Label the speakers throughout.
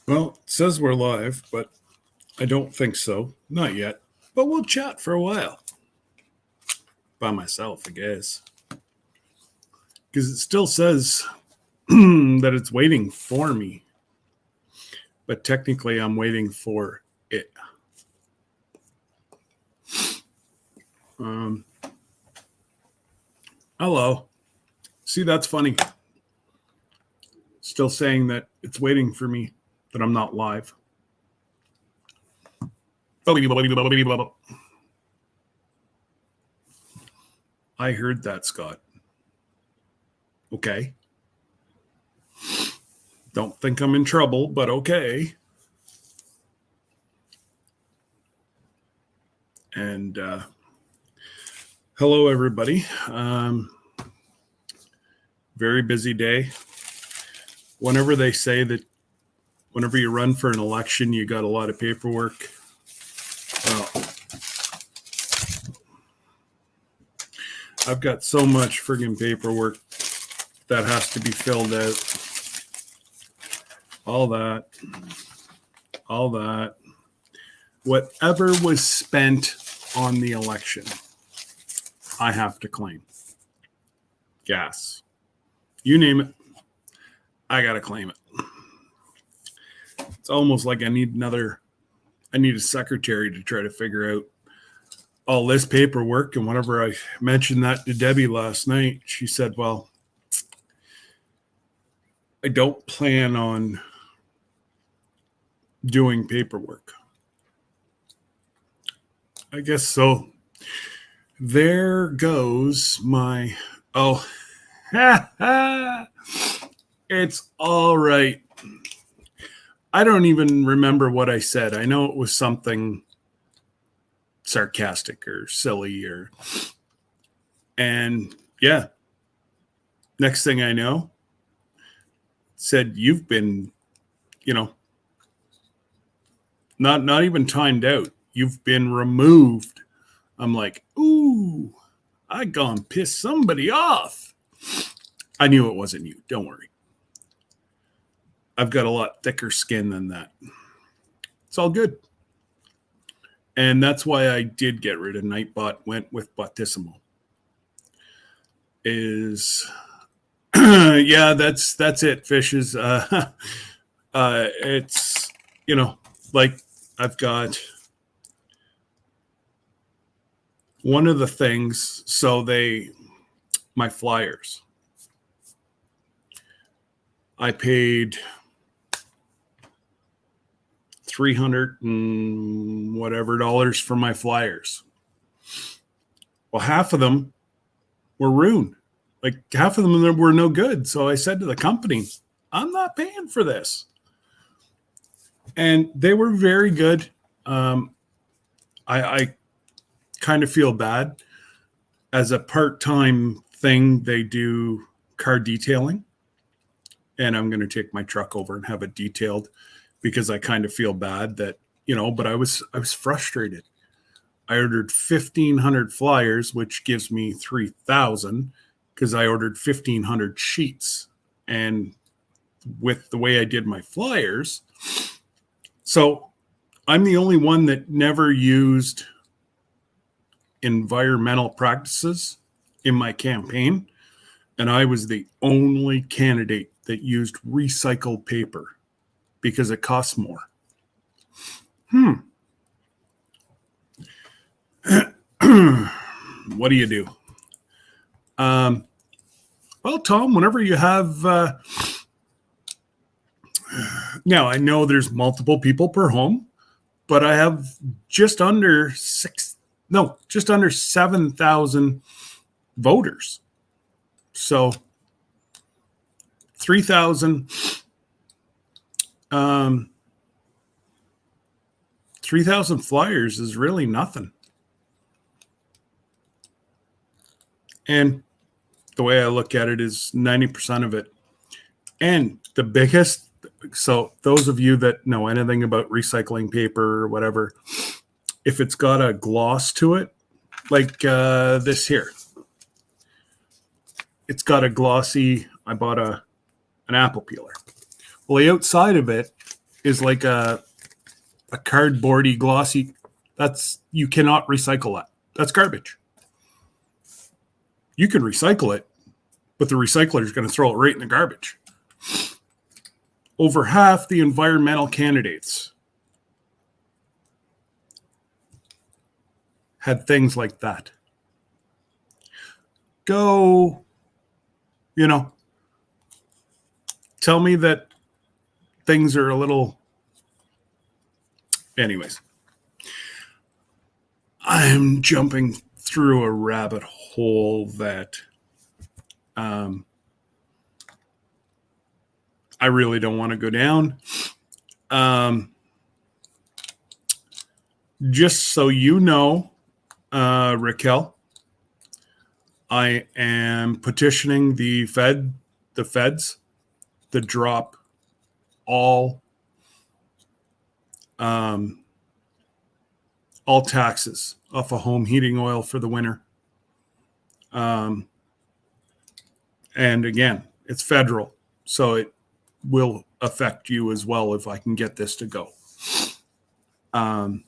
Speaker 1: Well, it says we're live, but I don't think so. Not yet. But we'll chat for a while. By myself, I guess. Because it still says that it's waiting for me. But technically, I'm waiting for it. Um, Hello. See, that's funny. Still saying that it's waiting for me, that I'm not live. I heard that, Scott. Okay. Don't think I'm in trouble, but okay. And hello, everybody. Very busy day. Whenever they say that whenever you run for an election, you got a lot of paperwork. Well, I've got so much friggin' paperwork that has to be filled out. All that. Whatever was spent on the election, I have to claim. Gas. You name it, I got to claim it. It's almost like I need a secretary to try to figure out all this paperwork. And whenever I mentioned that to Debbie last night, she said, well, I don't plan on doing paperwork. I guess so. There goes my, it's all right. I don't even remember what I said. I know it was something sarcastic or silly and yeah. Next thing I know, said you've been, not even timed out. You've been removed. I'm like, ooh, I gone piss somebody off. I knew it wasn't you. Don't worry. I've got a lot thicker skin than that. It's all good. And that's why I did get rid of Nightbot, went with Bottissimo. Yeah, that's it, fishes. It's, like I've got one of the things, my flyers, I paid $300 and whatever dollars for my flyers. Well, half of them were ruined. Like half of them were no good. So I said to the company, I'm not paying for this. And they were very good. I kind of feel bad. As a part-time thing, they do car detailing. And I'm going to take my truck over and have it detailed because I kind of feel bad that, but I was frustrated. I ordered 1,500 flyers, which gives me 3,000 because I ordered 1,500 sheets. And with the way I did my flyers, so I'm the only one that never used environmental practices in my campaign. And I was the only candidate that used recycled paper because it costs more. What do you do? Well, Tom, whenever you have, now I know there's multiple people per home, but I have just under 7,000 voters. So 3,000 flyers is really nothing. And the way I look at it is 90% of it. And the biggest, so those of you that know anything about recycling paper or whatever, if it's got a gloss to it, like this here, it's got a glossy, I bought an apple peeler. Well, the outside of it is like a cardboardy glossy. You cannot recycle that. That's garbage. You can recycle it, but the recycler is going to throw it right in the garbage. Over half the environmental candidates had things like that. Go, tell me that things are a little. Anyways, I'm jumping through a rabbit hole that I really don't want to go down. Just so you know, Raquel, I am petitioning the feds to drop all taxes off of home heating oil for the winter. And again, it's federal, so it will affect you as well if I can get this to go. I'm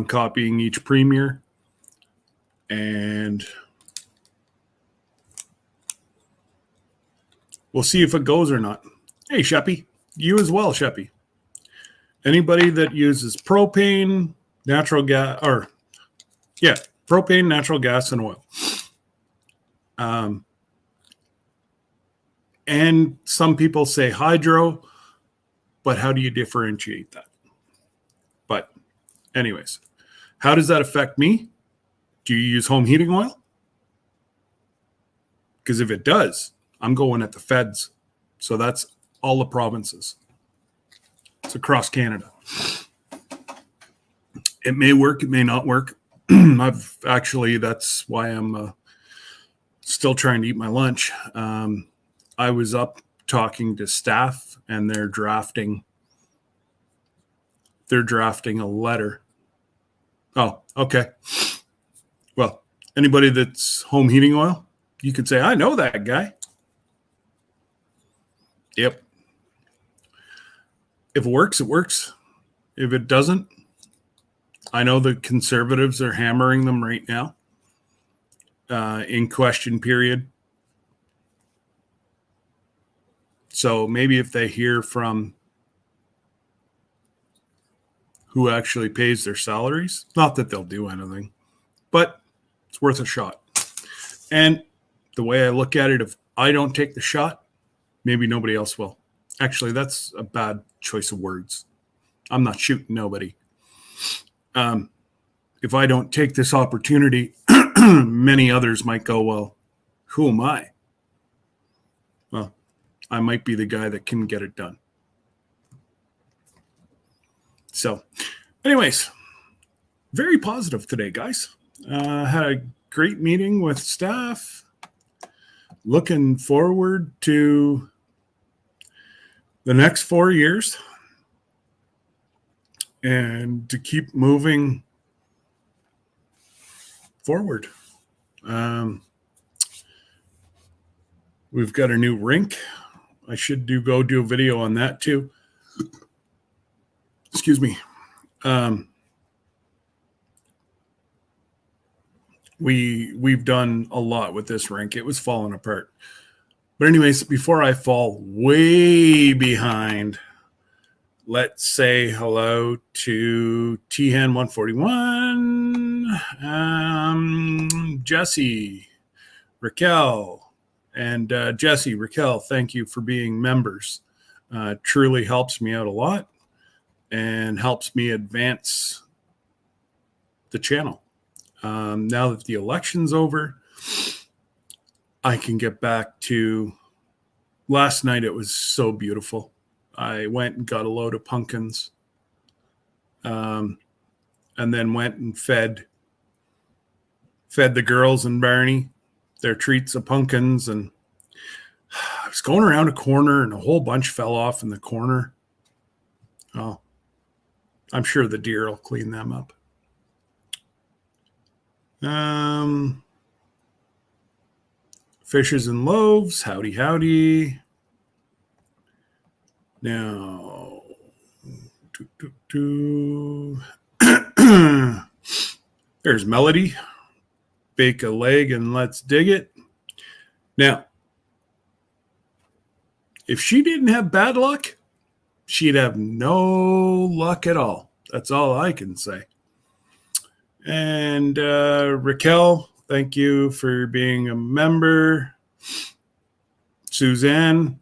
Speaker 1: copying each premier, and we'll see if it goes or not. Hey, Sheppy, you as well, Sheppy. Anybody that uses propane, natural gas, propane, natural gas, and oil. And some people say hydro, but how do you differentiate that? But anyways, how does that affect me? Do you use home heating oil? Because if it does, I'm going at the feds. So that's all the provinces. It's across Canada. It may work, it may not work. That's why I'm still trying to eat my lunch. I was up talking to staff, and they're drafting a letter. Oh, okay. Well, anybody that's home heating oil, you could say, I know that guy. Yep. If it works, it works. If it doesn't, I know the Conservatives are hammering them right now in question period. So maybe if they hear from who actually pays their salaries, not that they'll do anything, but it's worth a shot. And the way I look at it, if I don't take the shot, maybe nobody else will. Actually, that's a bad choice of words. I'm not shooting nobody. If I don't take this opportunity, many others might go, well, who am I? Well, I might be the guy that can get it done. So, anyways, very positive today, guys. Had a great meeting with staff. Looking forward to the next 4 years and to keep moving forward. We've got a new rink. I should go do a video on that too. Excuse me. We've done a lot with this rink. It was falling apart. But anyways, before I fall way behind, let's say hello to T-Hen 141, Jesse, Raquel, and Jesse, Raquel, thank you for being members. Truly helps me out a lot and helps me advance the channel. Now that the election's over, I can get back to last night. It was so beautiful. I went and got a load of pumpkins, and then went and fed the girls and Barney their treats of pumpkins. And I was going around a corner, and a whole bunch fell off in the corner. Oh, I'm sure the deer will clean them up. Fishes and loaves, howdy. Now, There's Melody. Bake a leg and let's dig it. Now, if she didn't have bad luck, she'd have no luck at all. That's all I can say. And Raquel, thank you for being a member. Suzanne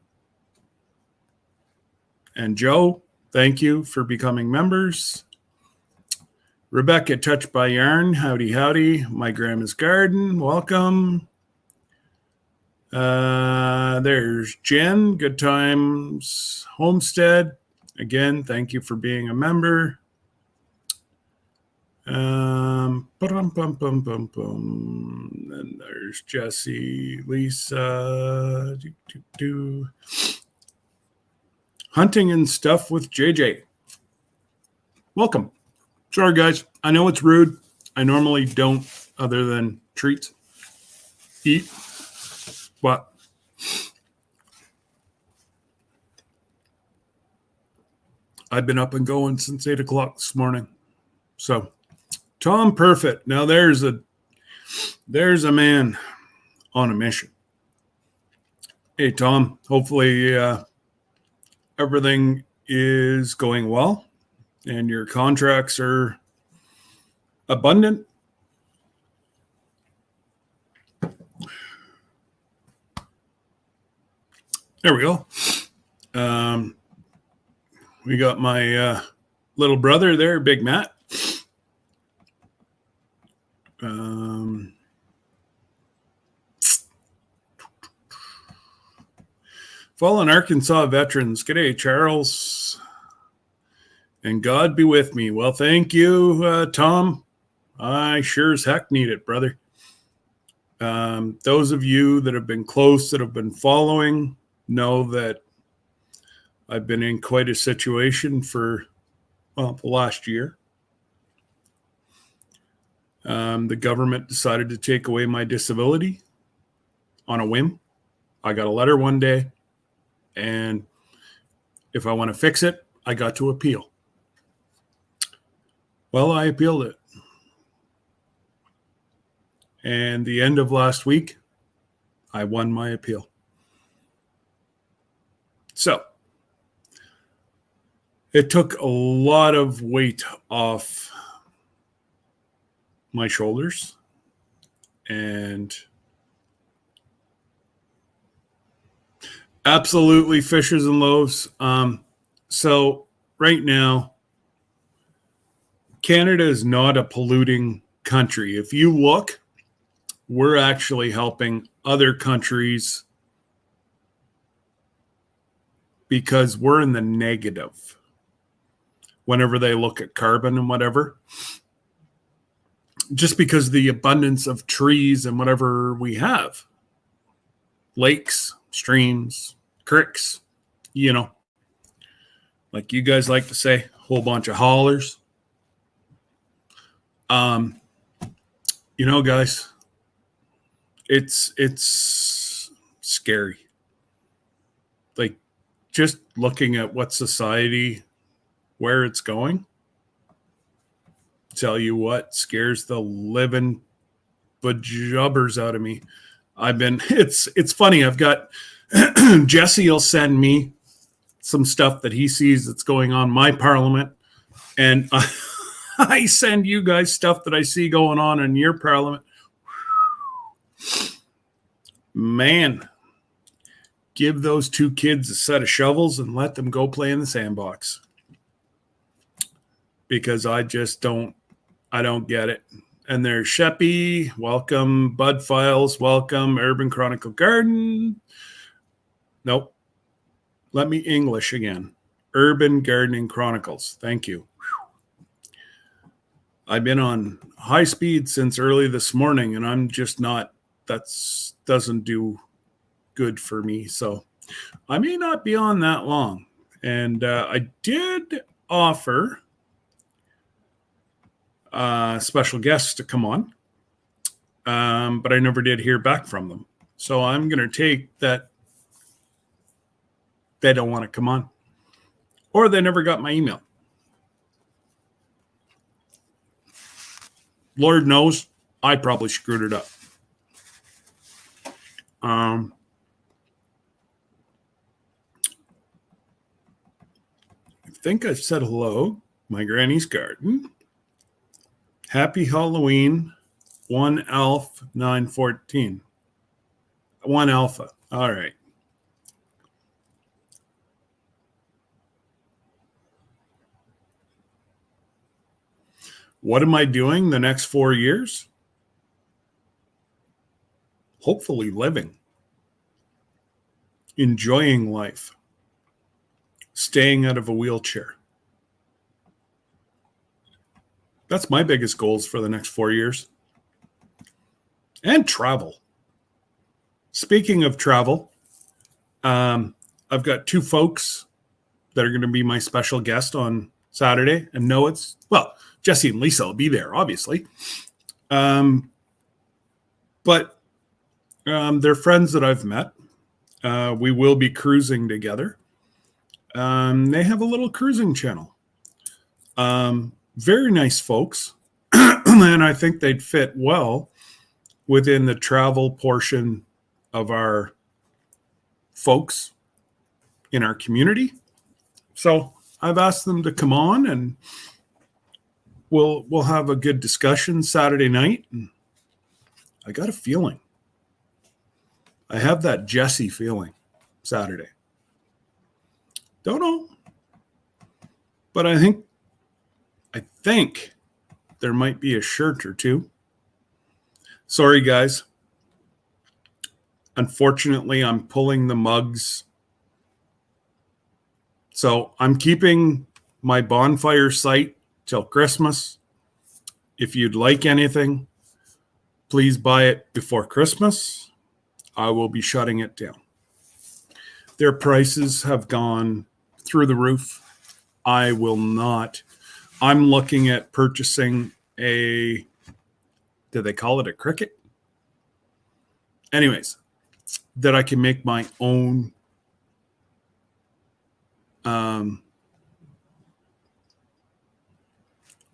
Speaker 1: and Joe, thank you for becoming members. Rebecca, Touched by Yarn, howdy, howdy. My Grandma's Garden, welcome. There's Jen, Good Times Homestead. Again, thank you for being a member. And there's Jesse, Lisa. Hunting and Stuff with JJ. Welcome. Sorry, guys. I know it's rude. I normally don't, other than treats, eat. But I've been up and going since 8 o'clock this morning. So, Tom Perfect. Now there's a man on a mission. Hey, Tom. Hopefully everything is going well and your contracts are abundant. There we go. We got my little brother there, Big Matt. Fallen Arkansas veterans. G'day, Charles. And God be with me. Well, thank you, Tom. I sure as heck need it, brother. Those of you that have been close, that have been following, know that I've been in quite a situation for, the last year. The government decided to take away my disability on a whim. I got a letter one day, and if I want to fix it, I got to appeal. Well, I appealed it. And the end of last week, I won my appeal. So, it took a lot of weight off my shoulders, and absolutely fishes and loaves. So right now, Canada is not a polluting country. If you look, we're actually helping other countries because we're in the negative whenever they look at carbon and whatever. Just because of the abundance of trees and whatever we have. Lakes, streams, creeks, like you guys like to say, a whole bunch of hollers. Guys, it's scary. Like, just looking at what society, where it's going, tell you what scares the living bejubbers out of me. It's funny. I've got Jesse will send me some stuff that he sees that's going on in my parliament, and I send you guys stuff that I see going on in your parliament. Man, give those two kids a set of shovels and let them go play in the sandbox. Because I don't get it. And there's Sheppy, welcome. Bud Files, welcome. Urban Chronicle Garden. Nope. Let me English again. Urban Gardening Chronicles. Thank you. I've been on high speed since early this morning, and I'm just not, doesn't do good for me. So I may not be on that long. And I did offer special guests to come on, but I never did hear back from them. So I'm going to take that they don't want to come on, or they never got my email. Lord knows I probably screwed it up. I think I said hello. My granny's garden. Happy Halloween. 1 Alpha 914. 1 Alpha. All right. What am I doing the next 4 years? Hopefully living. Enjoying life. Staying out of a wheelchair. That's my biggest goals for the next 4 years. And travel. Speaking of travel, I've got 2 folks that are going to be my special guest on Saturday. And Jesse and Lisa will be there, obviously. But they're friends that I've met. We will be cruising together. They have a little cruising channel. Very nice folks. And I think they'd fit well within the travel portion of our folks in our community. So I've asked them to come on, and we'll have a good discussion Saturday night. And I got a feeling. I have that Jesse feeling Saturday. Don't know. But I think there might be a shirt or two. Sorry, guys. Unfortunately, I'm pulling the mugs. So I'm keeping my bonfire site till Christmas. If you'd like anything, please buy it before Christmas. I will be shutting it down. Their prices have gone through the roof. I will not. I'm looking at purchasing do they call it a cricket? Anyways, that I can make my own I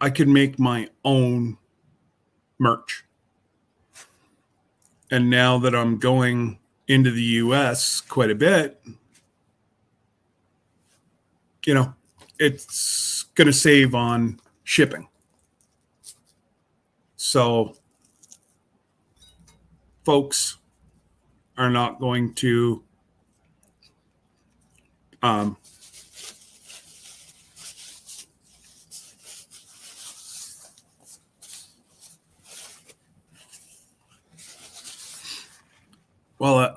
Speaker 1: can make my own merch. And now that I'm going into the US quite a bit, it's going to save on shipping. So folks are not going to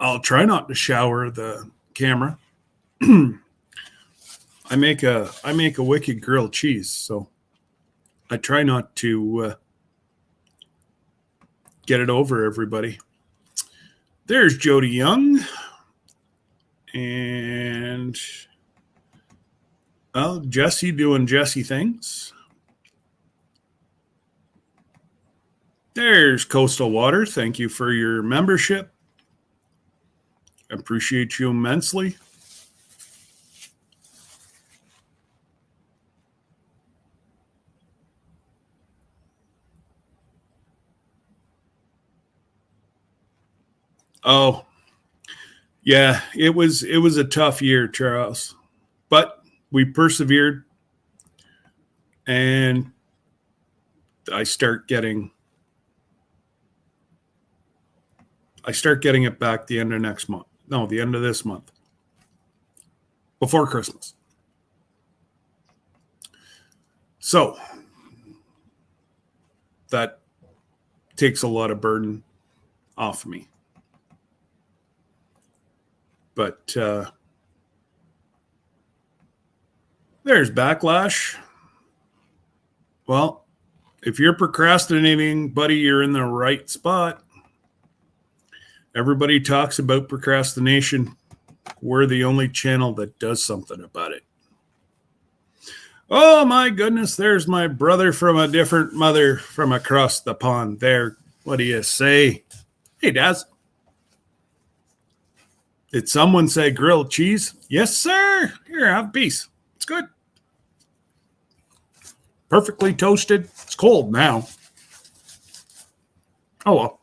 Speaker 1: I'll try not to shower the camera. I make a wicked grilled cheese, so I try not to get it over everybody. There's Jody Young, and Jesse doing Jesse things. There's Coastal Water. Thank you for your membership. Appreciate you immensely. Oh, yeah, it was a tough year, Charles, but we persevered, and I start getting it back the end of next month. No, the end of this month, before Christmas. So that takes a lot of burden off me. But there's backlash. Well, if you're procrastinating, buddy, you're in the right spot. Everybody talks about procrastination. We're the only channel that does something about it. Oh, my goodness. There's my brother from a different mother from across the pond there. What do you say? Hey, Daz. Did someone say grilled cheese? Yes, sir. Here, have a piece. It's good. Perfectly toasted. It's cold now. Oh, well.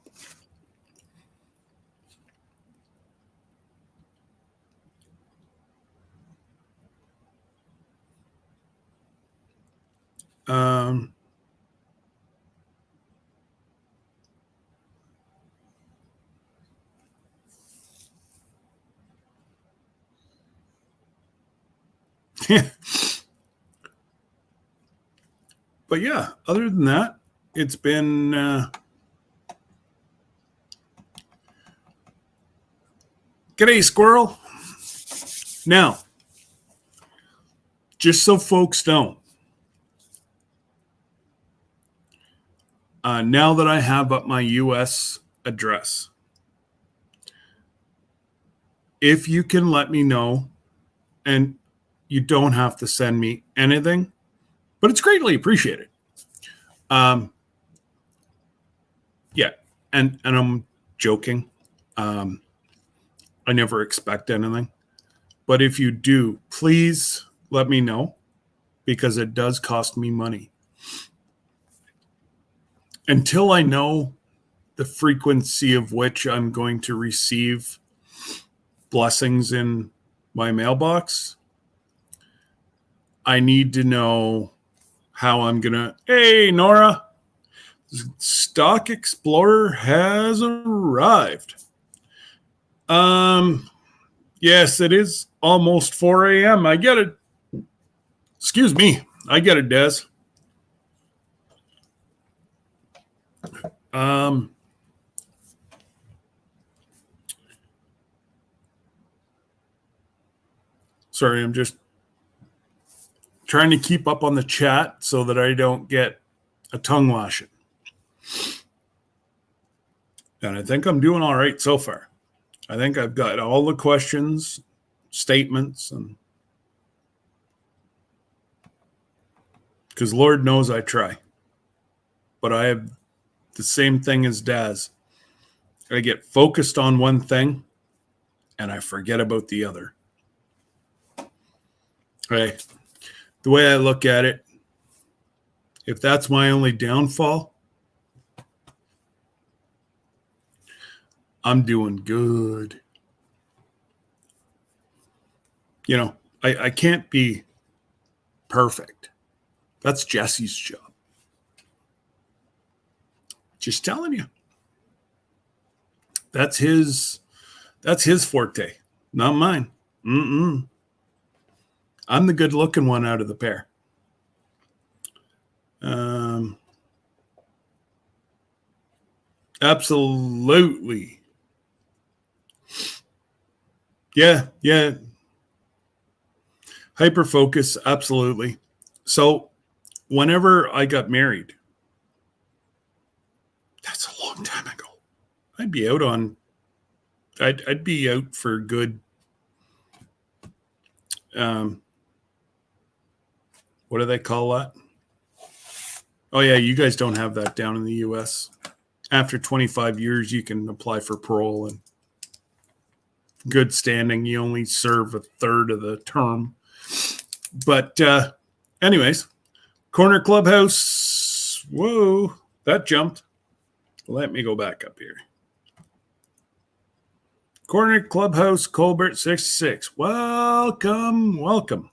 Speaker 1: But yeah, other than that, it's been g'day, squirrel. Now, just so folks know, now that I have up my US address, if you can let me know, and you don't have to send me anything, but it's greatly appreciated. Yeah, and I'm joking. I never expect anything. But if you do, please let me know, because it does cost me money. Until I know the frequency of which I'm going to receive blessings in my mailbox, I need to know how I'm going to. Hey, Nora, Stock Explorer has arrived. Yes, it is almost 4 a.m. I get it. Excuse me. I get it, Des. Sorry, I'm just trying to keep up on the chat so that I don't get a tongue lashing. And I think I'm doing all right so far. I think I've got all the questions, statements, and because Lord knows I try. But I have the same thing as Daz. I get focused on one thing and I forget about the other. Hey, the way I look at it, if that's my only downfall, I'm doing good. You know, I can't be perfect. That's Jesse's job. Just telling you. That's his forte, not mine. I'm the good looking one out of the pair. Absolutely. Yeah. Hyper focus, absolutely. So whenever I got married, that's a long time ago. I'd be out for good. What do they call that? Oh yeah, you guys don't have that down in the US. After 25 years, you can apply for parole and good standing. You only serve a third of the term. But anyways, Corner Clubhouse. Whoa, that jumped. Let me go back up here. Corner Clubhouse, Colbert 66. Welcome.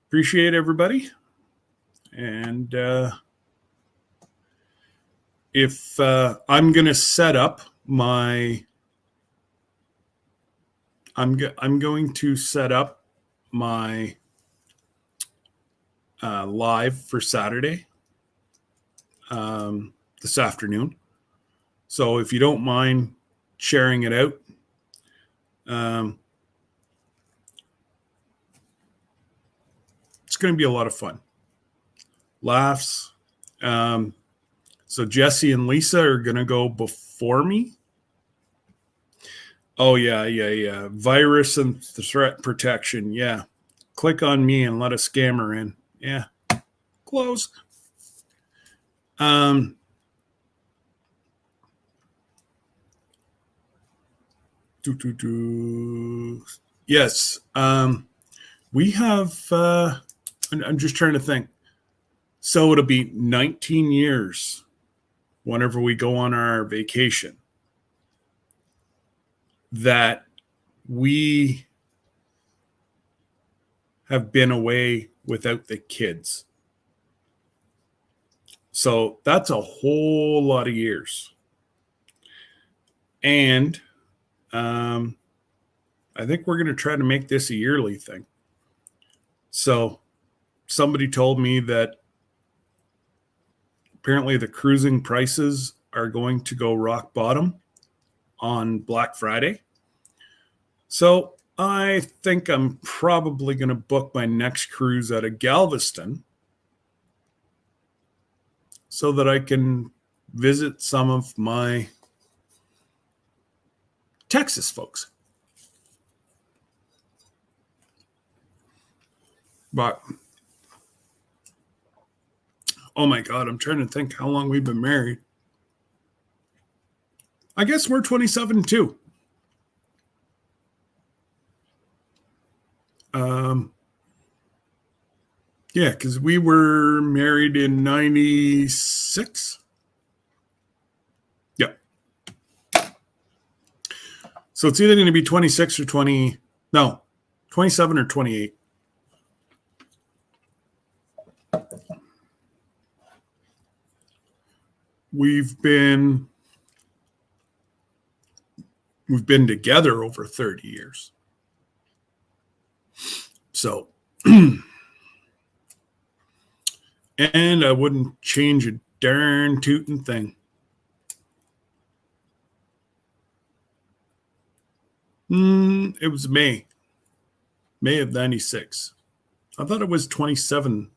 Speaker 1: Appreciate everybody. And if I'm going to set up my, I'm going to set up my live for Saturday this afternoon. So if you don't mind sharing it out, it's going to be a lot of fun. Laughs. So Jesse and Lisa are going to go before me. Oh, yeah. Virus and threat protection. Yeah. Click on me and let a scammer in. Yeah. Close. Yes. We have, I'm just trying to think. So it'll be 19 years whenever we go on our vacation that we have been away without the kids. So that's a whole lot of years. And I think we're going to try to make this a yearly thing. So somebody told me that apparently the cruising prices are going to go rock bottom on Black Friday. So I think I'm probably going to book my next cruise out of Galveston so that I can visit some of my Texas folks. But, oh my God, I'm trying to think how long we've been married. I guess we're 27 too. Yeah, because we were married in 96. Yeah. So it's either going to be 26 or 27 or 28. We've been together over 30 years. So, and I wouldn't change a darn tootin' thing. It was May of 96. I thought it was 27,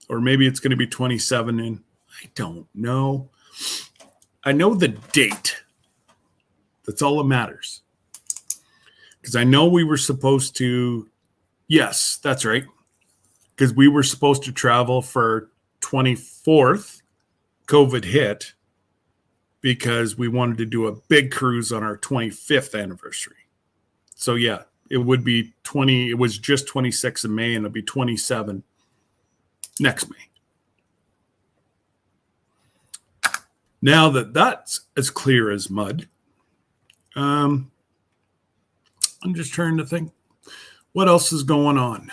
Speaker 1: or maybe it's going to be 27 in, I don't know. I know the date. That's all that matters. Because I know we were supposed to, yes, that's right. Because we were supposed to travel for 24th, COVID hit, because we wanted to do a big cruise on our 25th anniversary. So yeah, it would be it was just 26 in May, and it'll be 27 next May. Now that that's as clear as mud, I'm just trying to think what else is going on.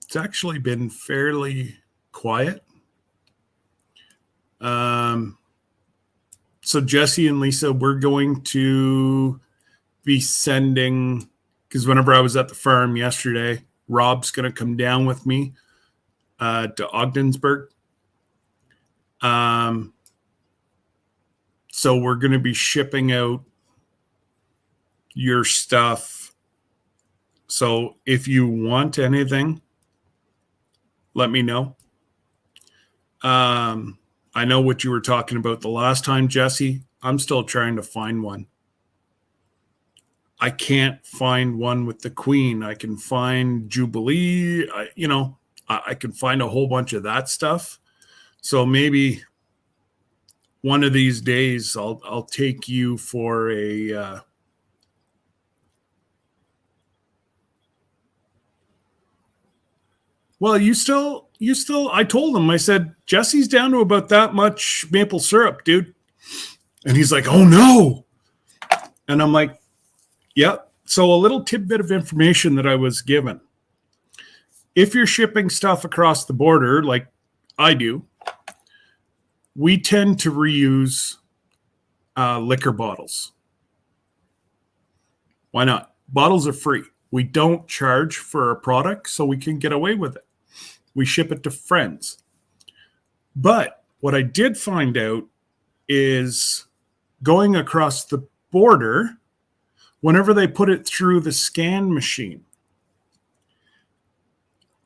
Speaker 1: It's actually been fairly quiet. So Jesse and Lisa, we're going to be sending, because whenever I was at the farm yesterday, Rob's going to come down with me to Ogdensburg. So we're going to be shipping out your stuff. So if you want anything, let me know. I know what you were talking about the last time, Jesse. I'm still trying to find one. I can't find one with the Queen. I can find Jubilee. I can find a whole bunch of that stuff. So maybe one of these days I'll take you for a well, you still, I told him, I said, Jesse's down to about that much maple syrup, dude. And he's like, oh no. And I'm like, yep. So a little tidbit of information that I was given. If you're shipping stuff across the border, like I do, we tend to reuse liquor bottles. Why not? Bottles are free. We don't charge for a product, so we can get away with it. We ship it to friends. But what I did find out is going across the border, whenever they put it through the scan machine,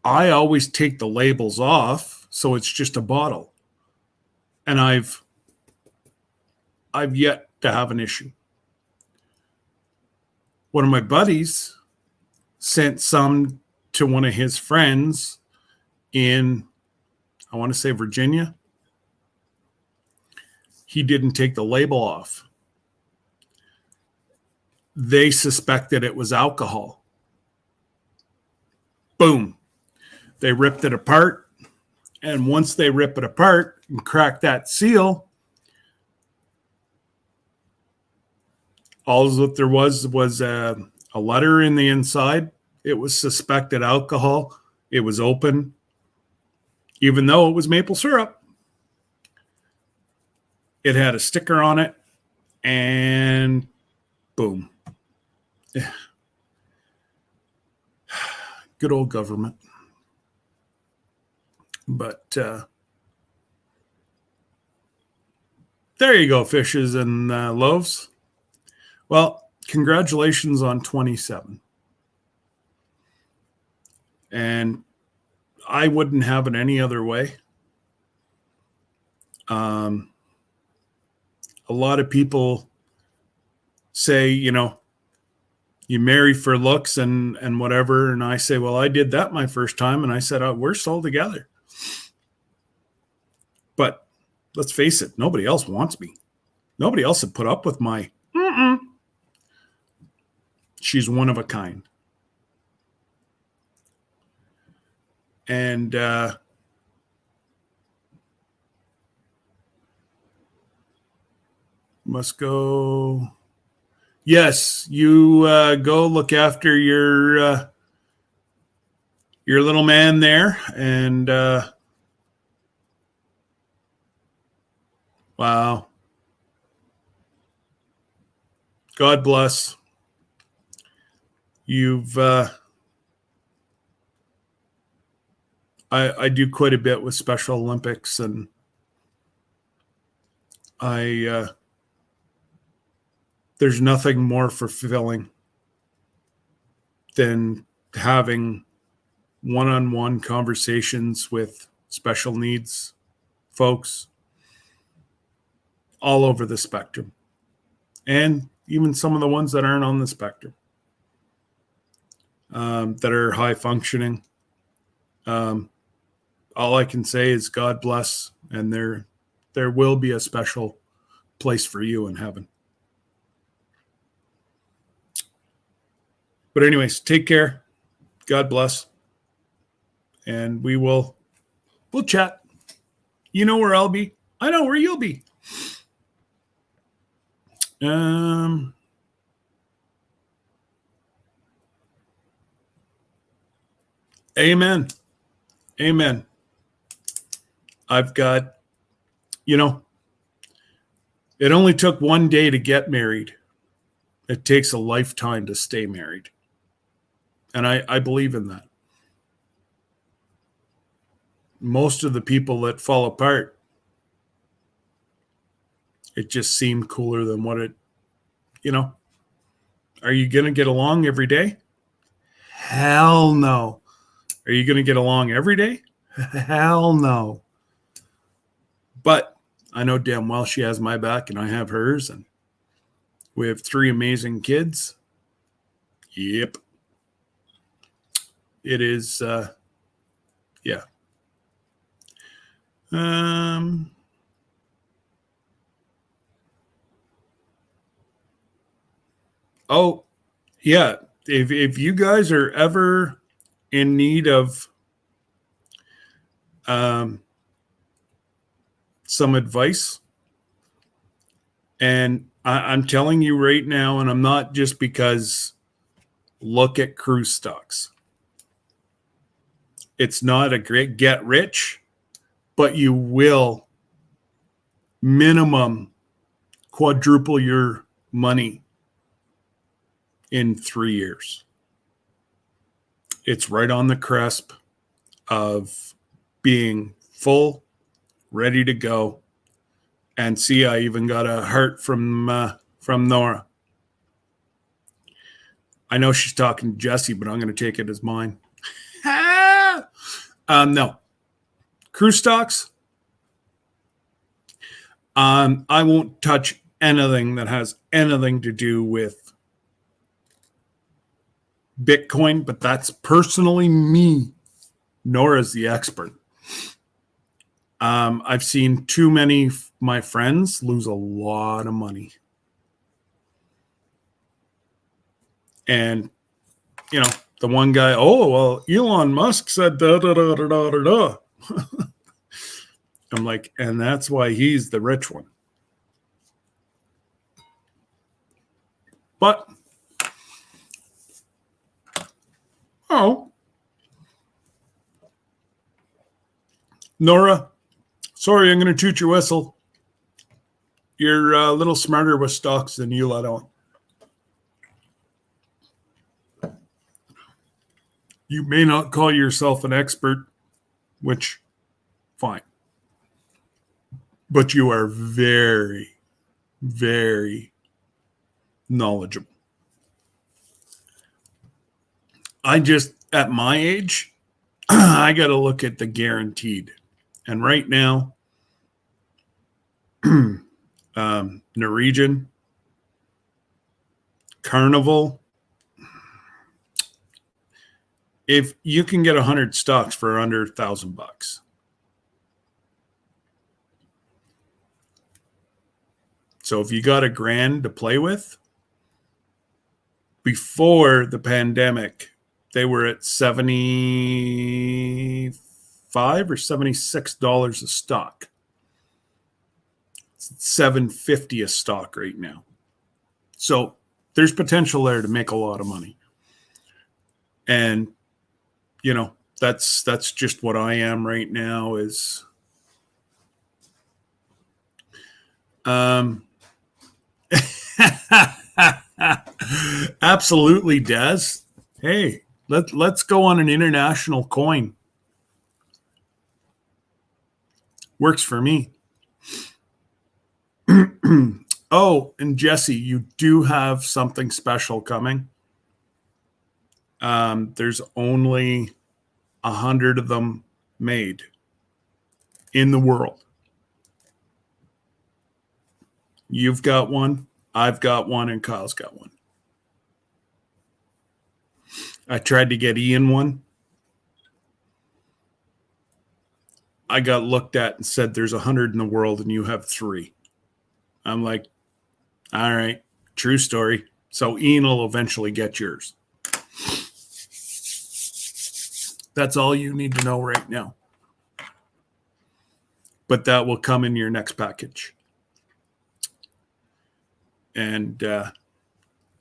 Speaker 1: I always take the labels off, so it's just a bottle. And I've yet to have an issue. One of my buddies sent some to one of his friends in, I want to say, Virginia. He didn't take the label off. They suspected it was alcohol. Boom. They ripped it apart. And once they rip it apart and crack that seal, all that there was a letter in the inside. It was suspected alcohol. It was open, even though it was maple syrup. It had a sticker on it, and boom. Good old government. But there you go, fishes and loaves. Well, congratulations on 27. And I wouldn't have it any other way. A lot of people say, you marry for looks and whatever. And I say, well, I did that my first time. And I said, oh, we're still together. But let's face it, nobody else wants me. Nobody else had put up with my, she's one of a kind. And must go. Yes, you go look after your little man there. And wow. God bless. You've I do quite a bit with Special Olympics, and there's nothing more fulfilling than having one-on-one conversations with special needs folks all over the spectrum, and even some of the ones that aren't on the spectrum, that are high functioning. All I can say is God bless, and there will be a special place for you in heaven. But anyways, take care. God bless. And we'll chat. You know where I'll be. I know where you'll be. Amen. Amen. I've got, it only took one day to get married. It takes a lifetime to stay married. And I believe in that. Most of the people that fall apart, it just seemed cooler than what it, Are you going to get along every day? Hell no. Are you going to get along every day? Hell no. But I know damn well she has my back and I have hers, and we have 3 amazing kids. Yep. It is, yeah. Oh, yeah. If you guys are ever in need of some advice, and I'm telling you right now, and I'm not just because, look at cruise stocks. It's not a great get rich, but you will minimum quadruple your money in 3 years. It's right on the cusp of being full, ready to go. And see, I even got a heart from Nora. I know she's talking to Jesse, but I'm going to take it as mine. No. Cruise stocks. I won't touch anything that has anything to do with Bitcoin, but that's personally me. Nora's the expert. I've seen too many of my friends lose a lot of money. And, the one guy, oh, well, Elon Musk said da da da da da da. I'm like, and that's why he's the rich one. But, oh, Nora, sorry, I'm going to toot your whistle. You're a little smarter with stocks than you let on. You may not call yourself an expert, which, fine. But you are very, very knowledgeable. I just, at my age, I got to look at the guaranteed. And right now, Norwegian, Carnival, if you can get 100 stocks for under $1,000. So if you got $1,000 to play with, before the pandemic, they were at $75 or $76 a stock. It's $7.50 a stock right now. So there's potential there to make a lot of money. And, you know, that's just what I am right now is absolutely, Des. Hey, let's go on an international coin. Works for me. Oh, and Jesse, you do have something special coming. There's only 100 of them made in the world. You've got one, I've got one, and Kyle's got one. I tried to get Ian one. I got looked at and said there's 100 in the world and you have 3. I'm like, all right, true story. So Ian will eventually get yours. That's all you need to know right now. But that will come in your next package. And,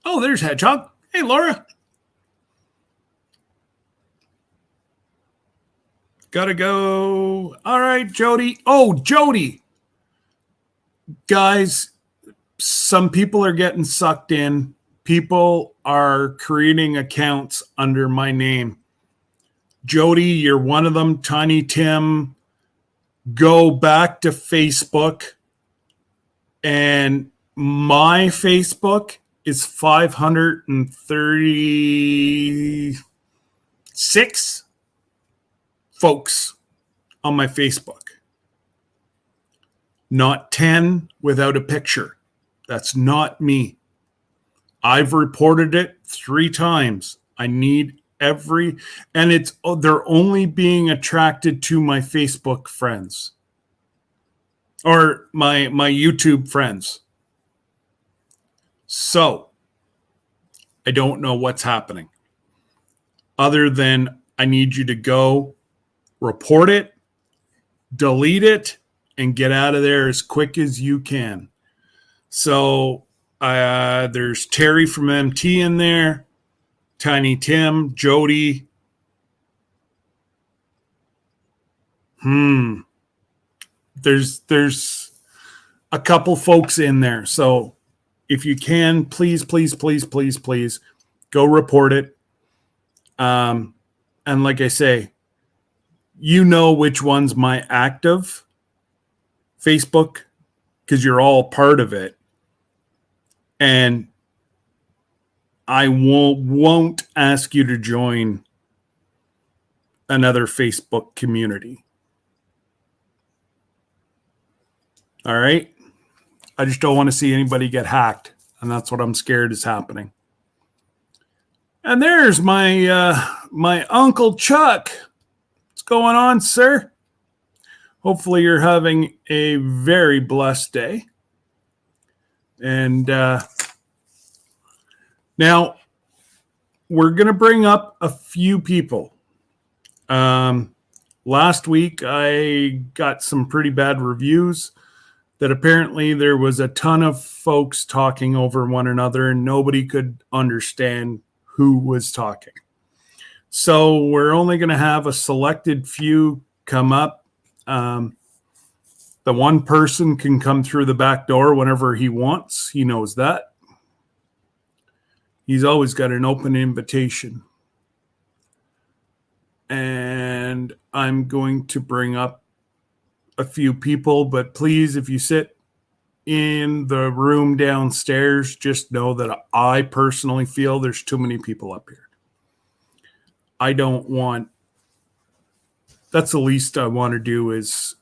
Speaker 1: oh, there's Hedgehog. Hey, Laura. Gotta go. All right, Jody. Oh, Jody. Guys, some people are getting sucked in. People are creating accounts under my name. Jody, you're one of them. Tiny Tim, go back to Facebook. And my Facebook is 536 folks on my Facebook. Not 10 without a picture. That's not me. I've reported it 3 times. I need and they're only being attracted to my Facebook friends or my YouTube friends. So I don't know what's happening other than I need you to go report it, delete it, and get out of there as quick as you can. So there's Terry from MT in there, Tiny Tim, Jody. There's a couple folks in there. So if you can, please go report it. And like I say, you know which one's my active Facebook because you're all part of it. And I won't ask you to join another Facebook community. All right? I just don't want to see anybody get hacked. And that's what I'm scared is happening. And there's my Uncle Chuck. What's going on, sir? Hopefully you're having a very blessed day. And now we're going to bring up a few people. last week I got some pretty bad reviews that apparently there was a ton of folks talking over one another and nobody could understand who was talking. So we're only going to have a selected few come up. The one person can come through the back door whenever he wants. He knows that. He's always got an open invitation. And I'm going to bring up a few people, but please, if you sit in the room downstairs, just know that I personally feel there's too many people up here. I don't want, that's the least I want to do is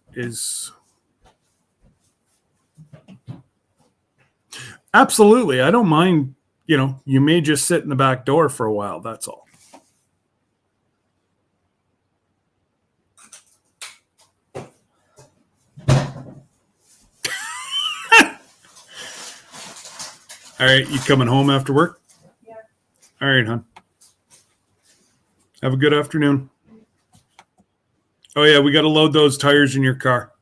Speaker 1: absolutely. I don't mind, you may just sit in the back door for a while. That's all. All right, you coming home after work?
Speaker 2: Yeah.
Speaker 1: All right, hon. Have a good afternoon. Oh, yeah, we got to load those tires in your car.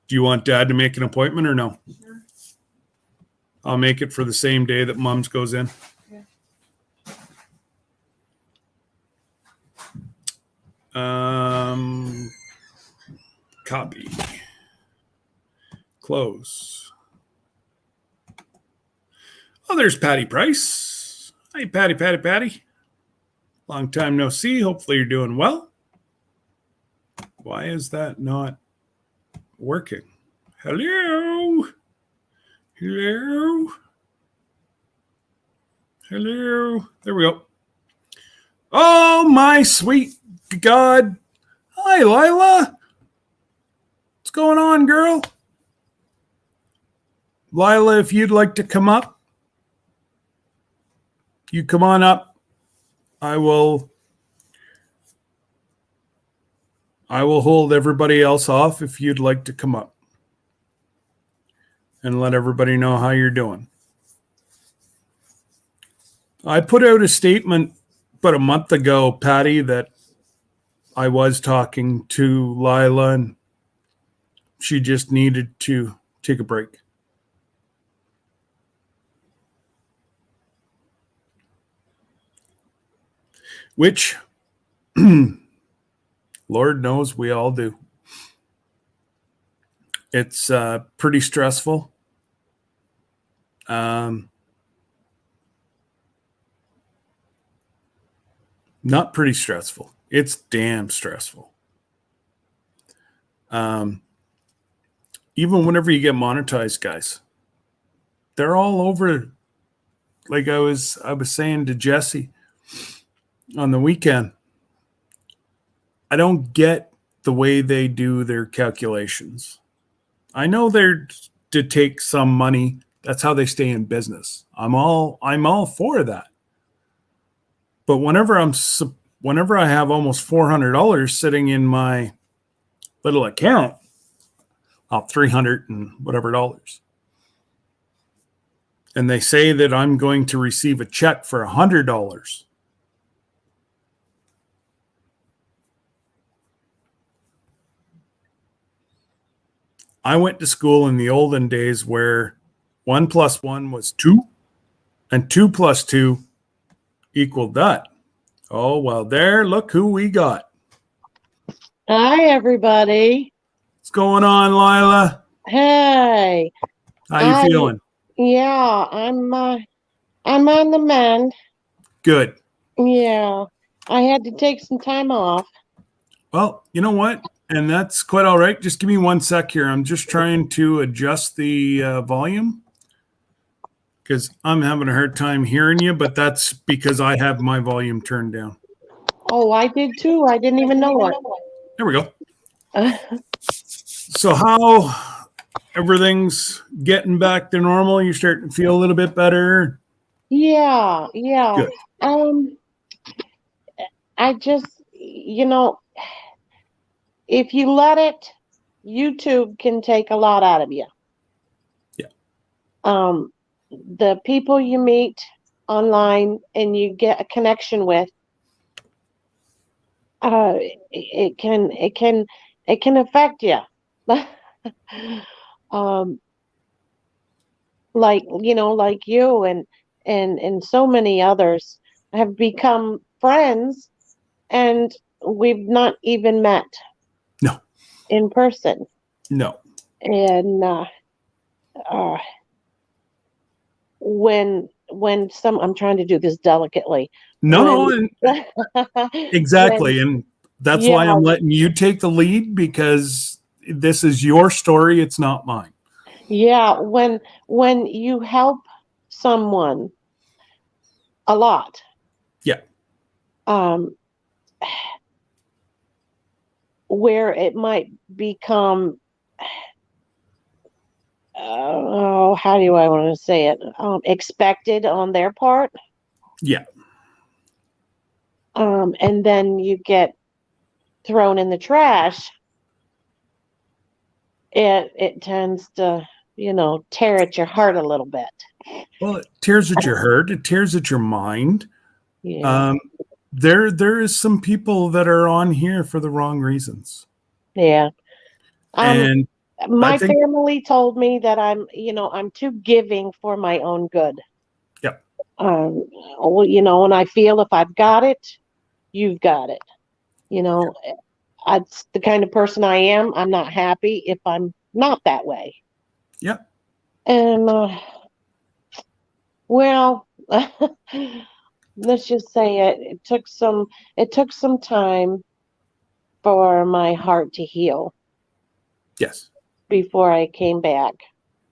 Speaker 1: Do you want Dad to make an appointment or no?
Speaker 2: Sure.
Speaker 1: I'll make it for the same day that Mom's goes in.
Speaker 2: Okay.
Speaker 1: Copy. Close. Oh, there's Patty Price. Hi, Patty. Long time no see. Hopefully you're doing well. Why is that not working? Hello? There we go. Oh, my sweet God. Hi, Lila. What's going on, girl? Lila, if you'd like to come up, you come on up. I will hold everybody else off if you'd like to come up and let everybody know how you're doing. I put out a statement about a month ago, Patty, that I was talking to Lila and she just needed to take a break. Which, Lord knows we all do. It's pretty stressful. Not pretty stressful. It's damn stressful. Even whenever you get monetized, guys, they're all over. Like I was saying to Jesse on the weekend, I don't get the way they do their calculations. I know they're to take some money. That's how they stay in business. I'm all for that. But whenever I have almost $400 sitting in my little account, about $300 and whatever dollars, and they say that I'm going to receive a check for $100. I went to school in the olden days where 1 + 1 was 2, and 2 + 2 equaled that. Oh, well, there, look who we got.
Speaker 2: Hi, everybody.
Speaker 1: What's going on, Lila?
Speaker 2: Hey.
Speaker 1: How you feeling?
Speaker 2: Yeah, I'm on the mend.
Speaker 1: Good.
Speaker 2: Yeah, I had to take some time off.
Speaker 1: Well, you know what? And that's quite all right. Just give me 1 sec here. I'm just trying to adjust the volume because I'm having a hard time hearing you, but that's because I have my volume turned down.
Speaker 2: Oh, I did too. I didn't even know it.
Speaker 1: There we go. So how everything's getting back to normal? You're starting to feel a little bit better?
Speaker 2: Yeah.
Speaker 1: Good.
Speaker 2: I just, if you let it, YouTube can take a lot out of you.
Speaker 1: Yeah.
Speaker 2: The people you meet online and you get a connection with, it can affect you. um, like you and so many others have become friends, and we've not even met
Speaker 1: No,
Speaker 2: in person.
Speaker 1: no,
Speaker 2: And uh, when some I'm trying to do this delicately.
Speaker 1: no,
Speaker 2: When
Speaker 1: and
Speaker 2: when
Speaker 1: exactly. And that's
Speaker 2: yeah,
Speaker 1: why I'm letting you take the lead, because this is your story. It's not mine.
Speaker 2: yeah, when you help someone a lot,
Speaker 1: Yeah.
Speaker 2: um, where it might become, oh, how do I want to say it? Expected on their part,
Speaker 1: Yeah.
Speaker 2: and then you get thrown in the trash. It tends to, tear at your heart a little bit.
Speaker 1: Well, it tears at your heart. It tears at your mind.
Speaker 2: Yeah,
Speaker 1: Um, there is some people that are on here for the wrong reasons.
Speaker 2: yeah. Um,
Speaker 1: And I
Speaker 2: my
Speaker 1: think,
Speaker 2: family told me that I'm too giving for my own good.
Speaker 1: yeah,
Speaker 2: Um, well, and I feel if I've got it, you've got it. You know, That's the kind of person I am. I'm not happy if I'm not that way.
Speaker 1: yeah.
Speaker 2: And well, let's just say it took some time for my heart to heal
Speaker 1: Yes.
Speaker 2: before I came back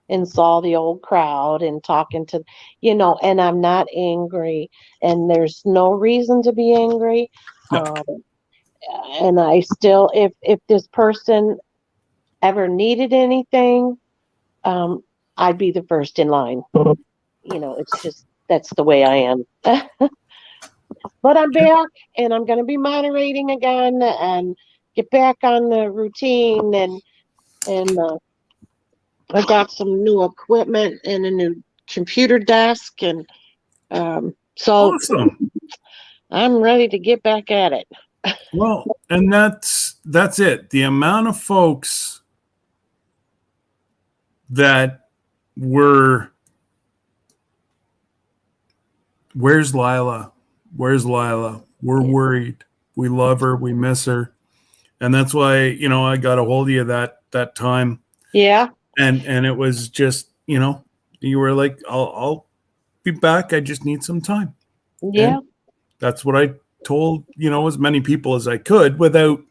Speaker 2: and saw the old crowd and talking to, and I'm not angry, and there's no reason to be angry.
Speaker 1: No.
Speaker 2: Um, and I still, if this person ever needed anything, um, I'd be the first in line. It's just that's the way I am. But I'm back, and I'm going to be moderating again and get back on the routine, and I got some new equipment and a new computer desk, and so
Speaker 1: Awesome.
Speaker 2: I'm ready to get back at it.
Speaker 1: Well, and that's it. The amount of folks that were, where's Lila? Where's Lila? We're worried. We love her. We miss her. And that's why, I got a hold of you that time.
Speaker 2: Yeah,
Speaker 1: And it was just, you were like, I'll be back. I just need some time.
Speaker 2: yeah,
Speaker 1: And that's what I told, as many people as I could without,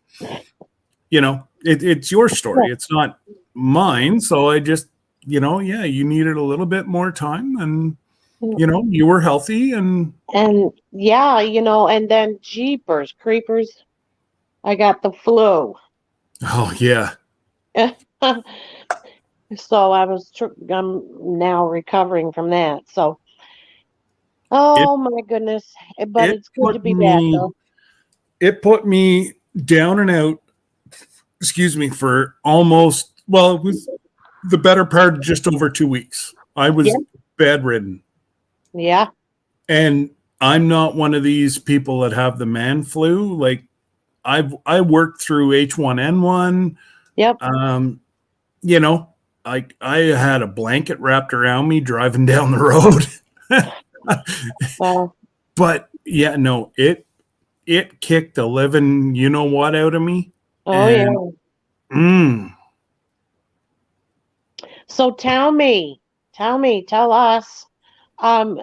Speaker 1: it's your story. It's not mine. So I just, yeah, you needed a little bit more time, and, you were healthy, and
Speaker 2: and yeah, and then jeepers creepers, I got the flu.
Speaker 1: oh yeah,
Speaker 2: So I'm now recovering from that. So,
Speaker 1: it,
Speaker 2: oh my goodness. But
Speaker 1: it
Speaker 2: it's good to
Speaker 1: put
Speaker 2: be back
Speaker 1: me,
Speaker 2: though.
Speaker 1: it put me down and out, excuse me, for almost, well, it was the better part of just over 2 weeks. I
Speaker 2: Yeah.
Speaker 1: was bedridden.
Speaker 2: Yeah.
Speaker 1: And I'm not one of these people that have the man flu. Like, I worked through H1N1.
Speaker 2: Yep.
Speaker 1: Um, you know, I had a blanket wrapped around me driving down the road.
Speaker 2: Well,
Speaker 1: But yeah, no, it kicked the living you know what out of me.
Speaker 2: oh
Speaker 1: And
Speaker 2: yeah.
Speaker 1: mm,
Speaker 2: So tell us, um,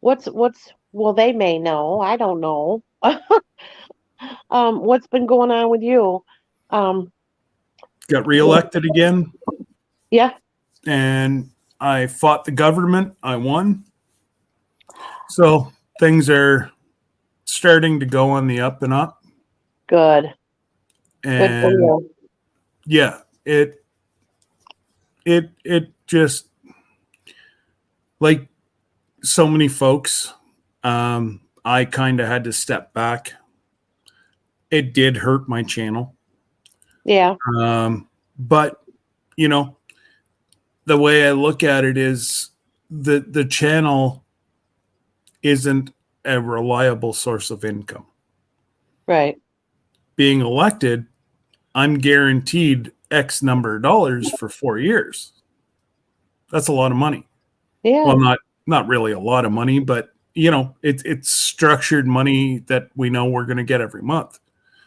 Speaker 2: well, they may know, I don't know. What's been going on with you? Um,
Speaker 1: got reelected again,
Speaker 2: yeah,
Speaker 1: and I fought the government. I won. So things are starting to go on the up and up.
Speaker 2: good. Good for
Speaker 1: And
Speaker 2: you.
Speaker 1: yeah, it just, like so many folks, I kind of had to step back. It did hurt my channel.
Speaker 2: Yeah,
Speaker 1: But you know, the way I look at it is the channel isn't a reliable source of income.
Speaker 2: right.
Speaker 1: being elected, I'm guaranteed X number of dollars for 4 years. That's a lot of money.
Speaker 2: Yeah.
Speaker 1: Well, not really a lot of money, but it's structured money that we know we're going to get every month.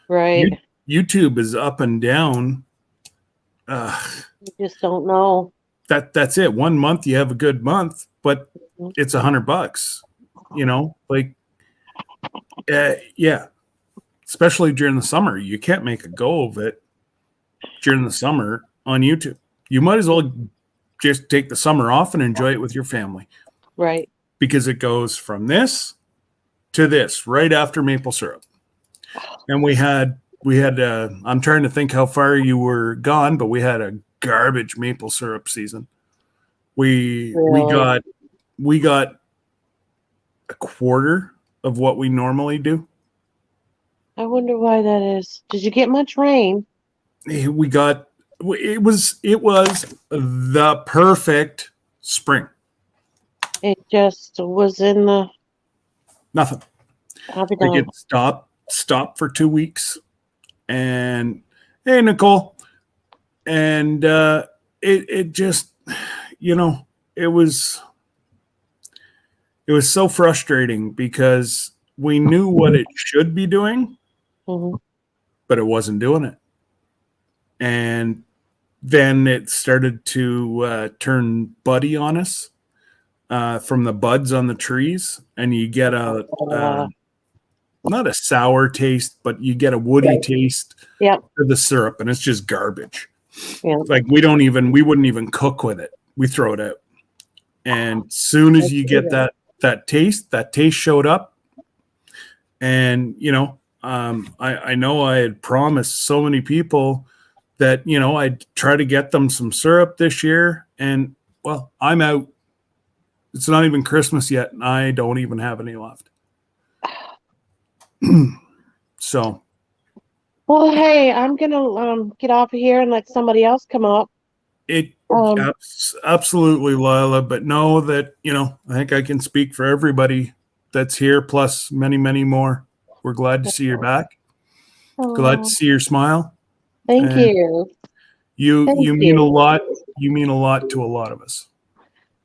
Speaker 2: Right.
Speaker 1: YouTube is up and down.
Speaker 2: You just don't know.
Speaker 1: That's it. 1 month you have a good month, but
Speaker 2: Mhm.
Speaker 1: it's $100. Yeah. Especially during the summer, you can't make a go of it during the summer on YouTube. You might as well just take the summer off and enjoy it with your family,
Speaker 2: Right.
Speaker 1: because it goes from this to this right after maple syrup. And we had I'm trying to think how far you were gone, but we had a garbage maple syrup season. We
Speaker 2: Really?
Speaker 1: got a quarter of what we normally do.
Speaker 2: I wonder why that is. Did you get much rain?
Speaker 1: We got it was the perfect spring.
Speaker 2: It just was in the
Speaker 1: Nothing.
Speaker 2: I'll be
Speaker 1: Like
Speaker 2: done.
Speaker 1: it stopped for 2 weeks, and hey, Nicole, and it just it was so frustrating because we knew what it should be doing,
Speaker 2: Hmm.
Speaker 1: but it wasn't doing it. And then it started to turn buddy on us from the buds on the trees, and you get not a sour taste, but you get a woody taste
Speaker 2: Yep.
Speaker 1: to the syrup, and it's just garbage.
Speaker 2: Yeah.
Speaker 1: Like we wouldn't even cook with it. We throw it out. And soon as you get that taste showed up. And I know I had promised so many people that I'd try to get them some syrup this year, and well, I'm out. It's not even Christmas yet, and I don't even have any left. So
Speaker 2: Well, hey, I'm gonna get off of here and let somebody else come up.
Speaker 1: it
Speaker 2: Um,
Speaker 1: absolutely, Lila, but know that I think I can speak for everybody that's here, plus many, many more. We're glad to see you're back. Glad to see your smile.
Speaker 2: thank
Speaker 1: And
Speaker 2: you.
Speaker 1: you
Speaker 2: Thank
Speaker 1: mean a
Speaker 2: you.
Speaker 1: lot. You mean a lot to a lot of us.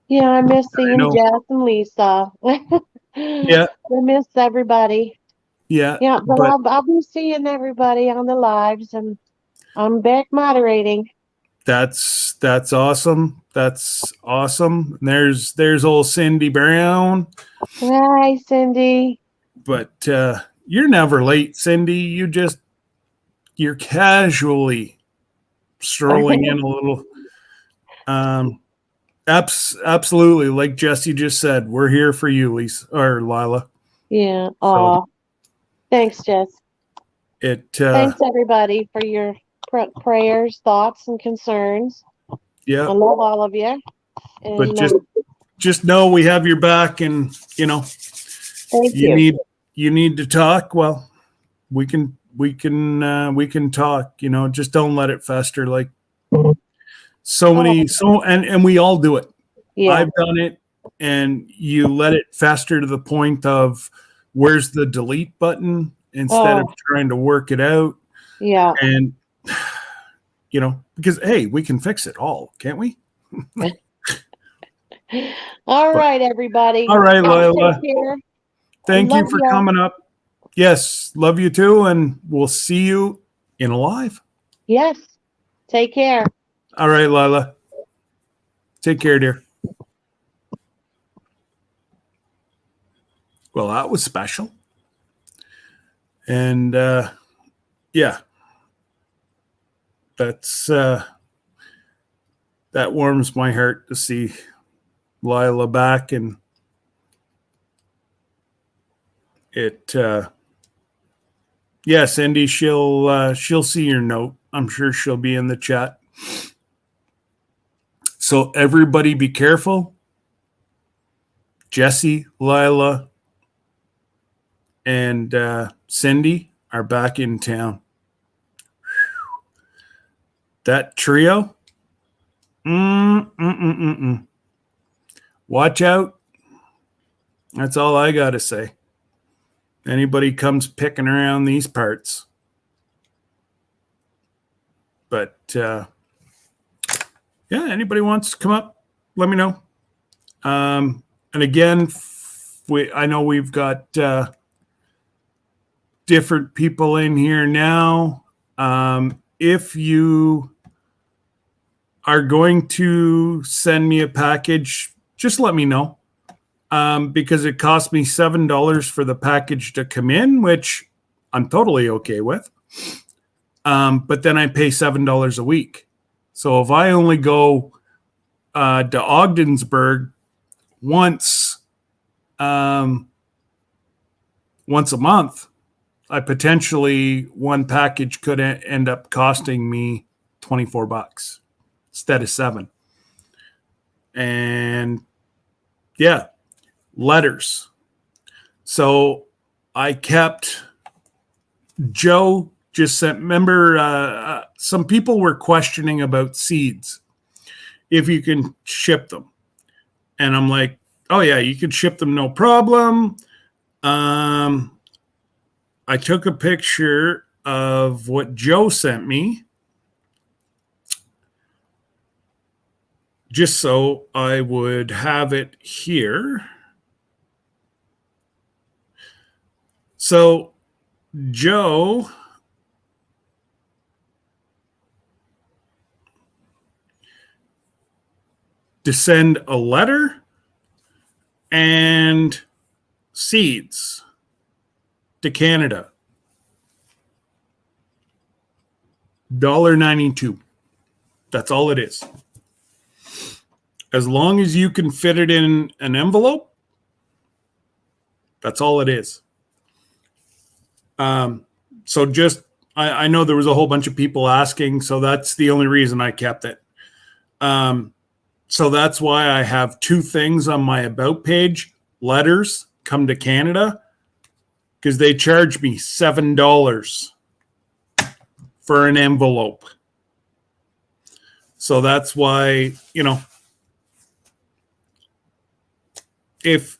Speaker 2: Yeah, I miss
Speaker 1: I
Speaker 2: seeing
Speaker 1: know.
Speaker 2: Jess and Lisa.
Speaker 1: Yeah,
Speaker 2: I miss everybody.
Speaker 1: yeah,
Speaker 2: Yeah, but
Speaker 1: but
Speaker 2: I'll be seeing everybody on the lives, and I'm back moderating.
Speaker 1: that's awesome. That's awesome. And there's old Cindy Brown,
Speaker 2: Hi, Cindy.
Speaker 1: but you're never late, Cindy. You're casually strolling in a little. Um, absolutely, like Jesse just said, we're here for you, Lisa or Lila.
Speaker 2: Yeah.
Speaker 1: So
Speaker 2: Oh, thanks, Jess.
Speaker 1: it,
Speaker 2: Thanks, everybody, for your prayers, thoughts, and concerns.
Speaker 1: yeah.
Speaker 2: I love all of you.
Speaker 1: But
Speaker 2: And
Speaker 1: just know we have your back, and
Speaker 2: thank
Speaker 1: you
Speaker 2: you.
Speaker 1: need to talk. Well, we can talk. Just don't let it fester. Like so many, and we all do it.
Speaker 2: Yeah.
Speaker 1: I've done it, and you let it fester to the point of where's the delete button instead of trying to work it out.
Speaker 2: Yeah.
Speaker 1: And because hey, we can fix it all, can't we?
Speaker 2: All
Speaker 1: But,
Speaker 2: right, everybody.
Speaker 1: all right, Lila.
Speaker 2: Take care.
Speaker 1: Thank you
Speaker 2: Love
Speaker 1: for
Speaker 2: ya.
Speaker 1: coming up. Yes, love you too, and we'll see you in a live.
Speaker 2: Yes. Take care.
Speaker 1: All right, Lila. Take care, dear. Well, that was special. And yeah, that's that warms my heart to see Lila back, and it yeah, Cindy, she'll see your note. I'm sure she'll be in the chat. So everybody be careful. Jesse, Lila, and Cindy are back in town. That trio, watch out. That's all I got to say. Anybody comes picking around these parts, But yeah, anybody wants to come up, let me know. And again, I know we've got different people in here now. If you are going to send me a package, just let me know. Because it cost me $7 for the package to come in, which I'm totally okay with. But then I pay $7 a week. So if I only go to Ogdensburg once a month, I potentially, one package could end up costing me $24 instead of $7. And yeah, letters. So I kept Joe just sent, remember, some people were questioning about seeds, if you can ship them. And I'm like, oh yeah, you can ship them, no problem. I took a picture of what Joe sent me just so I would have it here. So Joe to send a letter and seeds to Canada. $1.92. That's all it is. As long as you can fit it in an envelope, that's all it is. So just, I know there was a whole bunch of people asking, so that's the only reason I kept it. So that's why I have two things on my about page. Letters come to Canada, because they charge me $7 for an envelope. So that's why, if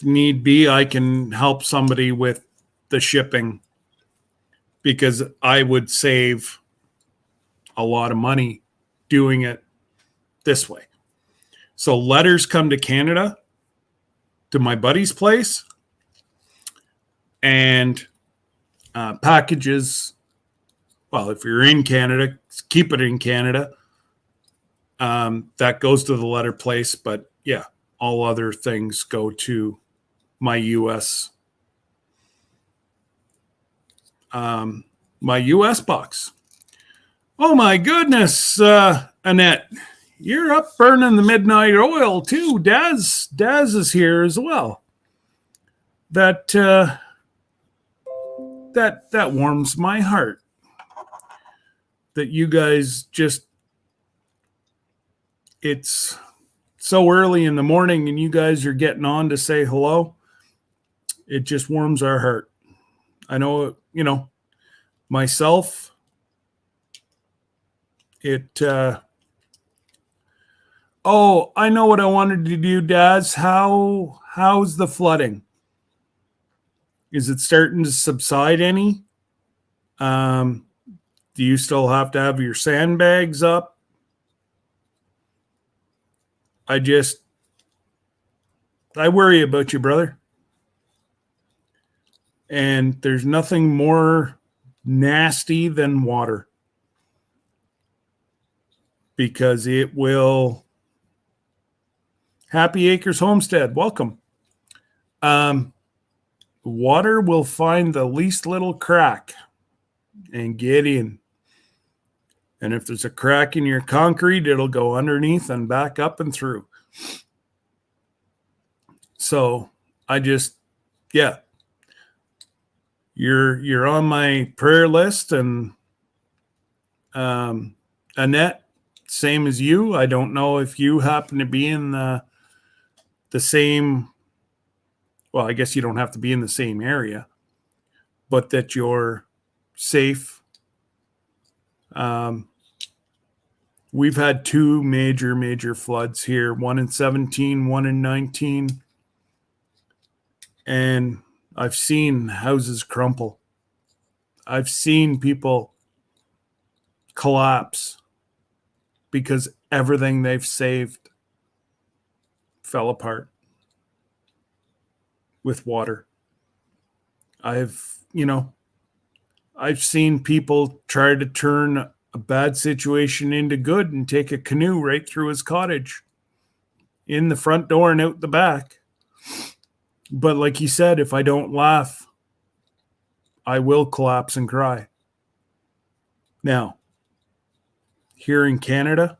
Speaker 1: need be, I can help somebody with the shipping, because I would save a lot of money doing it this way. So letters come to Canada, to my buddy's place, and packages, well, if you're in Canada, keep it in Canada. That goes to the letter place, but yeah, all other things go to my US box. Oh my goodness, Annette, you're up burning the midnight oil too. Daz is here as well. That warms my heart. That you guys just, it's so early in the morning and you guys are getting on to say hello. It just warms our heart. I know, myself, oh, I know what I wanted to do, Daz. How's the flooding? Is it starting to subside any? Do you still have to have your sandbags up? I worry about you, brother. And there's nothing more nasty than water, because it will. Happy Acres Homestead, welcome. Water will find the least little crack and get in. And if there's a crack in your concrete, it'll go underneath and back up and through. So yeah, you're on my prayer list. And Annette, same as you. I don't know if you happen to be in the same, well, I guess you don't have to be in the same area, but that you're safe. We've had two major floods here, one in 17, one in 19. And I've seen houses crumple. I've seen people collapse because everything they've saved fell apart with water. I've seen people try to turn a bad situation into good and take a canoe right through his cottage, in the front door and out the back. But like he said, if I don't laugh, I will collapse and cry. Now, here in Canada,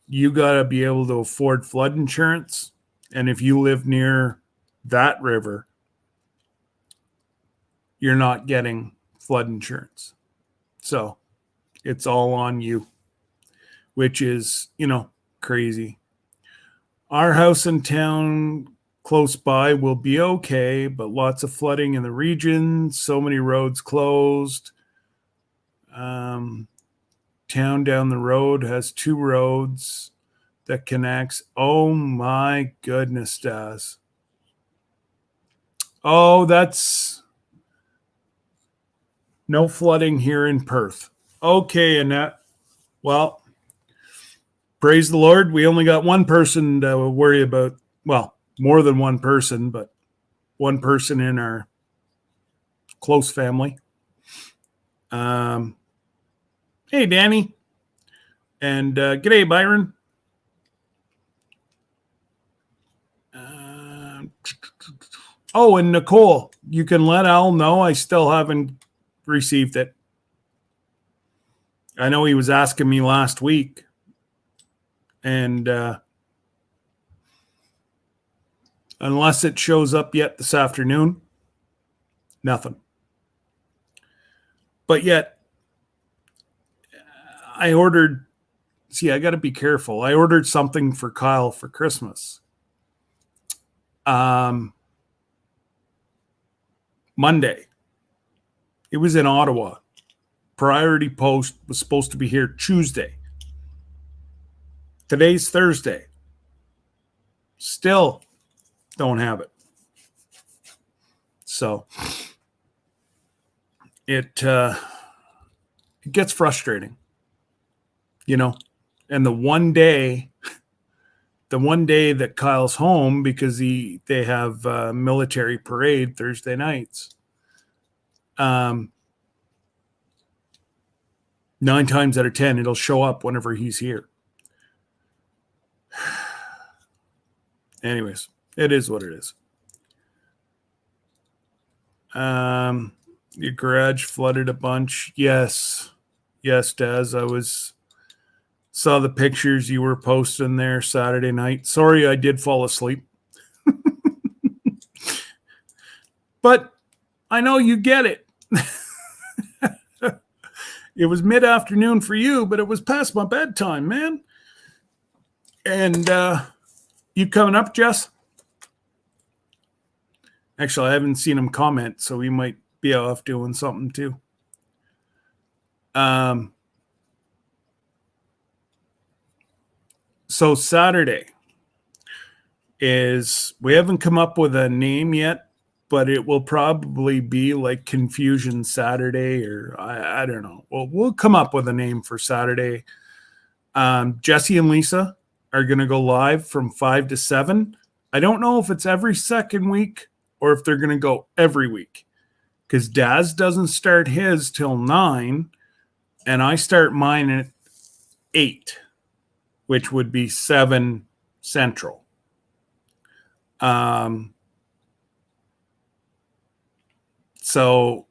Speaker 1: you got to be able to afford flood insurance. And if you live near that river, you're not getting flood insurance. So it's all on you, which is, crazy. Our house in town close by will be okay, but lots of flooding in the region, so many roads closed. Town down the road has 2 roads that connects. Oh my goodness, Daz. Oh, that's no flooding here in Perth. Okay, Annette. Well, praise the Lord. We only got one person to worry about. Well, more than one person, but one person in our close family. Hey, Danny. And g'day, Byron. Oh, and Nicole, you can let Al know I still haven't received it. I know he was asking me last week. And unless it shows up yet this afternoon, nothing. But yet, I ordered, I got to be careful. I ordered something for Kyle for Christmas. Monday. It was in Ottawa. Priority post was supposed to be here Tuesday. Today's Thursday. Still don't have it. So it gets frustrating, and the one day that Kyle's home, because they have military parade Thursday nights. 9 times out of 10, it'll show up whenever he's here. Anyways, it is what it is. Your garage flooded a bunch. Yes, Daz. I saw the pictures you were posting there Saturday night. Sorry, I did fall asleep. But I know you get it. It was mid-afternoon for you, but it was past my bedtime, man. And you coming up, Jess? Actually, I haven't seen him comment, so he might be off doing something too. So Saturday we haven't come up with a name yet, but it will probably be like Confusion Saturday, or I don't know. We'll come up with a name for Saturday. Jesse and Lisa are going to go live from 5 to 7. I don't know if it's every second week or if they're going to go every week, because Daz doesn't start his till 9, and I start mine at 8, which would be 7 Central. So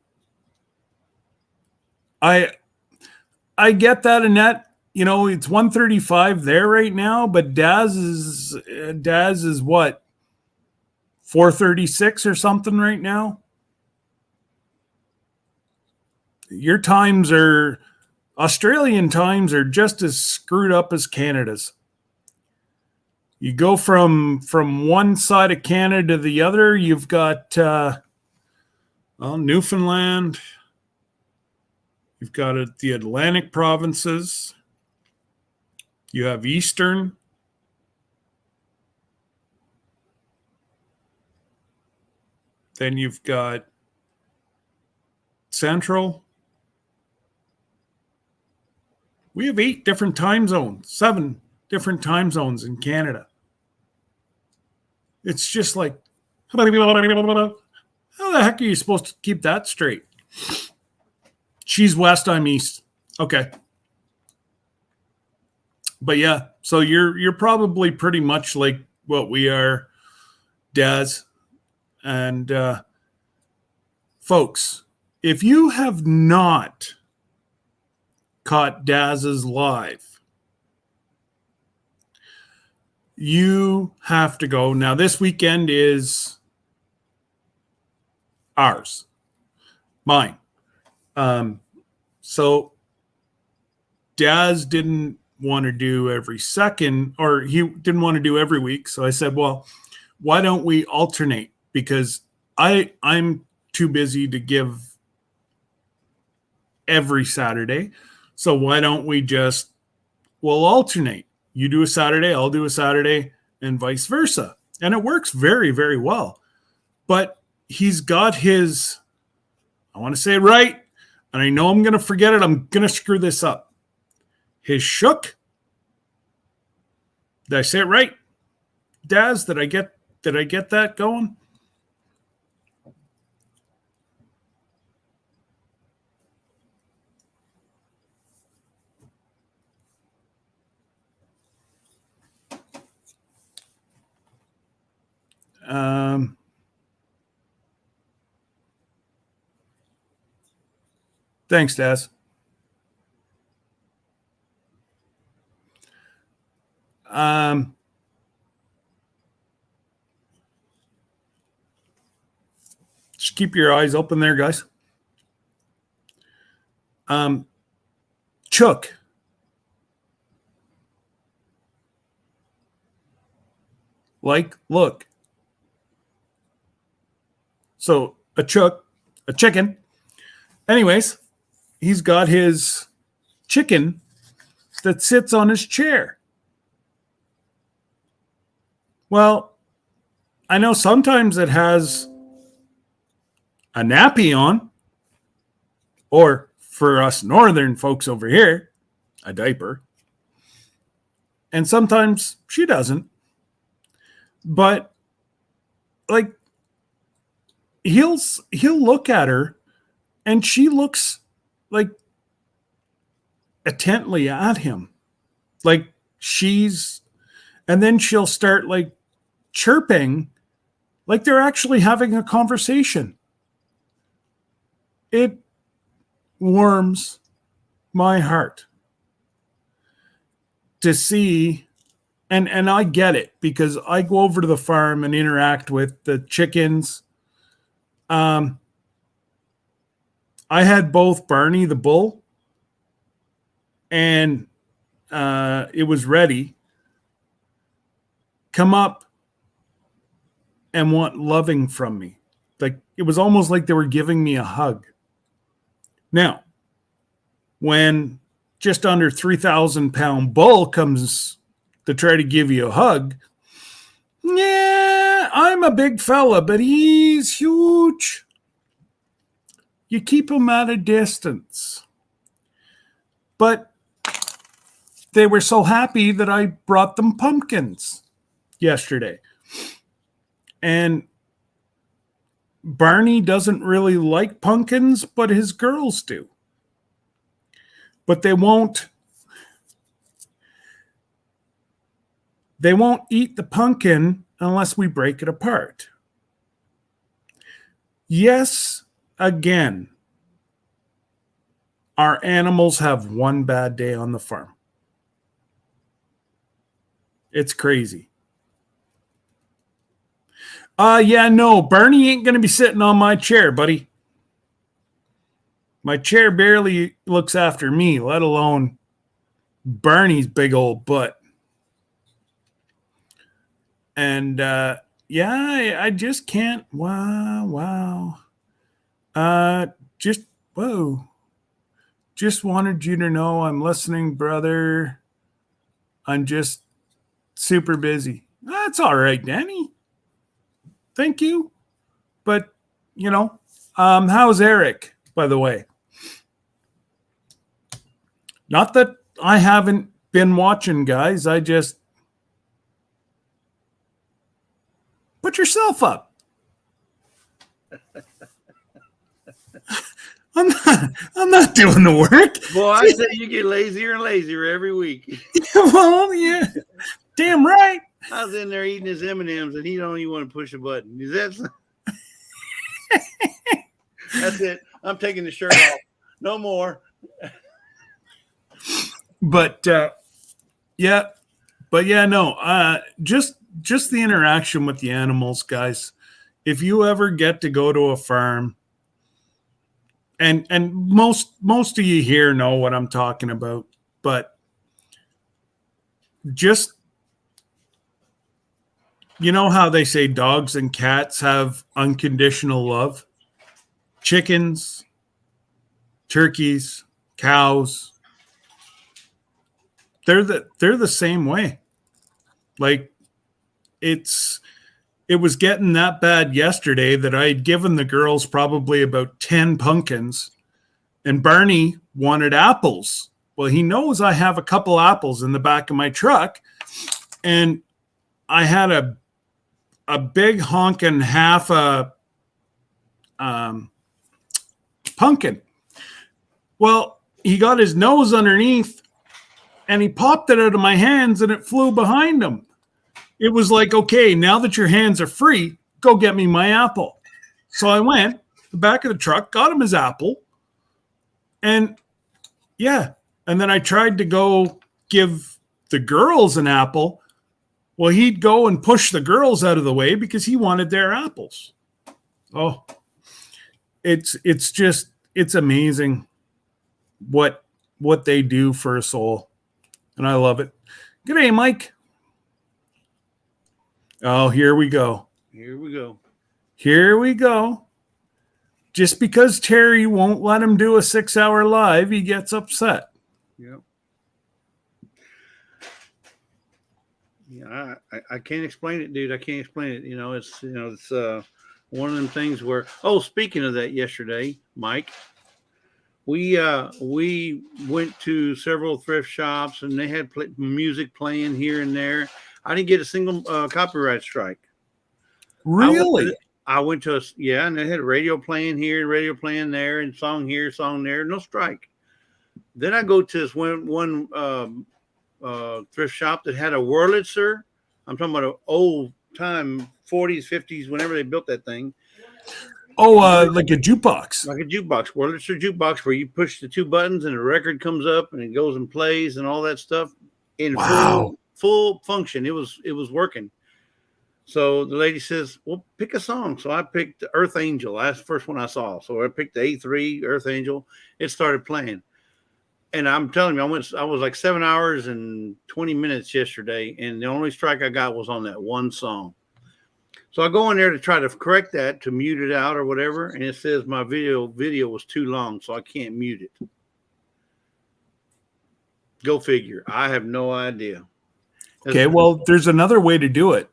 Speaker 1: I get that, Annette. It's 1:35 there right now, but Daz is what, 4:36 or something right now. Your Australian times are just as screwed up as Canada's. You go from one side of Canada to the other, you've got Newfoundland. You've got the Atlantic provinces. You have Eastern. Then you've got Central. We have 8 different time zones, 7 different time zones in Canada. It's just like, how the heck are you supposed to keep that straight? She's west, I'm east. Okay. But yeah, so you're probably pretty much like what we are, Daz. And folks, if you have not caught Daz's live, you have to go. Now, this weekend is ours, mine. So Daz didn't want to do every second, or he didn't want to do every week. So I said, well, why don't we alternate? Because I'm too busy to give every Saturday. So why don't we we'll alternate. You do a Saturday, I'll do a Saturday, and vice versa. And it works very, very well. But he's got his, I want to say it right, and I know I'm going to forget it. I'm going to screw this up. His shook. Did I say it right? Daz, did I get that going? Thanks, Daz. Just keep your eyes open there, guys. Chook. Like, look. So a chook, a chicken. Anyways, he's got his chicken that sits on his chair. Well, I know sometimes it has a nappy on, or for us northern folks over here, a diaper. And sometimes she doesn't. But like he'll look at her and she looks like intently at him. Like and then she'll start like chirping like they're actually having a conversation. It warms my heart to see, and I get it because I go over to the farm and interact with the chickens. I had both Barney the bull and it was ready come up and want loving from me. Like it was almost like they were giving me a hug. Now, when just under 3,000 pound bull comes to try to give you a hug, yeah, I'm a big fella, but he's huge. You keep him at a distance. But they were so happy that I brought them pumpkins yesterday. And Barney doesn't really like pumpkins, but his girls do. But they won't eat the pumpkin unless we break it apart. Yes, again, our animals have one bad day on the farm. It's crazy. Yeah, no, Barney ain't going to be sitting on my chair, buddy. My chair barely looks after me, let alone Barney's big old butt. And yeah, I just can't. Wow. Just wanted you to know I'm listening, brother. I'm just super busy. That's all right, Danny. Thank you. But, how's Eric, by the way? Not that I haven't been watching, guys. I just put yourself up. I'm not doing the work.
Speaker 3: Boy, I say you get lazier and lazier every week.
Speaker 1: Well, yeah, damn right.
Speaker 3: I was in there eating his M&Ms, and he don't even want to push a button. Is that? That's it. I'm taking the shirt off. No more.
Speaker 1: But yeah, no. Just the interaction with the animals, guys. If you ever get to go to a farm, and most of you here know what I'm talking about, but just, you know how they say dogs and cats have unconditional love? Chickens, turkeys, cows, they're the same way. Like, it was getting that bad yesterday that I had given the girls probably about 10 pumpkins, and Barney wanted apples. Well, he knows I have a couple apples in the back of my truck, and I had a big honking half a pumpkin. Well, he got his nose underneath, and he popped it out of my hands, and it flew behind him. It was like, okay, now that your hands are free, go get me my apple. So I went to the back of the truck, got him his apple, and yeah. And then I tried to go give the girls an apple. Well, he'd go and push the girls out of the way because he wanted their apples. Oh, it's amazing what they do for a soul. And I love it. Good day, Mike. Oh, here we go.
Speaker 3: Here we go.
Speaker 1: Here we go. Just because Terry won't let him do a 6-hour live, he gets upset.
Speaker 3: Yep. Yeah, I can't explain it, dude. I can't explain it. It's one of them things where. Oh, speaking of that, yesterday, Mike, we went to several thrift shops, and they had music playing here and there. I didn't get a single copyright strike.
Speaker 1: Really?
Speaker 3: I went to and they had radio playing here, radio playing there, and song here, song there. No strike. Then I go to this one thrift shop that had a Wurlitzer. I'm talking about an old time 40s, 50s, whenever they built that thing.
Speaker 1: Oh, like a jukebox.
Speaker 3: Like a jukebox, Wurlitzer jukebox, where you push the two buttons and the record comes up and it goes and plays and all that stuff in full function. It was working. So the lady says, well, pick a song. So I picked Earth Angel. That's the first one I saw. So I picked the A3 Earth Angel. It started playing. And I'm telling you, I was like 7 hours and 20 minutes yesterday, and the only strike I got was on that one song. So I go in there to try to correct that, to mute it out or whatever, and it says my video was too long, so I can't mute it. Go figure. I have no idea.
Speaker 1: Okay, well, there's another way to do it.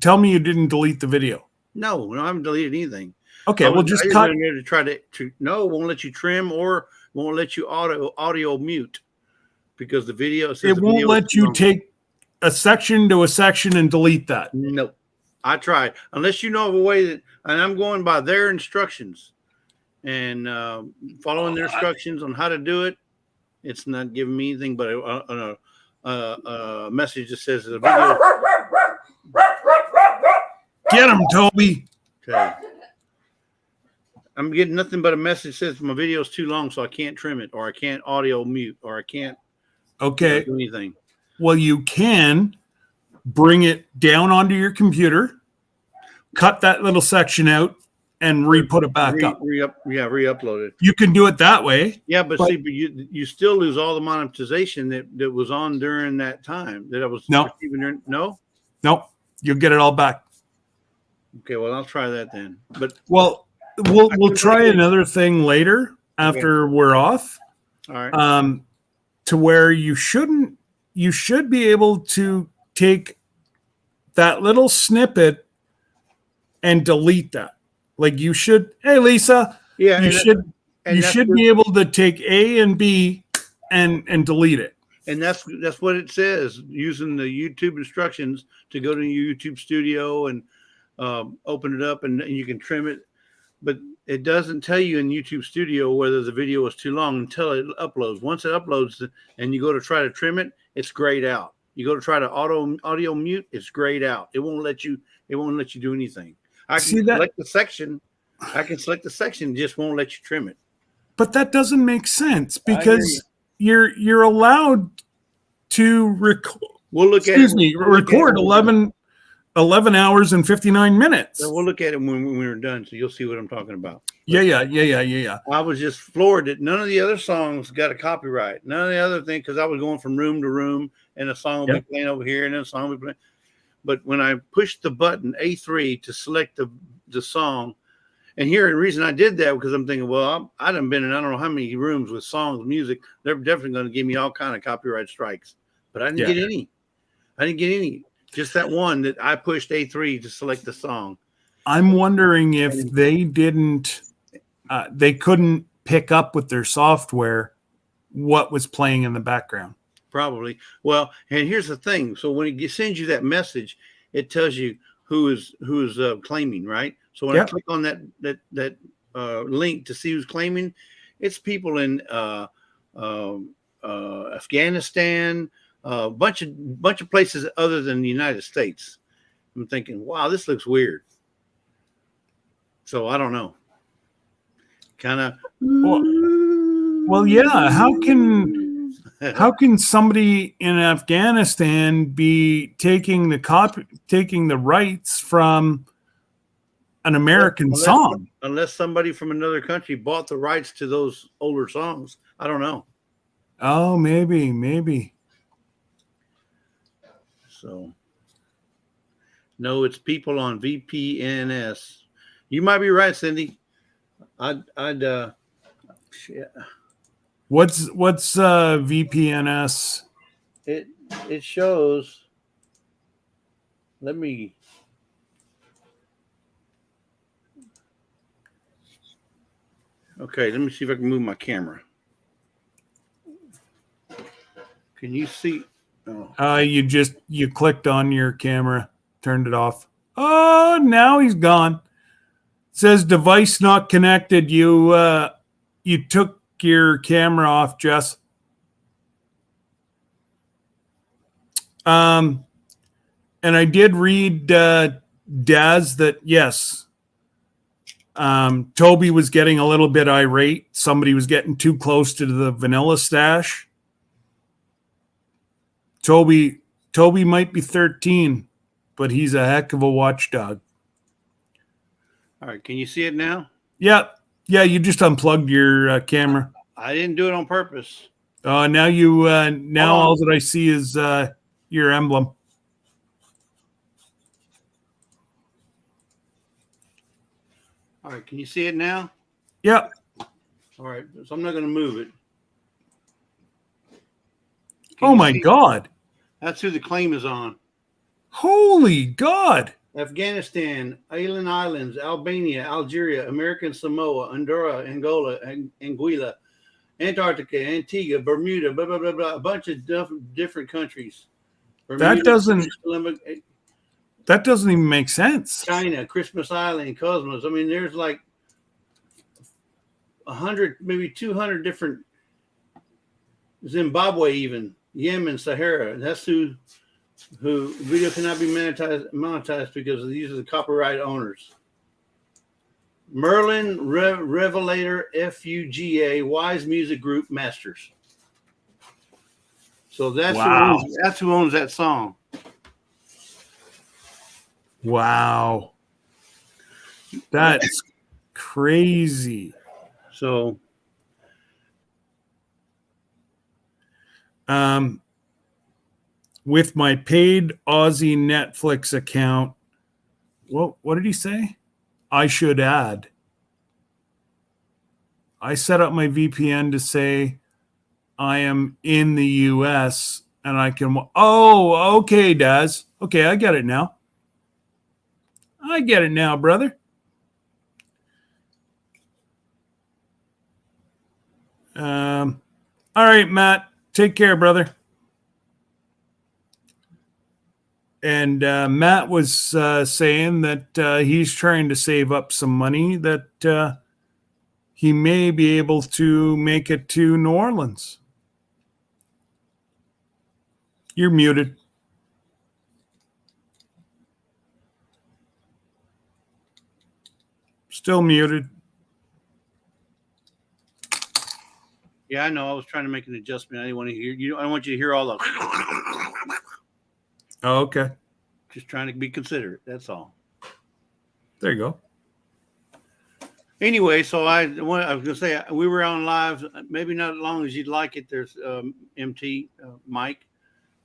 Speaker 1: Tell me you didn't delete the video.
Speaker 3: No, I haven't deleted anything.
Speaker 1: Okay, well, just cut.
Speaker 3: In there to try to no, won't let you trim or won't let you audio mute because the video says
Speaker 1: it won't let you take a section to a section and delete that.
Speaker 3: Nope. I tried. Unless you know of a way that, and I'm going by their instructions and following their instructions on how to do it. It's not giving me anything but a message that says the video.
Speaker 1: Get him, Toby.
Speaker 3: Okay. I'm getting nothing but a message that says my video is too long, so I can't trim it, or I can't audio mute, or I can't do anything.
Speaker 1: Well, you can bring it down onto your computer, cut that little section out, and re-put it back up.
Speaker 3: Re-upload it.
Speaker 1: You can do it that way.
Speaker 3: Yeah, but see, you still lose all the monetization that was on during that time that I was receiving during. No?
Speaker 1: Nope. You'll get it all back.
Speaker 3: Okay, well, I'll try that then. But
Speaker 1: we'll try another thing later after we're off.
Speaker 3: All right.
Speaker 1: To where you should be able to take that little snippet and delete that. Like you should. Hey, Lisa.
Speaker 3: Yeah.
Speaker 1: You should be able to take A and B and delete it.
Speaker 3: And that's what it says, using the YouTube instructions to go to your YouTube studio and open it up and you can trim it. But it doesn't tell you in YouTube studio whether the video is too long until it uploads. Once it uploads and you go to try to trim it, it's grayed out. You go to try to audio mute, it's grayed out. It won't let you do anything. I can select the section. Just won't let you trim it.
Speaker 1: But that doesn't make sense because you're allowed to record.
Speaker 3: We'll look at it.
Speaker 1: Record 11 hours and 59 minutes.
Speaker 3: So we'll look at it when we're done, so you'll see what I'm talking about.
Speaker 1: Yeah.
Speaker 3: I was just floored that none of the other songs got a copyright. None of the other things, because I was going from room to room, and a song will be playing over here, and then a song will be playing. But when I pushed the button A3 to select the song, and here the reason I did that because I'm thinking, well, I done been in I don't know how many rooms with songs, music. They're definitely going to give me all kind of copyright strikes, but I didn't get any. I didn't get any. Just that one that I pushed A3 to select the song.
Speaker 1: I'm wondering if they didn't, they couldn't pick up with their software what was playing in the background.
Speaker 3: Probably. Well, and here's the thing. So when it sends you that message, it tells you who is claiming, right? So when I click on that link to see who's claiming, it's people in Afghanistan, a bunch of places other than the United States. I'm thinking, wow, this looks weird. So I don't know. Kind of.
Speaker 1: Well, yeah. How can somebody in Afghanistan be taking the rights from an American song?
Speaker 3: Unless somebody from another country bought the rights to those older songs. I don't know.
Speaker 1: Oh, maybe.
Speaker 3: So, no, it's people on VPNs. You might be right, Cindy. Shit.
Speaker 1: What's VPNs?
Speaker 3: It shows. Let me. Okay, let me see if I can move my camera. Can you see? Oh.
Speaker 1: You clicked on your camera, turned it off. Oh, now he's gone. It says device not connected. You took your camera off, Jess. And I did read Daz that yes. Toby was getting a little bit irate. Somebody was getting too close to the vanilla stash. Toby might be 13, but he's a heck of a watchdog.
Speaker 3: All right, can you see it now?
Speaker 1: Yeah, you just unplugged your camera.
Speaker 3: I didn't do it on purpose.
Speaker 1: Now all that I see is your emblem.
Speaker 3: All right, can you see it now?
Speaker 1: Yep.
Speaker 3: All right, so I'm not going to move it.
Speaker 1: Oh my God.
Speaker 3: That's who the claim is on.
Speaker 1: Holy God.
Speaker 3: Afghanistan, Island Islands, Albania, Algeria, American Samoa, Honduras, Angola, Anguilla, Antarctica, Antigua, Bermuda, blah, blah, blah, blah, a bunch of different countries. Bermuda,
Speaker 1: that doesn't even make sense.
Speaker 3: China, Christmas Island, Cosmos. I mean, there's like 100, maybe 200 different. Zimbabwe, even Yemen, Sahara. That's who video cannot be monetized because these are the copyright owners. Merlin, Revelator, FUGA, Wise Music Group, Masters. So that's who owns that song.
Speaker 1: Wow. That's crazy.
Speaker 3: So
Speaker 1: with my paid Aussie Netflix account, what did he say? I should add. I set up my VPN to say I am in the US and I can. Oh, okay, Daz. Okay, I get it now. I get it now, brother. All right, Matt. Take care, brother. And Matt was saying that he's trying to save up some money that he may be able to make it to New Orleans. You're muted. Still muted.
Speaker 3: Yeah, I know. I was trying to make an adjustment. I didn't want to hear you. I don't want you to hear all the.
Speaker 1: Oh, okay.
Speaker 3: Just trying to be considerate. That's all.
Speaker 1: There you go.
Speaker 3: Anyway, so I was going to say we were on live, maybe not as long as you'd like it. There's MT Mike,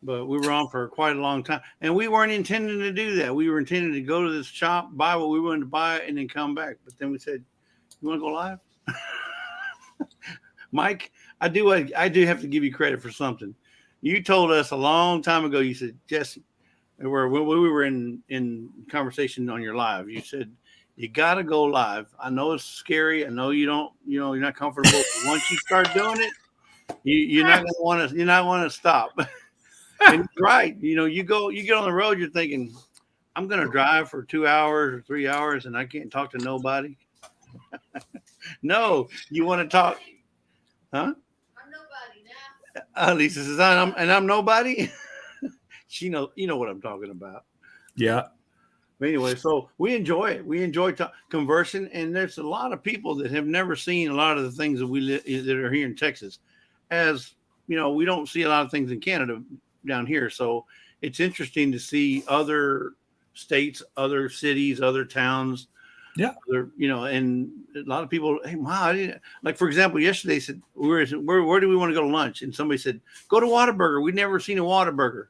Speaker 3: but we were on for quite a long time, and we weren't intending to do that. We were intending to go to this shop, buy what we wanted to buy, and then come back. But then we said, "You want to go live?" Mike, I do have to give you credit for something. You told us a long time ago. You said, Jesse, when we were in conversation on your live, you said, you got to go live. I know it's scary. I know you're not comfortable. But once you start doing it, you're not going to want to stop. And right. You get on the road, you're thinking, I'm going to drive for 2 hours or 3 hours and I can't talk to nobody. No, you want to talk. Huh? I'm nobody now. Lisa says, I'm nobody. You know what I'm talking about.
Speaker 1: Yeah.
Speaker 3: But anyway, so we enjoy it. We enjoy conversing, and there's a lot of people that have never seen a lot of the things that that are here in Texas. As we don't see a lot of things in Canada down here, so it's interesting to see other states, other cities, other towns.
Speaker 1: Yeah.
Speaker 3: And a lot of people, hey, wow, like for example, yesterday they said, where do we want to go to lunch? And somebody said, go to Whataburger. We've never seen a Whataburger.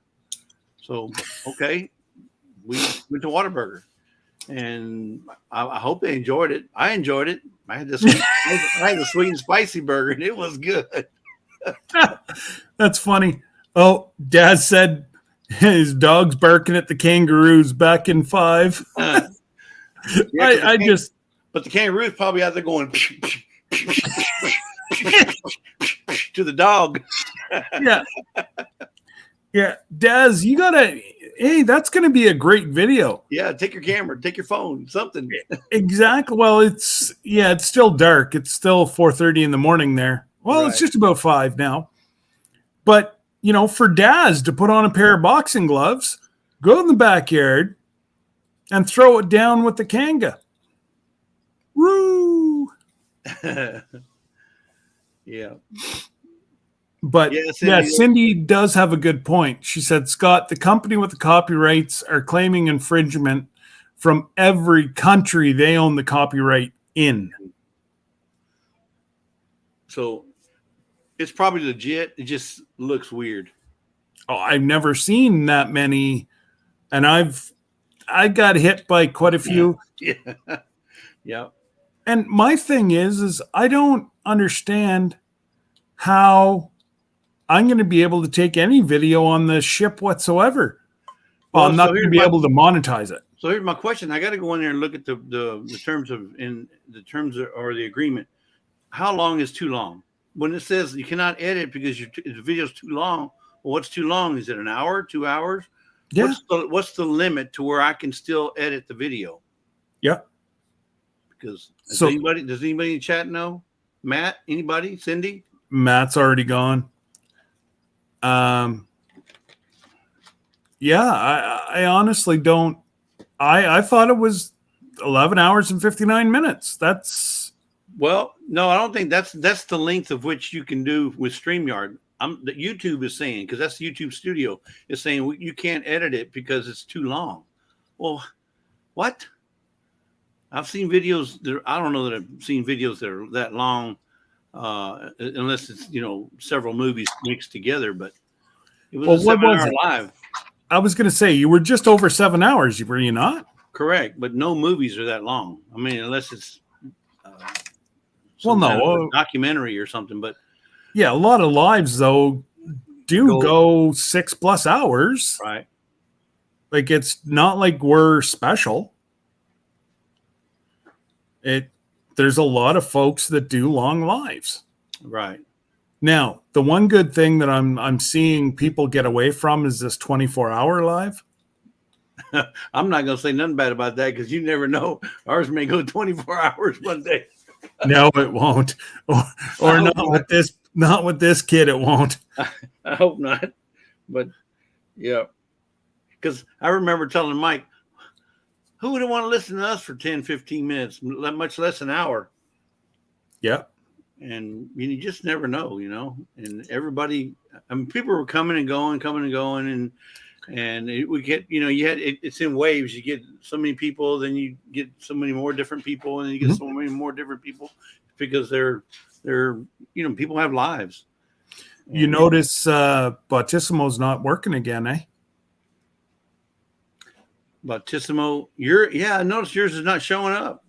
Speaker 3: So, okay, we went to Whataburger, and I hope they enjoyed it. I enjoyed it. I had the sweet and spicy burger, and it was good.
Speaker 1: That's funny. Oh, Dad said his dog's barking at the kangaroos back in 5.
Speaker 3: Yeah,
Speaker 1: But
Speaker 3: the kangaroo's probably out there going to the dog.
Speaker 1: Yeah. Yeah. Daz, hey, that's going to be a great video.
Speaker 3: Yeah. Take your camera, take your phone, something.
Speaker 1: Exactly. Well, it's still dark. It's still 4:30 in the morning there. Well,
Speaker 3: Right.
Speaker 1: It's just about 5 now. But, for Daz to put on a pair of boxing gloves, go in the backyard, and throw it down with the kanga. Woo!
Speaker 3: Yeah.
Speaker 1: But Cindy does have a good point. She said, Scott, the company with the copyrights are claiming infringement from every country they own the copyright in.
Speaker 3: So it's probably legit. It just looks weird.
Speaker 1: Oh, I've never seen that many. And I got hit by quite a few.
Speaker 3: Yeah. Yeah.
Speaker 1: And my thing is I don't understand how I'm going to be able to take any video on the ship whatsoever. Well, I'm not going to be able to monetize it.
Speaker 3: So here's my question. I got to go in there and look at the terms or the agreement. How long is too long? When it says you cannot edit because the video's too long, well, what's too long? Is it an hour, 2 hours?
Speaker 1: Yeah.
Speaker 3: What's the limit to where I can still edit the video?
Speaker 1: Yeah.
Speaker 3: Does anybody in the chat know? Matt, anybody? Cindy?
Speaker 1: Matt's already gone. Yeah, I honestly don't. I thought it was 11 hours and 59 minutes.
Speaker 3: Well, no, I don't think that's the length of which you can do with StreamYard. That YouTube is saying, because that's YouTube Studio, is saying you can't edit it because it's too long. Well, what? I've seen videos I don't know that I've seen videos that are that long, unless it's several movies mixed together. But it was a 7-hour live.
Speaker 1: I was going to say you were just over 7 hours. Were you not?
Speaker 3: Correct, but no movies are that long. I mean, unless it's documentary or something. But
Speaker 1: yeah, a lot of lives though go 6+ hours.
Speaker 3: Right.
Speaker 1: Like it's not like we're special. There's a lot of folks that do long lives.
Speaker 3: Right.
Speaker 1: Now, the one good thing that I'm seeing people get away from is this 24-hour live.
Speaker 3: I'm not going to say nothing bad about that because you never know. Ours may go 24 hours one day.
Speaker 1: No, it won't. Or not with this. Not with this kid. It won't.
Speaker 3: I hope not. But yeah, because I remember telling Mike, who would want to listen to us for 10, 15 minutes, much less an hour?
Speaker 1: Yep.
Speaker 3: And you just never know, and everybody, I mean, people were coming and going, we get, it's in waves. You get so many people, then you get so many more different people, and then you get so many more different people because they're, people have lives.
Speaker 1: You notice Bautissimo's not working again, eh?
Speaker 3: Bautissimo, I noticed yours is not showing up.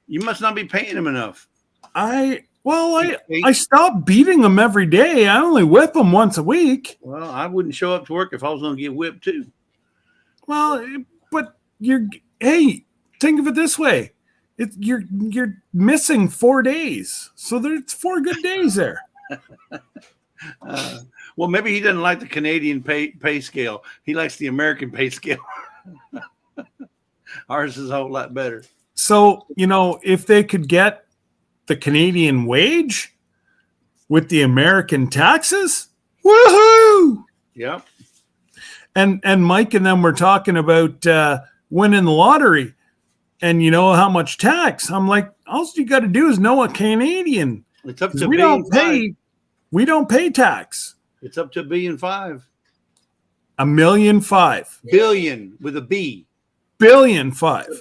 Speaker 3: You must not be paying him enough.
Speaker 1: I stopped beating him every day. I only whip him once a week.
Speaker 3: Well, I wouldn't show up to work if I was going to get whipped too.
Speaker 1: Well, but think of it this way. You're missing 4 days. So there's 4 good days there.
Speaker 3: Well, maybe he doesn't like the Canadian pay scale. He likes the American pay scale. Ours is a whole lot better.
Speaker 1: So, if they could get the Canadian wage with the American taxes, woohoo!
Speaker 3: Yep.
Speaker 1: And Mike and them were talking about winning the lottery, and you know how much tax. I'm like, all you got to do is know a Canadian.
Speaker 3: It's up to
Speaker 1: we don't pay tax.
Speaker 3: It's up to $1.5 billion.
Speaker 1: $1.5 million.
Speaker 3: Billion with a B.
Speaker 1: $1.5 billion.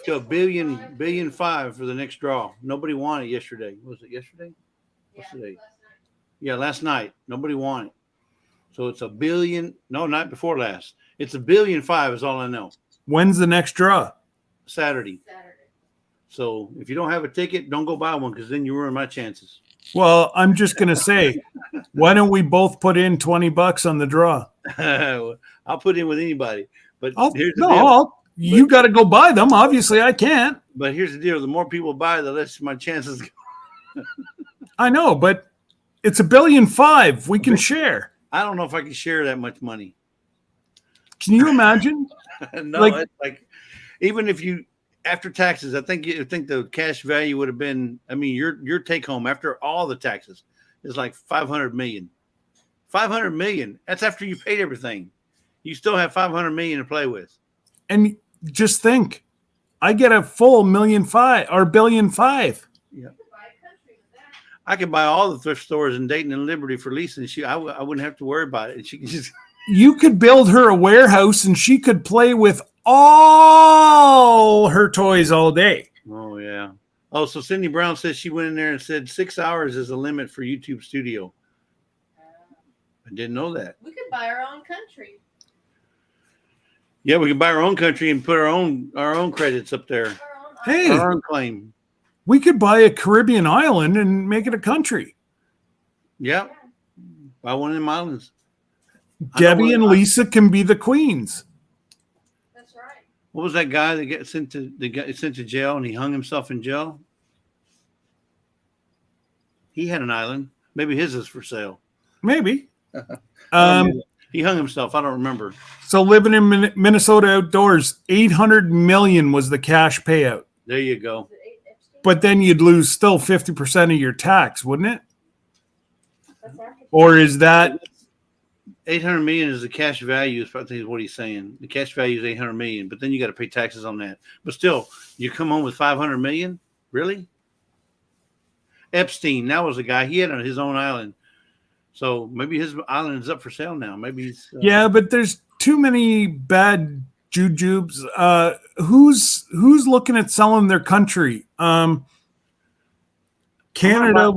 Speaker 3: To $1.5 billion for the next draw. Nobody won it yesterday. Was it yesterday? What's today? Yeah, last night. Nobody won it. So it's $1 billion. No, not before last. It's $1.5 billion is all I know.
Speaker 1: When's the next draw?
Speaker 3: Saturday. So if you don't have a ticket, don't go buy one because then you ruin my chances.
Speaker 1: Well, I'm just gonna say, why don't we both put in $20 on the draw?
Speaker 3: I'll put in with anybody. But here's the deal.
Speaker 1: You got to go buy them. Obviously, I can't.
Speaker 3: But here's the deal: the more people buy, the less my chances go.
Speaker 1: I know, but it's $1.5 billion. We can share.
Speaker 3: I don't know if I can share that much money.
Speaker 1: Can you imagine?
Speaker 3: No, it's like even if you after taxes, I think the cash value would have been. I mean, your take home after all the taxes is like $500 million. $500 million. That's after you paid everything. You still have $500 million to play with.
Speaker 1: And just think, I get a full $1.5 million or $1.5 billion.
Speaker 3: Yeah. I could buy all the thrift stores in Dayton and Liberty for Lisa, and I wouldn't have to worry about it. And she could just.
Speaker 1: You could build her a warehouse, and she could play with all her toys all day.
Speaker 3: Oh yeah. Oh, so Cindy Brown says she went in there and said 6 hours is the limit for YouTube Studio. I didn't know that.
Speaker 4: We could buy our own country.
Speaker 3: Yeah, we can buy our own country and put our own credits up there.
Speaker 1: Hey,
Speaker 3: our own claim.
Speaker 1: We could buy a Caribbean island and make it a country.
Speaker 3: Yeah, buy one of them islands.
Speaker 1: Debbie and Lisa can be the queens.
Speaker 4: That's right.
Speaker 3: What was that guy that got sent to jail and he hung himself in jail? He had an island. Maybe his is for sale.
Speaker 1: Maybe.
Speaker 3: He hung himself. I don't remember.
Speaker 1: So living in Minnesota outdoors, $800 million was the cash payout.
Speaker 3: There you go.
Speaker 1: But then you'd lose still 50% of your tax, wouldn't it? Or is that
Speaker 3: $800 million is the cash value? I think is what he's saying. The cash value is $800 million, but then you got to pay taxes on that. But still, you come home with $500 million? Really? Epstein, that was a guy. He had his own island. So maybe his island is up for sale now. Maybe he's
Speaker 1: yeah, but there's too many bad jujubes. Who's looking at selling their country? Canada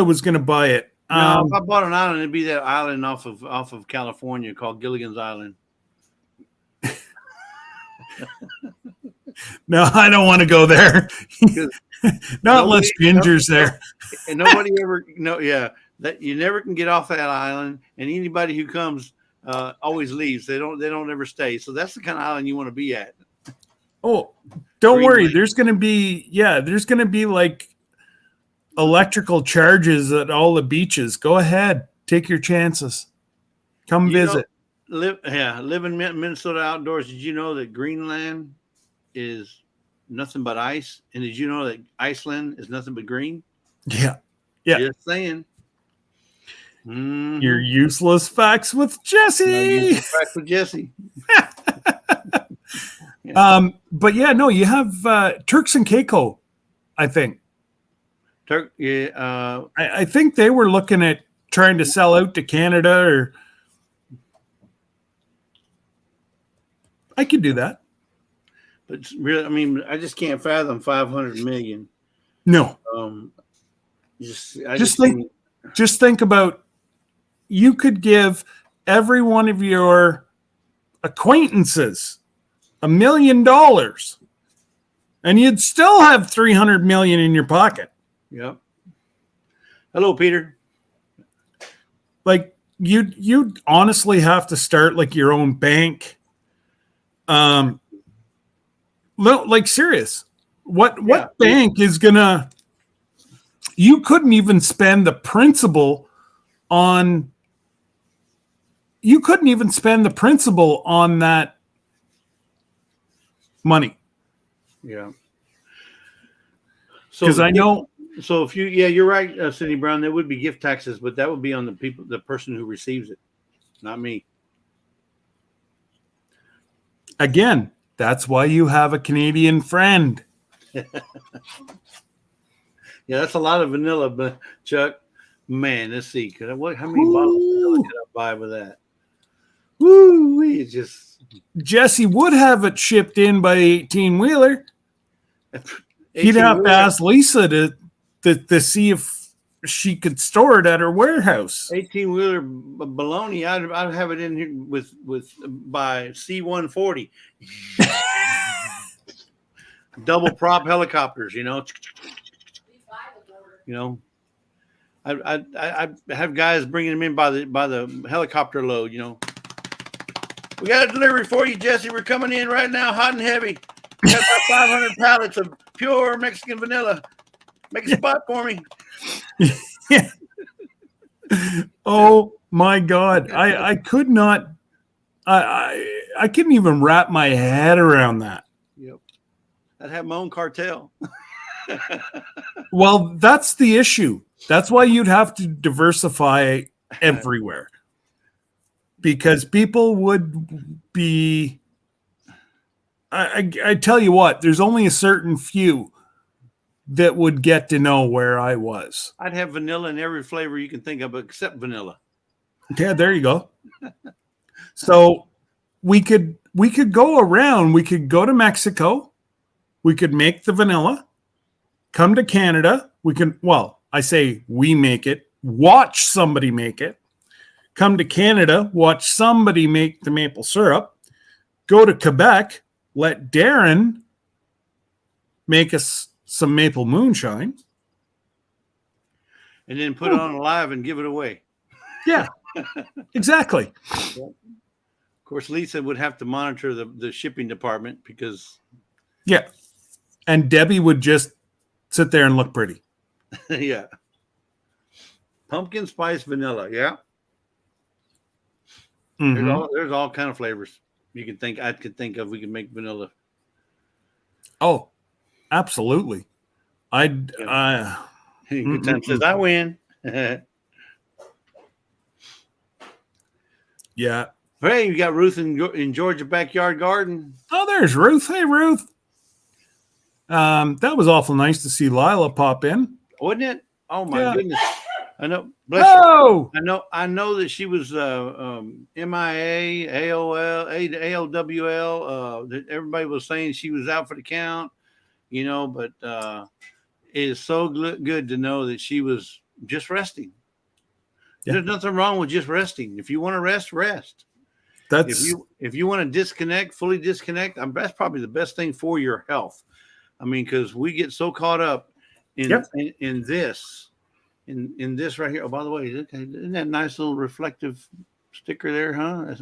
Speaker 1: was going to buy it.
Speaker 3: No, if I bought an island, it'd be that island off of California called Gilligan's Island.
Speaker 1: No, I don't want to go there. Not unless Ginger's there.
Speaker 3: And nobody ever that you never can get off that island, and anybody who comes always leaves. They don't ever stay. So that's the kind of island you want to be at.
Speaker 1: Oh, don't worry.
Speaker 3: Lake.
Speaker 1: There's going to be like electrical charges at all the beaches. Go ahead. Take your chances. Come visit.
Speaker 3: live in Minnesota outdoors. Did you know that Greenland is nothing but ice? And did you know that Iceland is nothing but green?
Speaker 1: Yeah. Yeah.
Speaker 3: Just saying.
Speaker 1: Your useless facts with Jesse.
Speaker 3: Back with Jesse. Yeah.
Speaker 1: But yeah, no, you have Turks and Caicos, I think. I think they were looking at trying to sell out to Canada, or I could do that.
Speaker 3: But really, I mean, I just can't fathom 500 million.
Speaker 1: No. Just think about, you could give every one of your acquaintances $1 million and you'd still have 300 million in your pocket.
Speaker 3: Yep. Hello, Peter.
Speaker 1: Like you'd honestly have to start like your own bank. Like serious. What bank is gonna? You couldn't even spend the principal on. You couldn't even spend the principal on that money.
Speaker 3: Yeah.
Speaker 1: Because I know.
Speaker 3: So if you're right, Cindy Brown. There would be gift taxes, but that would be on the person who receives it, not me.
Speaker 1: Again, that's why you have a Canadian friend.
Speaker 3: Yeah, that's a lot of vanilla, but Chuck, man, let's see. How many bottles of vanilla could I buy with that? Woo! It's just
Speaker 1: Jesse would have it shipped in by 18-wheeler. He'd have to ask Lisa to see if she could store it at her warehouse.
Speaker 3: 18-wheeler baloney. I'd have it in here with by C-140. Double prop helicopters, you know. I have guys bringing them in by the helicopter load, you know. We got a delivery for you, Jesse. We're coming in right now, hot and heavy. We got about 500 pallets of pure Mexican vanilla. Make a spot for me.
Speaker 1: Yeah. Oh my God. I could not. I couldn't even wrap my head around that.
Speaker 3: Yep. I'd have my own cartel.
Speaker 1: Well, that's the issue. That's why you'd have to diversify everywhere. Because people would be, I tell you what, there's only a certain few that would get to know where I was.
Speaker 3: I'd have vanilla in every flavor you can think of except vanilla.
Speaker 1: Yeah, there you go. So we could go around. We could go to Mexico. We could make the vanilla. Come to Canada. I say we make it. Watch somebody make it. Come to Canada, watch somebody make the maple syrup. Go to Quebec, let Darren make us some maple moonshine.
Speaker 3: And then put it on live and give it away.
Speaker 1: Yeah, exactly.
Speaker 3: Of course, Lisa would have to monitor the shipping department because...
Speaker 1: Yeah, and Debbie would just sit there and look pretty.
Speaker 3: Yeah. Pumpkin spice vanilla, yeah.
Speaker 1: Mm-hmm.
Speaker 3: There's all kind of flavors you can think. I could think of. We can make vanilla.
Speaker 1: Oh, absolutely.
Speaker 3: Good time says I win.
Speaker 1: Yeah.
Speaker 3: Hey, you got Ruth in Georgia backyard garden.
Speaker 1: Oh, there's Ruth. Hey, Ruth. That was awful nice to see Lila pop in,
Speaker 3: wasn't it? Oh my goodness. I know.
Speaker 1: Bless you.
Speaker 3: I know that she was MIA, AOL, ALWL. That everybody was saying she was out for the count, you know. But it is so good to know that she was just resting. Yeah. There's nothing wrong with just resting. If you want to rest, rest. If you want to disconnect, fully disconnect, that's probably the best thing for your health. I mean, because we get so caught up in this. In this right here. Oh, by the way, isn't that nice little reflective sticker there, huh?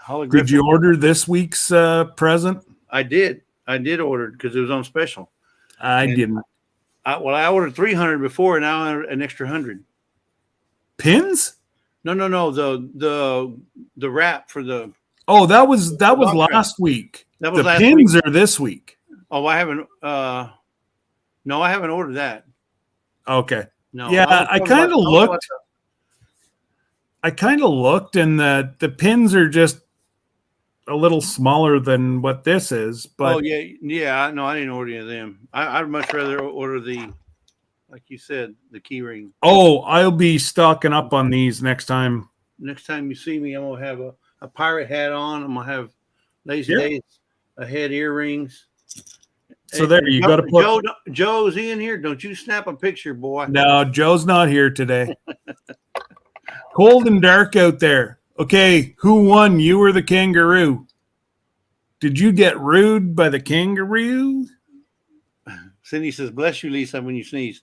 Speaker 3: Holographic.
Speaker 1: Did you order this week's present?
Speaker 3: I did order it because it was on special.
Speaker 1: I didn't.
Speaker 3: I ordered 300 before, and now an extra 100
Speaker 1: pins.
Speaker 3: No. The wrap for the
Speaker 1: Oh, that was
Speaker 3: dog trap.
Speaker 1: last week.
Speaker 3: That was
Speaker 1: The
Speaker 3: last
Speaker 1: pins
Speaker 3: week.
Speaker 1: are this week.
Speaker 3: Oh, I haven't. No, I haven't ordered that.
Speaker 1: Okay.
Speaker 3: No.
Speaker 1: Yeah,
Speaker 3: was
Speaker 1: I
Speaker 3: talking
Speaker 1: kind of
Speaker 3: about-
Speaker 1: looked. I kind of looked, and the pins are just a little smaller than what this is. But
Speaker 3: Oh yeah. No, I didn't order any of them. I'd much rather order the, like you said, the key ring.
Speaker 1: oh, I'll be stocking up on these next time.
Speaker 3: Next time you see me, I'm gonna have a pirate hat on. I'm gonna have lazy
Speaker 1: Yeah.
Speaker 3: days ahead earrings.
Speaker 1: So there, you got to put.
Speaker 3: Joe's in here. Don't you snap a picture, boy.
Speaker 1: No, Joe's not here today. Cold and dark out there. Okay, who won? You or the kangaroo? Did you get rude by the kangaroo?
Speaker 3: Cindy says, "Bless you, Lisa," when you sneeze.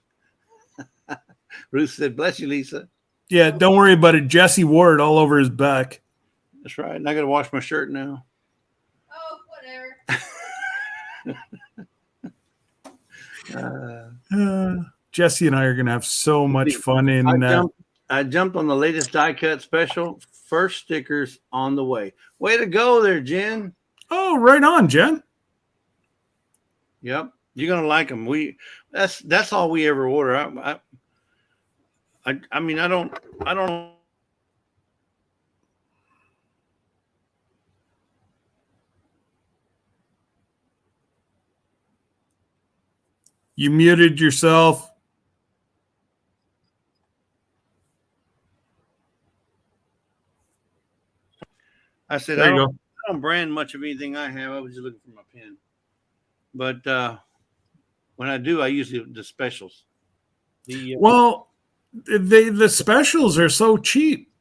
Speaker 3: Ruth said, "Bless you, Lisa."
Speaker 1: Yeah, don't worry about it. Jesse wore it all over his back.
Speaker 3: That's right. And I got to wash my shirt now.
Speaker 4: Oh, whatever.
Speaker 1: Jesse and I are going to have so much fun in
Speaker 3: I jumped on the latest die cut special. First stickers on the way. Way to go there, Jen.
Speaker 1: Oh, right on, Jen.
Speaker 3: Yep, you're gonna like them. That's all we ever order. I mean, I don't.
Speaker 1: You muted yourself.
Speaker 3: I said
Speaker 1: There
Speaker 3: I
Speaker 1: you
Speaker 3: don't,
Speaker 1: go.
Speaker 3: I don't brand much of anything I have. I was just looking for my pen. But when I do, I use the specials.
Speaker 1: Well, the specials are so cheap.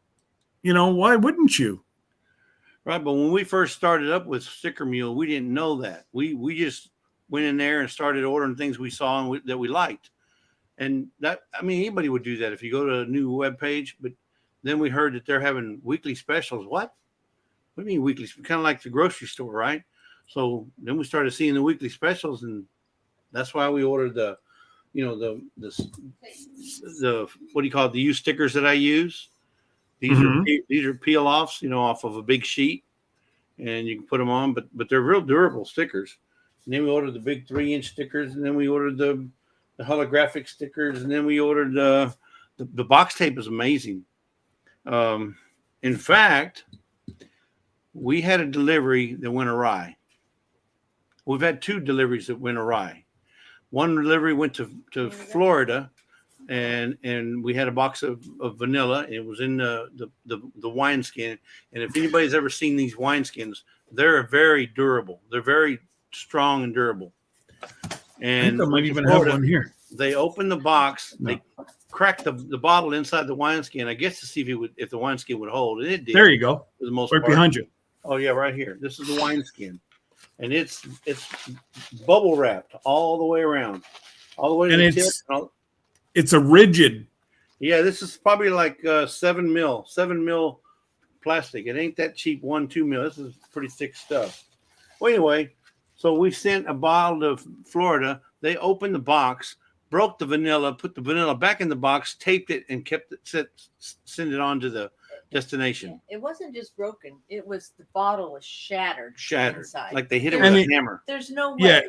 Speaker 1: You know, why wouldn't you?
Speaker 3: Right, but when we first started up with Sticker Mule, we didn't know that. We just went in there and started ordering things we saw and that we liked. And that, I mean, anybody would do that if you go to a new web page. But then we heard that they're having weekly specials. What do you mean weekly? Kind of like the grocery store, right? So then we started seeing the weekly specials, and that's why we ordered the what do you call it? The used stickers that I use. These are peel offs, off of a big sheet, and you can put them on. But they're real durable stickers. And then we ordered the big 3-inch stickers, and then we ordered the holographic stickers, and then we ordered the box tape is amazing. In fact, we had a delivery that went awry. We've had 2 deliveries that went awry. One delivery went to Florida, and we had a box of vanilla. It was in the wineskin. And if anybody's ever seen these wineskins, they're very durable. They're very strong and durable. And
Speaker 1: I might even have one here.
Speaker 3: They opened the box. No. They cracked the bottle inside the wineskin, I guess, to see if the wineskin would hold. And it did.
Speaker 1: There you go.
Speaker 3: For the most
Speaker 1: part. Behind you.
Speaker 3: Oh yeah, right here. This is the wineskin, and it's bubble wrapped all the way around, all the way to the tip.
Speaker 1: It's a rigid.
Speaker 3: Yeah, this is probably like 7 mil plastic. It ain't that cheap. 1-2 mil. This is pretty thick stuff. Well, anyway, so we sent a bottle to Florida. They opened the box, broke the vanilla, put the vanilla back in the box, taped it, and kept it send it on to the destination.
Speaker 5: It wasn't just broken. It was the bottle was shattered inside.
Speaker 3: Like they hit it with a hammer.
Speaker 5: There's no way.
Speaker 1: Yeah,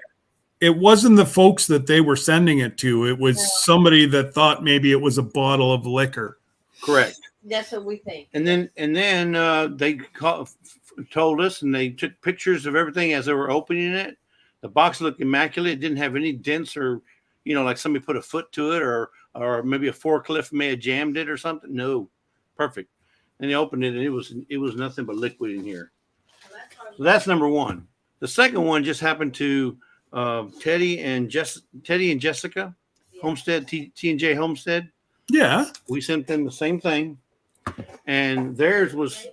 Speaker 1: it wasn't the folks that they were sending it to. It was somebody that thought maybe it was a bottle of liquor.
Speaker 3: Correct.
Speaker 5: That's what we think.
Speaker 3: And then they told us, and they took pictures of everything as they were opening it. The box looked immaculate. It didn't have any dents or, like somebody put a foot to it, or maybe a forklift may have jammed it or something. No, perfect. And they opened it, and it was nothing but liquid in here. So that's number one. The second one just happened to Teddy and Jessica Homestead, T&J Homestead.
Speaker 1: Yeah,
Speaker 3: we sent them the same thing, and theirs was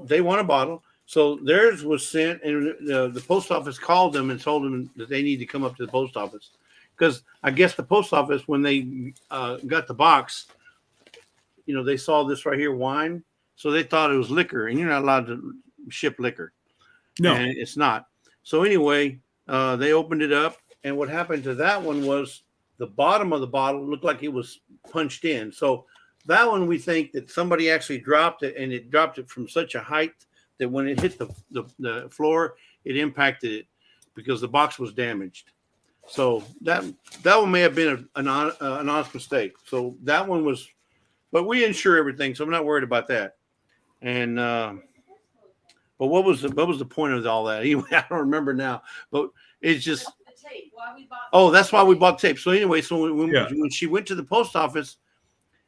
Speaker 3: they won a bottle. So theirs was sent, and the post office called them and told them that they need to come up to the post office, because I guess the post office, when they got the box, they saw this right here, wine. So they thought it was liquor, and you're not allowed to ship liquor.
Speaker 1: No,
Speaker 3: and it's not. So anyway, they opened it up, and what happened to that one was the bottom of the bottle looked like it was punched in. So That one we think that somebody actually dropped it, and it dropped it from such a height that when it hit the floor, it impacted it because the box was damaged. So that one may have been an honest mistake. So that one was, but we insure everything, so I'm not worried about that. And but what was the point of all that? Anyway, I don't remember now. But it's just
Speaker 5: The tape. Why we bought
Speaker 3: that's why we bought tape. So anyway, so when
Speaker 1: Yeah.
Speaker 3: she went to the post office,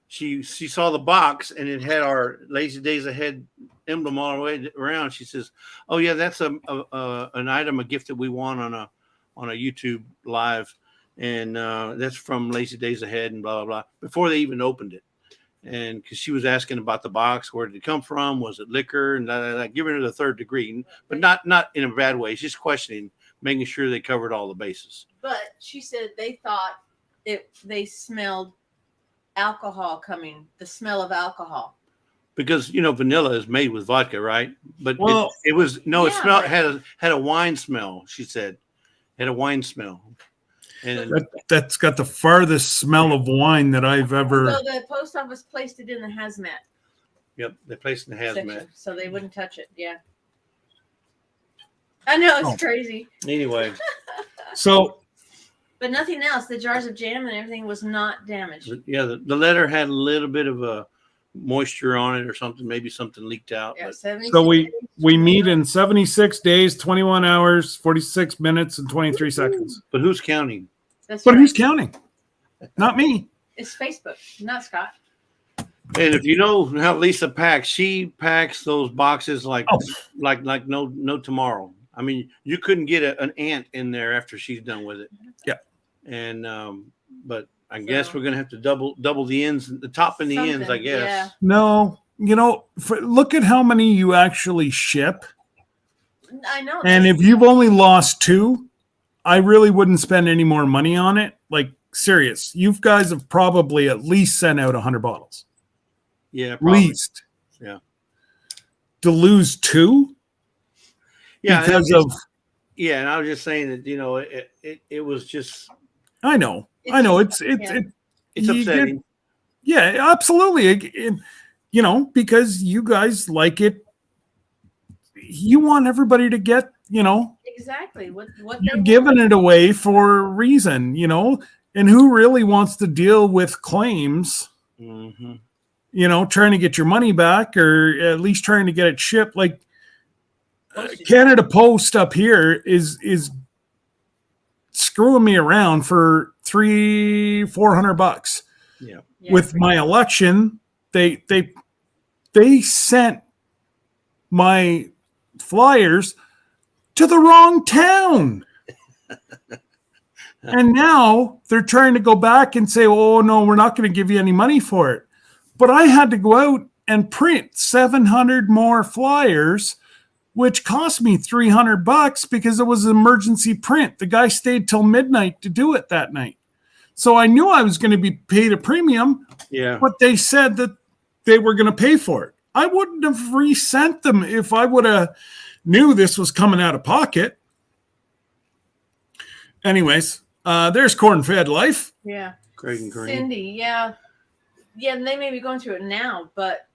Speaker 3: she saw the box and it had our Lazy Days Ahead emblem all the way around. She says, "Oh yeah, that's an item, a gift that we won on a YouTube live, and that's from Lazy Days Ahead and blah blah blah." Before they even opened it, and because she was asking about the box, where did it come from? Was it liquor? And giving her the third degree, but not in a bad way. She's questioning, making sure they covered all the bases.
Speaker 5: But she said they thought they smelled alcohol coming, the smell of alcohol.
Speaker 3: Because vanilla is made with vodka, right? But
Speaker 1: Well,
Speaker 3: it was no, it
Speaker 5: Yeah,
Speaker 3: smelled
Speaker 5: but-
Speaker 3: had a wine smell. She said, had a wine smell, and
Speaker 1: That's got the farthest smell of wine that I've ever.
Speaker 5: So the post office placed it in the hazmat
Speaker 3: yep, they placed in the hazmat.
Speaker 5: section, so they wouldn't touch it. Yeah, I know it's
Speaker 1: Oh.
Speaker 5: crazy,
Speaker 3: Anyway,
Speaker 1: So
Speaker 5: but nothing else. The jars of jam and everything was not damaged.
Speaker 3: yeah, the letter had a little bit of a moisture on it or something. Maybe something leaked out.
Speaker 5: Yeah,
Speaker 3: But
Speaker 5: 76
Speaker 1: So we
Speaker 5: days.
Speaker 1: meet in 76 days, 21 hours, 46 minutes, and 23 seconds.
Speaker 3: but who's counting?
Speaker 5: That's
Speaker 1: But
Speaker 5: right.
Speaker 1: who's counting? Not me.
Speaker 5: It's Facebook, not Scott.
Speaker 3: And if you know how Lisa packs, she packs those boxes like
Speaker 1: Oh.
Speaker 3: like no tomorrow. I mean, you couldn't get an ant in there after she's done with it.
Speaker 1: Yeah.
Speaker 3: And but I guess we're gonna have to double the ends, the top and the ends, I
Speaker 5: Something,
Speaker 3: guess.
Speaker 5: yeah.
Speaker 1: No, look at how many you actually ship.
Speaker 5: I know.
Speaker 1: And if you've only lost 2, I really wouldn't spend any more money on it. Like, serious. You guys have probably at least sent out 100 bottles.
Speaker 3: Yeah, probably.
Speaker 1: Least.
Speaker 3: Yeah.
Speaker 1: To lose 2
Speaker 3: Yeah, and
Speaker 1: because of.
Speaker 3: yeah, and I was just saying that it was just
Speaker 1: I know.
Speaker 5: It's
Speaker 1: I know.
Speaker 5: just-
Speaker 3: it's
Speaker 1: you
Speaker 3: upsetting.
Speaker 1: Yeah, absolutely. Because you guys like it. You want everybody to get,
Speaker 5: exactly what
Speaker 1: you're
Speaker 5: they
Speaker 1: giving
Speaker 5: want.
Speaker 1: it away for a reason, and who really wants to deal with claims,
Speaker 3: Mhm.
Speaker 1: Trying to get your money back or at least trying to get it shipped. Like
Speaker 5: Postage.
Speaker 1: Canada Post up here is screwing me around for $300-400.
Speaker 3: Yeah.
Speaker 5: Yeah.
Speaker 1: With my election, they sent my flyers to the wrong town. And now they're trying to go back and say, "Oh no, we're not going to give you any money for it." But I had to go out and print 700 more flyers, which cost me $300 because it was an emergency print. The guy stayed till midnight to do it that night. So I knew I was going to be paid a premium,
Speaker 3: Yeah.
Speaker 1: but they said that they were going to pay for it. I wouldn't have resent them if I would have knew this was coming out of pocket. Anyways, there's corn-fed life.
Speaker 5: Yeah.
Speaker 3: Craig and Green.
Speaker 5: Cindy, yeah, and they may be going through it now, but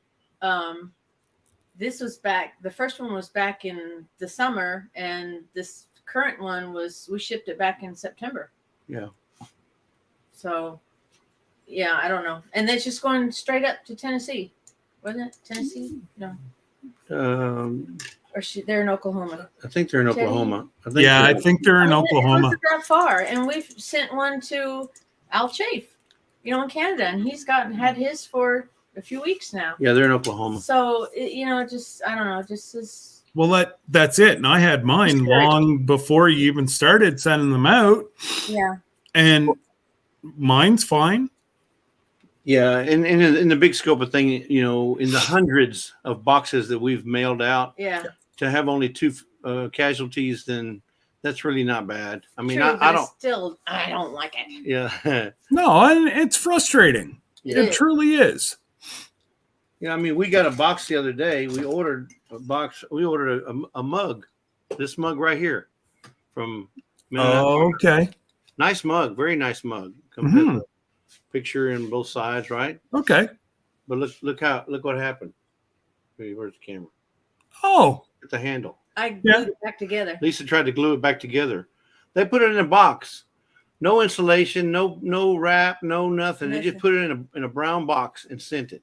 Speaker 5: this was back. The first one was back in the summer, and this current one we shipped it back in September.
Speaker 3: Yeah.
Speaker 5: So, yeah, I don't know, and that's just going straight up to Tennessee, wasn't it? Tennessee? No, or they're in Oklahoma.
Speaker 3: I think they're in
Speaker 5: Teddy?
Speaker 3: Oklahoma.
Speaker 1: Yeah, I think they're in
Speaker 5: It
Speaker 1: Oklahoma.
Speaker 5: wasn't that far, and we've sent one to Al Chafe, in Canada, and he's had his for a few weeks now.
Speaker 3: Yeah, they're in Oklahoma.
Speaker 5: So just I don't know, just as
Speaker 1: Well, that's it. And I had mine long before you even started sending them out.
Speaker 5: yeah.
Speaker 1: And mine's fine.
Speaker 3: Yeah, and in the big scope of thing, in the hundreds of boxes that we've mailed out,
Speaker 5: Yeah.
Speaker 3: to have only 2 casualties, then that's really not bad. I mean,
Speaker 5: True, but
Speaker 3: I
Speaker 5: it's
Speaker 3: don't.
Speaker 5: still I don't like it.
Speaker 3: Yeah,
Speaker 1: No, and it's frustrating.
Speaker 3: Yeah.
Speaker 1: It truly is.
Speaker 3: yeah. I mean, we got a box the other day. We ordered a box. We ordered a mug. This mug right here from.
Speaker 1: Oh, okay.
Speaker 3: Nice mug, very nice mug. Comes
Speaker 1: Mhm.
Speaker 3: with a picture in both sides, right?
Speaker 1: Okay.
Speaker 3: But look what happened. Where's the camera?
Speaker 1: Oh,
Speaker 3: It's the handle.
Speaker 5: I glued
Speaker 1: Yeah.
Speaker 5: it back together.
Speaker 3: Lisa tried to glue it back together. They put it in a box. No insulation, no wrap, no nothing. They just put it in a brown box and sent it.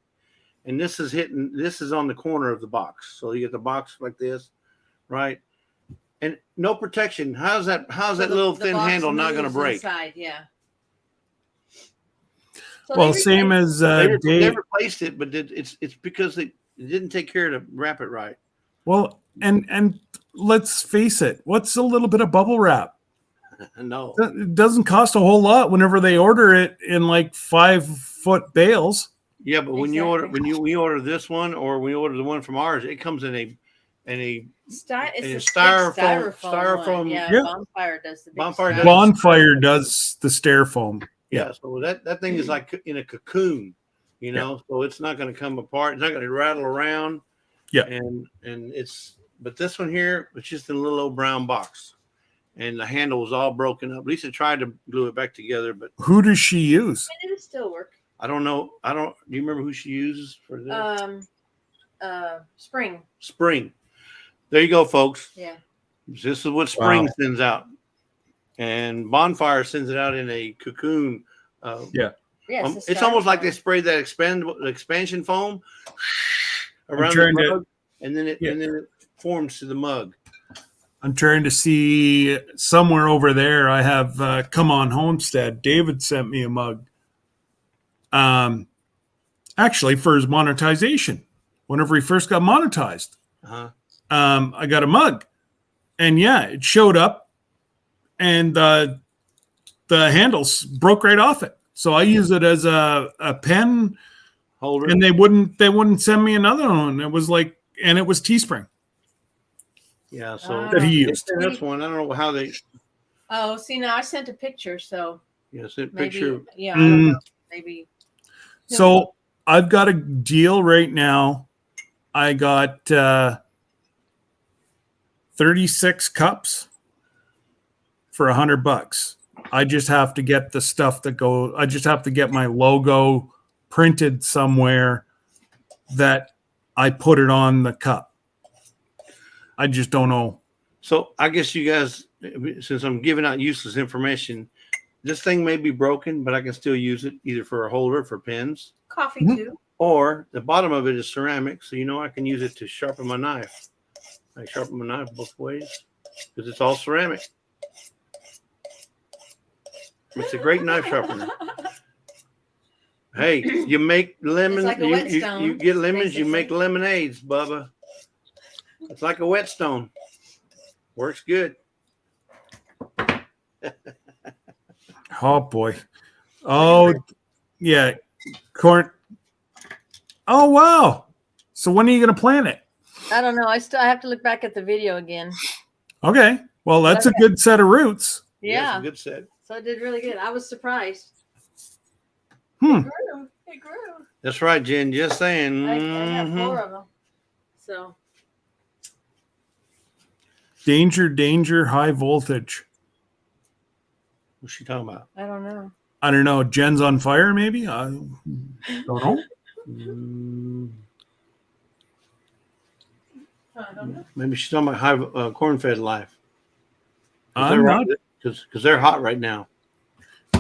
Speaker 3: And this is on the corner of the box. So you get the box like this, right? And no protection. How's that little thin
Speaker 5: box
Speaker 3: handle not going to
Speaker 5: moves
Speaker 3: break?
Speaker 5: inside, yeah. So
Speaker 1: well,
Speaker 5: they
Speaker 1: same
Speaker 5: replaced-
Speaker 1: as
Speaker 3: They
Speaker 1: Dave.
Speaker 3: replaced it, but it's because they didn't take care to wrap it right.
Speaker 1: Well, and let's face it, what's a little bit of bubble wrap?
Speaker 3: No.
Speaker 1: It doesn't cost a whole lot whenever they order it in like 5-foot bales.
Speaker 3: Yeah, but when you order
Speaker 5: Exactly.
Speaker 3: we order this one or we order the one from ours, it comes in a
Speaker 5: It's
Speaker 3: it's
Speaker 5: a
Speaker 3: a
Speaker 5: big
Speaker 3: styrofoam-
Speaker 5: one. Yeah,
Speaker 1: yeah.
Speaker 5: Bonfire does the big
Speaker 3: Bonfire does-
Speaker 1: Bonfire does the styrofoam.
Speaker 3: yeah. So that thing is like in a cocoon, you know. So it's not going to come apart. It's not going to rattle around.
Speaker 1: Yeah.
Speaker 3: And but this one here, it's just in a little old brown box, and the handle was all broken up. Lisa tried to glue it back together, but
Speaker 1: Who does she use?
Speaker 5: And it'll still work.
Speaker 3: I don't know. Do you remember who she uses for this?
Speaker 5: Spring.
Speaker 3: Spring. There you go, folks.
Speaker 5: Yeah.
Speaker 3: This is what Spring
Speaker 1: Wow.
Speaker 3: sends out, and Bonfire sends it out in a cocoon.
Speaker 5: Yeah.
Speaker 3: It's almost like they sprayed that expansion foam around the
Speaker 1: trying to-
Speaker 3: mug, and then it forms to the mug.
Speaker 1: I'm trying to see somewhere over there. I have Come On Homestead. David sent me a mug. Actually, for his monetization, whenever he first got monetized,
Speaker 3: Uh-huh.
Speaker 1: I got a mug, and yeah, it showed up, and the handles broke right off it. So I use it as a pen
Speaker 3: Holder.
Speaker 1: and they wouldn't send me another one. It was like, and it was Teespring
Speaker 3: Yeah, so
Speaker 1: that he used.
Speaker 3: that's one. I don't know how they.
Speaker 5: Oh, see, now I sent a picture, so
Speaker 3: Yes, a
Speaker 5: maybe.
Speaker 3: picture.
Speaker 5: Yeah, I don't know. Maybe.
Speaker 1: So I've got a deal right now. I got 36 cups for $100. I just have to get the stuff that go. I just have to get my logo printed somewhere that I put it on the cup. I just don't know.
Speaker 3: So I guess you guys, since I'm giving out useless information, this thing may be broken, but I can still use it either for a holder for pens,
Speaker 5: Coffee
Speaker 1: Mhm.
Speaker 5: too.
Speaker 3: or the bottom of it is ceramic, so you know I can use it to sharpen my knife. I sharpen my knife both ways because it's all ceramic. It's a great knife sharpener. Hey, you make lemon.
Speaker 5: It's like a
Speaker 3: you,
Speaker 5: whetstone,
Speaker 3: you get lemons. You
Speaker 5: basically.
Speaker 3: make lemonades, Bubba. It's like a whetstone. Works good.
Speaker 1: Oh boy. Oh yeah. Corn. Oh wow. So when are you going to plant it?
Speaker 5: I don't know. I have to look back at the video again.
Speaker 1: Okay. Well, that's a good set of roots.
Speaker 5: Yeah.
Speaker 3: Good set.
Speaker 5: So I did really good. I was surprised.
Speaker 1: Hmm.
Speaker 5: It grew. It grew.
Speaker 3: That's right, Jen. Just saying.
Speaker 5: I have
Speaker 3: Mhm.
Speaker 5: 4 of them. So
Speaker 1: Danger, danger, high voltage.
Speaker 3: What's she talking about?
Speaker 5: I don't know.
Speaker 1: I don't know. Jen's on fire, maybe? I don't know.
Speaker 3: Mm,
Speaker 5: I don't know.
Speaker 3: maybe she's talking about high corn-fed life.
Speaker 1: I'm not.
Speaker 3: Because they're hot right now.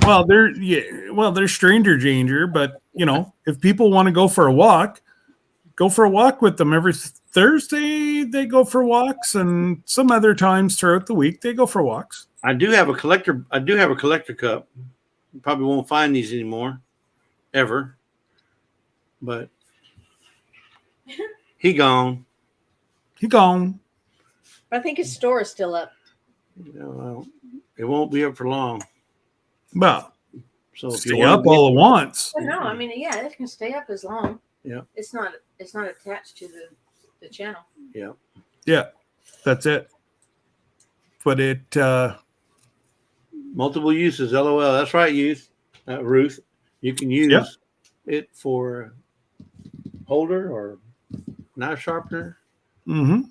Speaker 1: Well, they're stranger danger, but you know, if people want to go for a walk with them every Thursday. They go for walks, and some other times throughout the week they go for walks.
Speaker 3: I do have a collector cup. You probably won't find these anymore, ever. But he gone.
Speaker 1: He gone.
Speaker 5: I think his store is still up.
Speaker 3: You know, well, it won't be up for long.
Speaker 1: Well,
Speaker 3: So if
Speaker 1: stay
Speaker 3: you want
Speaker 1: up all at once.
Speaker 5: But no, I mean, yeah, it can stay up as long.
Speaker 3: Yeah.
Speaker 5: It's not attached to the channel.
Speaker 1: Yeah, that's it. But it
Speaker 3: multiple uses, LOL. That's right, Ruth. You can use it for holder or knife sharpener.
Speaker 1: mm-hmm.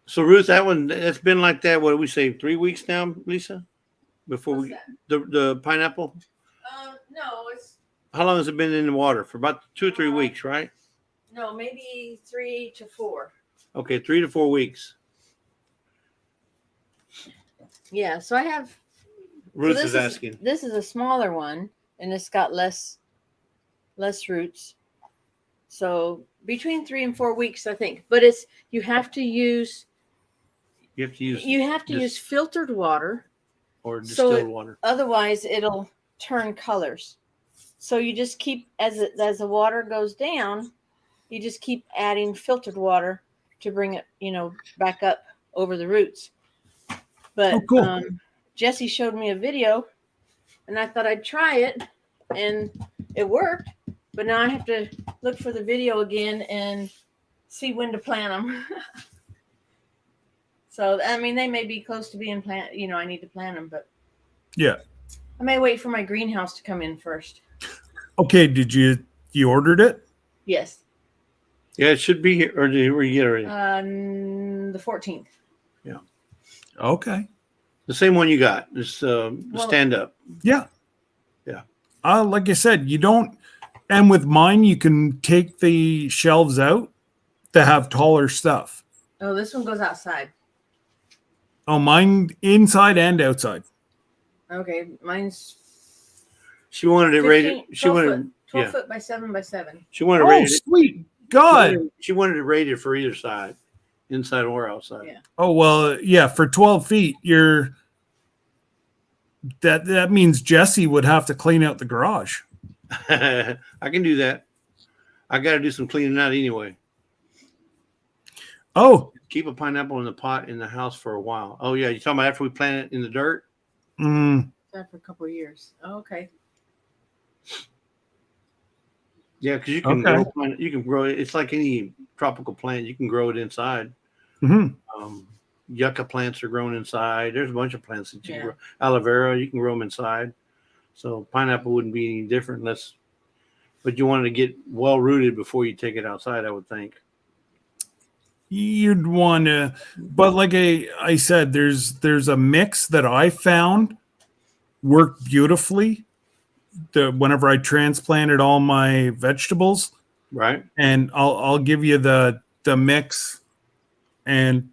Speaker 3: So Ruth, it's been like that. What do we say? 3 weeks now, Lisa? Before
Speaker 5: What's
Speaker 3: we
Speaker 5: that?
Speaker 3: the pineapple.
Speaker 5: No, it's
Speaker 3: How long has it been in the water? For about 2 or 3 weeks, right?
Speaker 5: no, maybe 3 to 4.
Speaker 3: Okay, 3 to 4 weeks.
Speaker 5: Yeah, so I have.
Speaker 3: Ruth
Speaker 5: so
Speaker 3: is asking.
Speaker 5: This is a smaller one, and it's got less roots. So between 3 and 4 weeks, I think. But it's you have to use
Speaker 3: You have to use
Speaker 5: use filtered water,
Speaker 3: or
Speaker 5: so
Speaker 3: distilled water.
Speaker 5: otherwise it'll turn colors. So you just keep as the water goes down, you just keep adding filtered water to bring it, back up over the roots. But
Speaker 1: Oh, cool.
Speaker 5: Jesse showed me a video, and I thought I'd try it, and it worked. But now I have to look for the video again and see when to plant them. So I mean, they may be close to being planted. I need to plant them, but
Speaker 1: Yeah.
Speaker 5: I may wait for my greenhouse to come in first.
Speaker 1: Okay. Did you ordered it?
Speaker 5: Yes,
Speaker 3: Yeah, it should be here. Or did we get it already?
Speaker 5: the 14th.
Speaker 1: Okay.
Speaker 3: The same one you got. It's stand up.
Speaker 1: Yeah.
Speaker 3: Yeah.
Speaker 1: Like I said, you don't. And with mine, you can take the shelves out to have taller stuff.
Speaker 5: Oh, this one goes outside.
Speaker 1: Oh, mine inside and outside.
Speaker 5: Okay, mine's
Speaker 3: She wanted it
Speaker 5: 15,
Speaker 3: rated. She
Speaker 5: 12
Speaker 3: wanted
Speaker 5: foot, 12
Speaker 3: yeah.
Speaker 5: foot by 7 by 7.
Speaker 3: She wanted
Speaker 1: Oh,
Speaker 3: rated.
Speaker 1: sweet God.
Speaker 3: She wanted it rated for either side, inside or outside.
Speaker 5: Yeah.
Speaker 1: Oh, well, yeah, for 12 feet, that means Jesse would have to clean out the garage.
Speaker 3: I can do that. I got to do some cleaning out anyway.
Speaker 1: Oh,
Speaker 3: Keep a pineapple in the pot in the house for a while. Oh yeah, you talking about after we plant it in the dirt?
Speaker 5: That for a couple of years. Oh, okay.
Speaker 3: Yeah, because you can grow it. It's like any tropical plant. You can grow it inside. Yucca plants are grown inside. There's a bunch of plants that you can grow. Aloe vera, you can grow them inside. So pineapple wouldn't be any different but you wanted to get well rooted before you take it outside, I would think.
Speaker 1: you'd want to, but like I said, there's a mix that I found worked beautifully. Whenever I transplanted all my vegetables,
Speaker 3: Right.
Speaker 1: and I'll give you the mix, and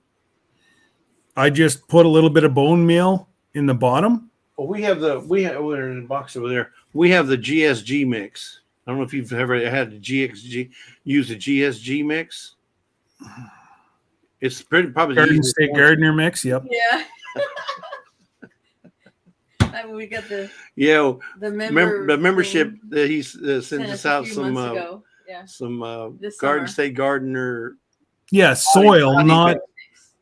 Speaker 1: I just put a little bit of bone meal in the bottom.
Speaker 3: Well, we're in the box over there. We have the GSG mix. I don't know if you've ever had the GSG mix. It's probably the
Speaker 1: Garden
Speaker 3: easiest
Speaker 1: State
Speaker 3: one.
Speaker 1: Gardener mix. Yep.
Speaker 5: Yeah. I mean, we got the
Speaker 3: membership
Speaker 5: thing
Speaker 3: that he sends
Speaker 5: sent
Speaker 3: us
Speaker 5: a
Speaker 3: out
Speaker 5: few
Speaker 3: some
Speaker 5: months ago. Yeah.
Speaker 3: some
Speaker 5: This
Speaker 3: Garden
Speaker 5: summer.
Speaker 3: State Gardener
Speaker 1: Yeah, soil,
Speaker 3: potting
Speaker 1: not.
Speaker 3: mix.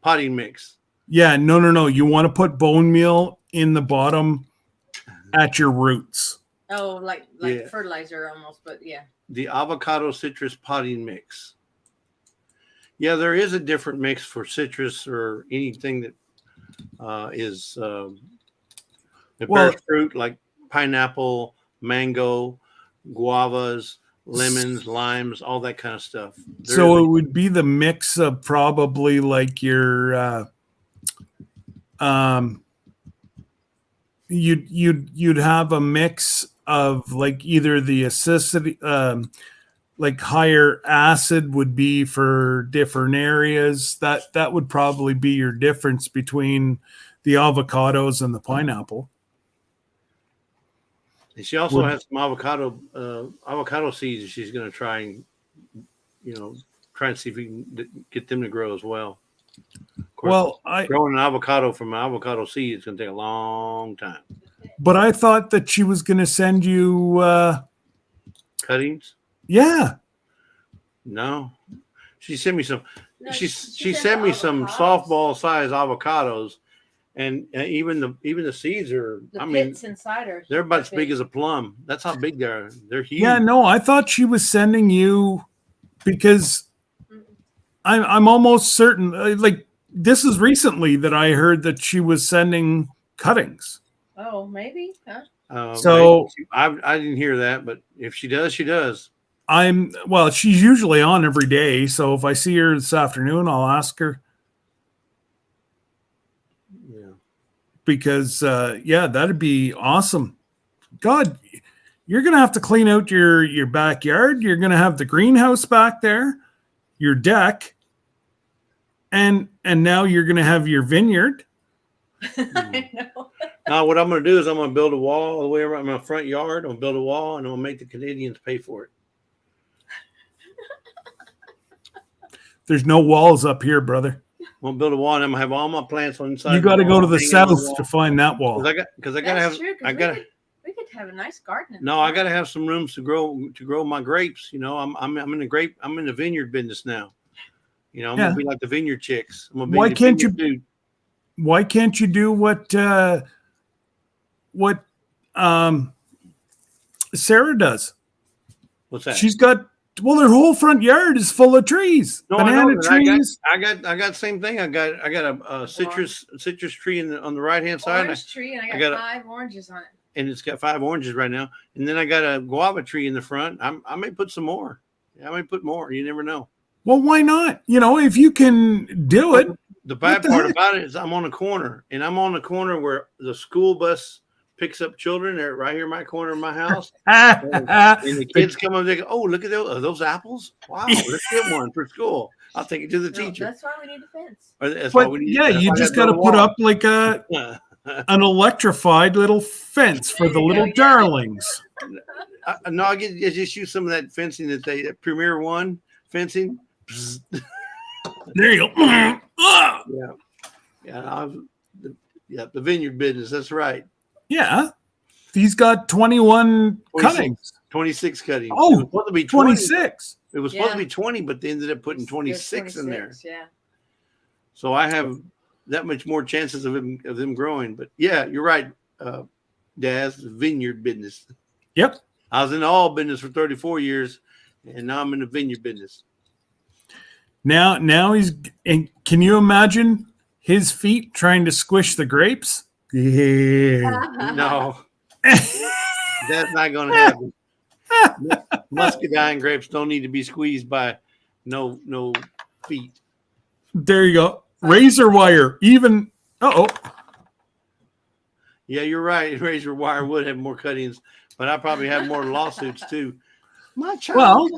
Speaker 3: Potting mix.
Speaker 1: Yeah, no. You want to put bone meal in the bottom at your roots.
Speaker 5: Oh, like
Speaker 3: Yeah.
Speaker 5: fertilizer almost, but yeah.
Speaker 3: The avocado citrus potting mix. Yeah, there is a different mix for citrus or anything that bears fruit like pineapple, mango, guavas, lemons, limes, all that kind of stuff.
Speaker 1: So it would be the mix of probably like your you'd have a mix of like either the acidity, like higher acid would be for different areas. That would probably be your difference between the avocados and the pineapple.
Speaker 3: And she also has some avocado seeds that she's going to try and see if we can get them to grow as well. Of course, growing an avocado from an avocado seed is going to take a long time.
Speaker 1: But I thought that she was going to send you
Speaker 3: cuttings.
Speaker 1: Yeah.
Speaker 3: No, she sent me some.
Speaker 5: No,
Speaker 3: she sent me some softball size avocados, and even the seeds are.
Speaker 5: The pits inside are.
Speaker 3: They're about as big as a plum. That's how big they are. They're huge.
Speaker 1: Yeah, no, I thought she was sending you because I'm almost certain. Like this is recently that I heard that she was sending cuttings.
Speaker 5: Oh, maybe. Huh?
Speaker 1: So
Speaker 3: I didn't hear that, but if she does, she does.
Speaker 1: She's usually on every day. So if I see her this afternoon, I'll ask her. Yeah. Because that'd be awesome. God, you're going to have to clean out your backyard. You're going to have the greenhouse back there, your deck, and now you're going to have your vineyard.
Speaker 5: I know.
Speaker 3: Now, what I'm going to do is I'm going to build a wall all the way around my front yard. I'm going to build a wall, and I'm going to make the Canadians pay for it.
Speaker 1: There's no walls up here, brother.
Speaker 3: I'm going to build a wall, and I'm going to have all my plants on the side.
Speaker 1: You got to go to the
Speaker 3: hanging on
Speaker 1: south
Speaker 3: wall.
Speaker 1: to find that wall.
Speaker 3: Because I got to have.
Speaker 5: That's true, 'cause
Speaker 3: I got to.
Speaker 5: we could have a nice garden. in
Speaker 3: No,
Speaker 5: the
Speaker 3: I
Speaker 5: front.
Speaker 3: got to have some rooms to grow my grapes. You know, I'm in the vineyard business now. You know, I'm gonna be like the vineyard chicks. I'm gonna be
Speaker 1: Why
Speaker 3: the
Speaker 1: can't
Speaker 3: vineyard dude.
Speaker 1: Why can't you do what Sarah does?
Speaker 3: What's that?
Speaker 1: She's got their whole front yard is full of trees,
Speaker 3: No, I
Speaker 1: banana
Speaker 3: know,
Speaker 1: trees.
Speaker 3: I got the same thing. I got a citrus tree on the right hand side,
Speaker 5: Orange tree, and I
Speaker 3: got
Speaker 5: got
Speaker 3: a-
Speaker 5: 5 oranges on it.
Speaker 3: and it's got 5 oranges right now. And then I got a guava tree in the front. I may put some more. I may put more. You never know.
Speaker 1: Well, why not? You know, if you can do it.
Speaker 3: The bad
Speaker 1: the
Speaker 3: part
Speaker 1: heck?
Speaker 3: about it is I'm on a corner, and I'm on the corner where the school bus picks up children. They're right here in my corner of my house. And the kids come up, they go, "Oh, look at those! Are those apples? Wow, let's get one for school. I'll take it to the
Speaker 5: No,
Speaker 3: teacher."
Speaker 5: that's why we need a fence.
Speaker 3: Or that's why
Speaker 1: But
Speaker 3: we need.
Speaker 1: yeah,
Speaker 3: that's
Speaker 1: you
Speaker 3: why I
Speaker 1: just
Speaker 3: gotta
Speaker 1: got to
Speaker 3: build
Speaker 1: put
Speaker 3: a
Speaker 1: up like
Speaker 3: wall.
Speaker 1: an electrified little fence for the
Speaker 5: There you
Speaker 1: little
Speaker 5: go, yeah.
Speaker 1: darlings.
Speaker 3: No, I just use some of that fencing that Premier One fencing.
Speaker 1: There you go. Ah!
Speaker 3: The vineyard business. That's right.
Speaker 1: Yeah, he's got 21 cuttings.
Speaker 3: 26 cuttings.
Speaker 1: Oh,
Speaker 3: It was supposed to be 20.
Speaker 1: 26.
Speaker 3: It was supposed to
Speaker 5: Yeah.
Speaker 3: be 20, but they ended up putting
Speaker 5: There's
Speaker 3: 26 in there.
Speaker 5: 26, yeah.
Speaker 3: So I have that much more chances of them growing. But yeah, you're right, Daz. Vineyard business.
Speaker 1: Yep.
Speaker 3: I was in the all business for 34 years, and now I'm in the vineyard business.
Speaker 1: Now he's. And can you imagine his feet trying to squish the grapes? Yeah.
Speaker 3: No, that's not going to happen. Muscadine grapes don't need to be squeezed by no feet.
Speaker 1: There you go. Razor wire. Even. Uh-oh.
Speaker 3: Yeah, you're right. Razor wire would have more cuttings, but I probably have more lawsuits too. My child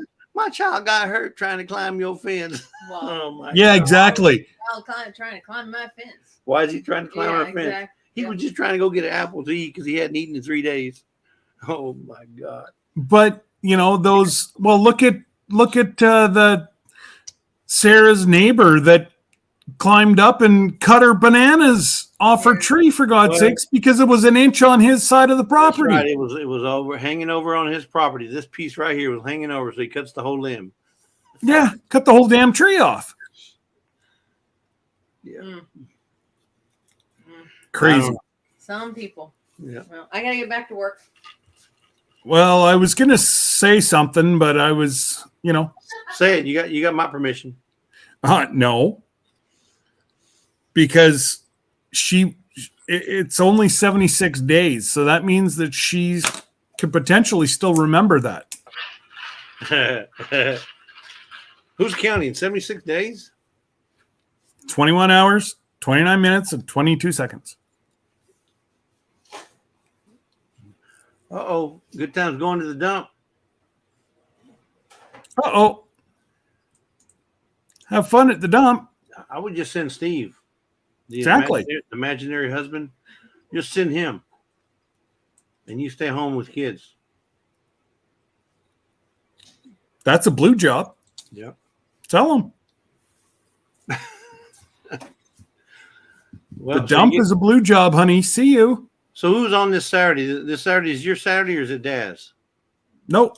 Speaker 3: got hurt trying to climb your fence.
Speaker 5: Well,
Speaker 3: Oh my
Speaker 1: Yeah,
Speaker 3: God.
Speaker 1: exactly.
Speaker 5: trying to climb my fence.
Speaker 3: Why is he trying to climb
Speaker 5: Yeah,
Speaker 3: our fence?
Speaker 5: exactly.
Speaker 3: He
Speaker 5: Yeah.
Speaker 3: was just trying to go get an apple to eat because he hadn't eaten in 3 days. Oh my God.
Speaker 1: But you know those. Well, look at the Sarah's neighbor that climbed up and cut her bananas off her tree, for God's
Speaker 3: Well,
Speaker 1: sakes, because it was an inch on his side of the
Speaker 3: That's
Speaker 1: property.
Speaker 3: right. It was over hanging over on his property. This piece right here was hanging over, so he cuts the whole limb.
Speaker 1: Yeah, cut the whole damn tree off.
Speaker 3: Yeah.
Speaker 5: Mm.
Speaker 1: Crazy.
Speaker 5: Some people.
Speaker 3: Yeah.
Speaker 5: Well, I gotta get back to work.
Speaker 1: Well, I was gonna say something, but I was,
Speaker 3: Say it. You got my permission.
Speaker 1: no, because it's only 76 days, so that means that she could potentially still remember that.
Speaker 3: Who's counting? 76 days?
Speaker 1: 21 hours, 29 minutes, and 22 seconds.
Speaker 3: Uh-oh. Good times going to the dump.
Speaker 1: Uh-oh. Have fun at the dump.
Speaker 3: I would just send Steve. The
Speaker 1: Exactly.
Speaker 3: imaginary husband. Just send him. And you stay home with kids.
Speaker 1: That's a blue job.
Speaker 3: Yep.
Speaker 1: Tell them.
Speaker 3: Well,
Speaker 1: The dump is a blue job, honey. See you.
Speaker 3: So who's on this Saturday? This Saturday is your Saturday or is it Daz?
Speaker 1: Nope.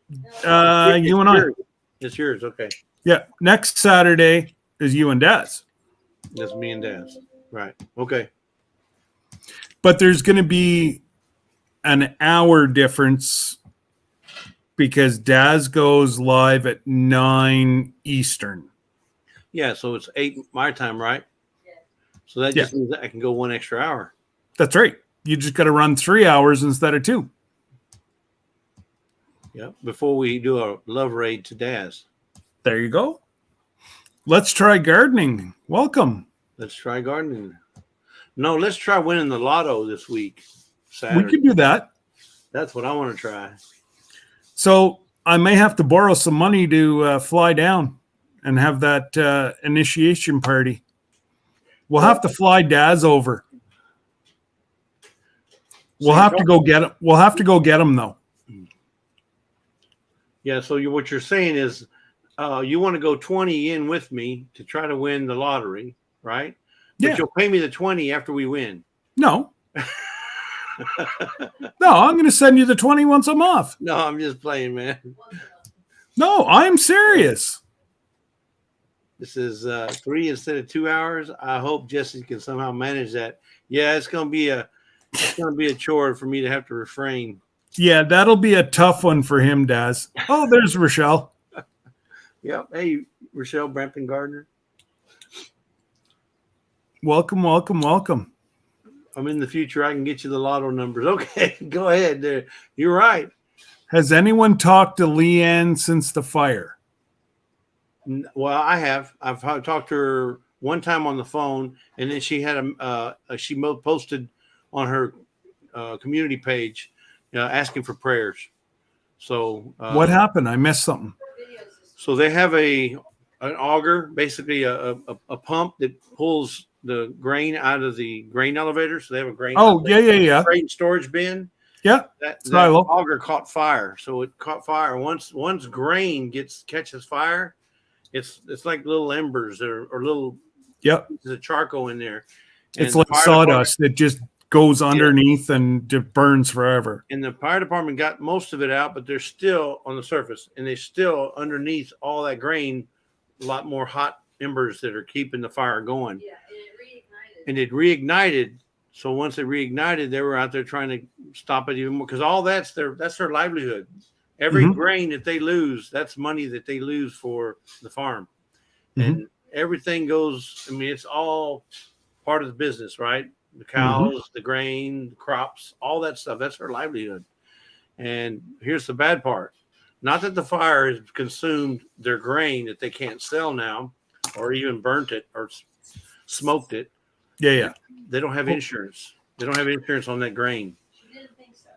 Speaker 1: You and I.
Speaker 3: Yours. It's yours. Okay.
Speaker 1: Yeah. Next Saturday is you and Daz.
Speaker 3: That's me and Daz. Right. Okay.
Speaker 1: But there's going to be an hour difference because Daz goes live at 9 Eastern.
Speaker 3: Yeah. So it's 8 my time, right?
Speaker 5: Yeah.
Speaker 3: So that just means that I can go 1 extra hour.
Speaker 1: That's right. You just got to run 3 hours instead of 2.
Speaker 3: Yeah. Before we do a love raid to Daz.
Speaker 1: There you go. Let's try gardening. Welcome.
Speaker 3: Let's try gardening. No, let's try winning the lotto this week. Saturday.
Speaker 1: We could do that.
Speaker 3: That's what I want to try.
Speaker 1: So I may have to borrow some money to fly down and have that initiation party. We'll have to fly Daz over. We'll have to go get him. We'll have to go get him though.
Speaker 3: Yeah. So what you're saying is, you want to go 20 in with me to try to win the lottery, right? But
Speaker 1: Yeah.
Speaker 3: you'll pay me the 20 after we win.
Speaker 1: No. No, I'm going to send you the 20 once I'm off.
Speaker 3: No, I'm just playing, man.
Speaker 1: No, I'm serious.
Speaker 3: This is 3 instead of 2 hours. I hope Jesse can somehow manage that. Yeah, it's gonna be a chore for me to have to refrain.
Speaker 1: Yeah, that'll be a tough one for him, Daz. Oh, there's Rochelle.
Speaker 3: Yep. Hey, Rochelle Brampton Gardner.
Speaker 1: Welcome, welcome, welcome.
Speaker 3: I'm in the future. I can get you the lotto numbers. Okay, go ahead. There, you're right.
Speaker 1: Has anyone talked to Leanne since the fire?
Speaker 3: Well, I have. I've talked to her one time on the phone, and then she had she posted on her community page asking for prayers. So
Speaker 1: What happened? I missed something.
Speaker 3: So they have an auger, basically a pump that pulls the grain out of the grain elevator. So they have a grain.
Speaker 1: Oh, yeah.
Speaker 3: Grain storage bin.
Speaker 1: Yeah.
Speaker 3: That
Speaker 1: Silo.
Speaker 3: auger caught fire. So it caught fire. Once grain catches fire, it's like little embers or little pieces of charcoal in there.
Speaker 1: It's like sawdust that just goes underneath and just burns forever.
Speaker 3: And the fire department got most of it out, but they're still on the surface, and they still underneath all that grain, a lot more hot embers that are keeping the fire going.
Speaker 4: Yeah,
Speaker 3: and it reignited. So once it reignited, they were out there trying to stop it even more, because all that's their livelihood. Every grain that they lose, that's money that they lose for the farm. And everything goes, I mean, it's all part of the business, right? The cows, the grain, the crops, all that stuff. That's her livelihood. And here's the bad part. Not that the fire has consumed their grain that they can't sell now, or even burnt it or smoked it.
Speaker 1: Yeah.
Speaker 3: They don't have insurance. They don't have insurance on that grain.
Speaker 4: she didn't think so.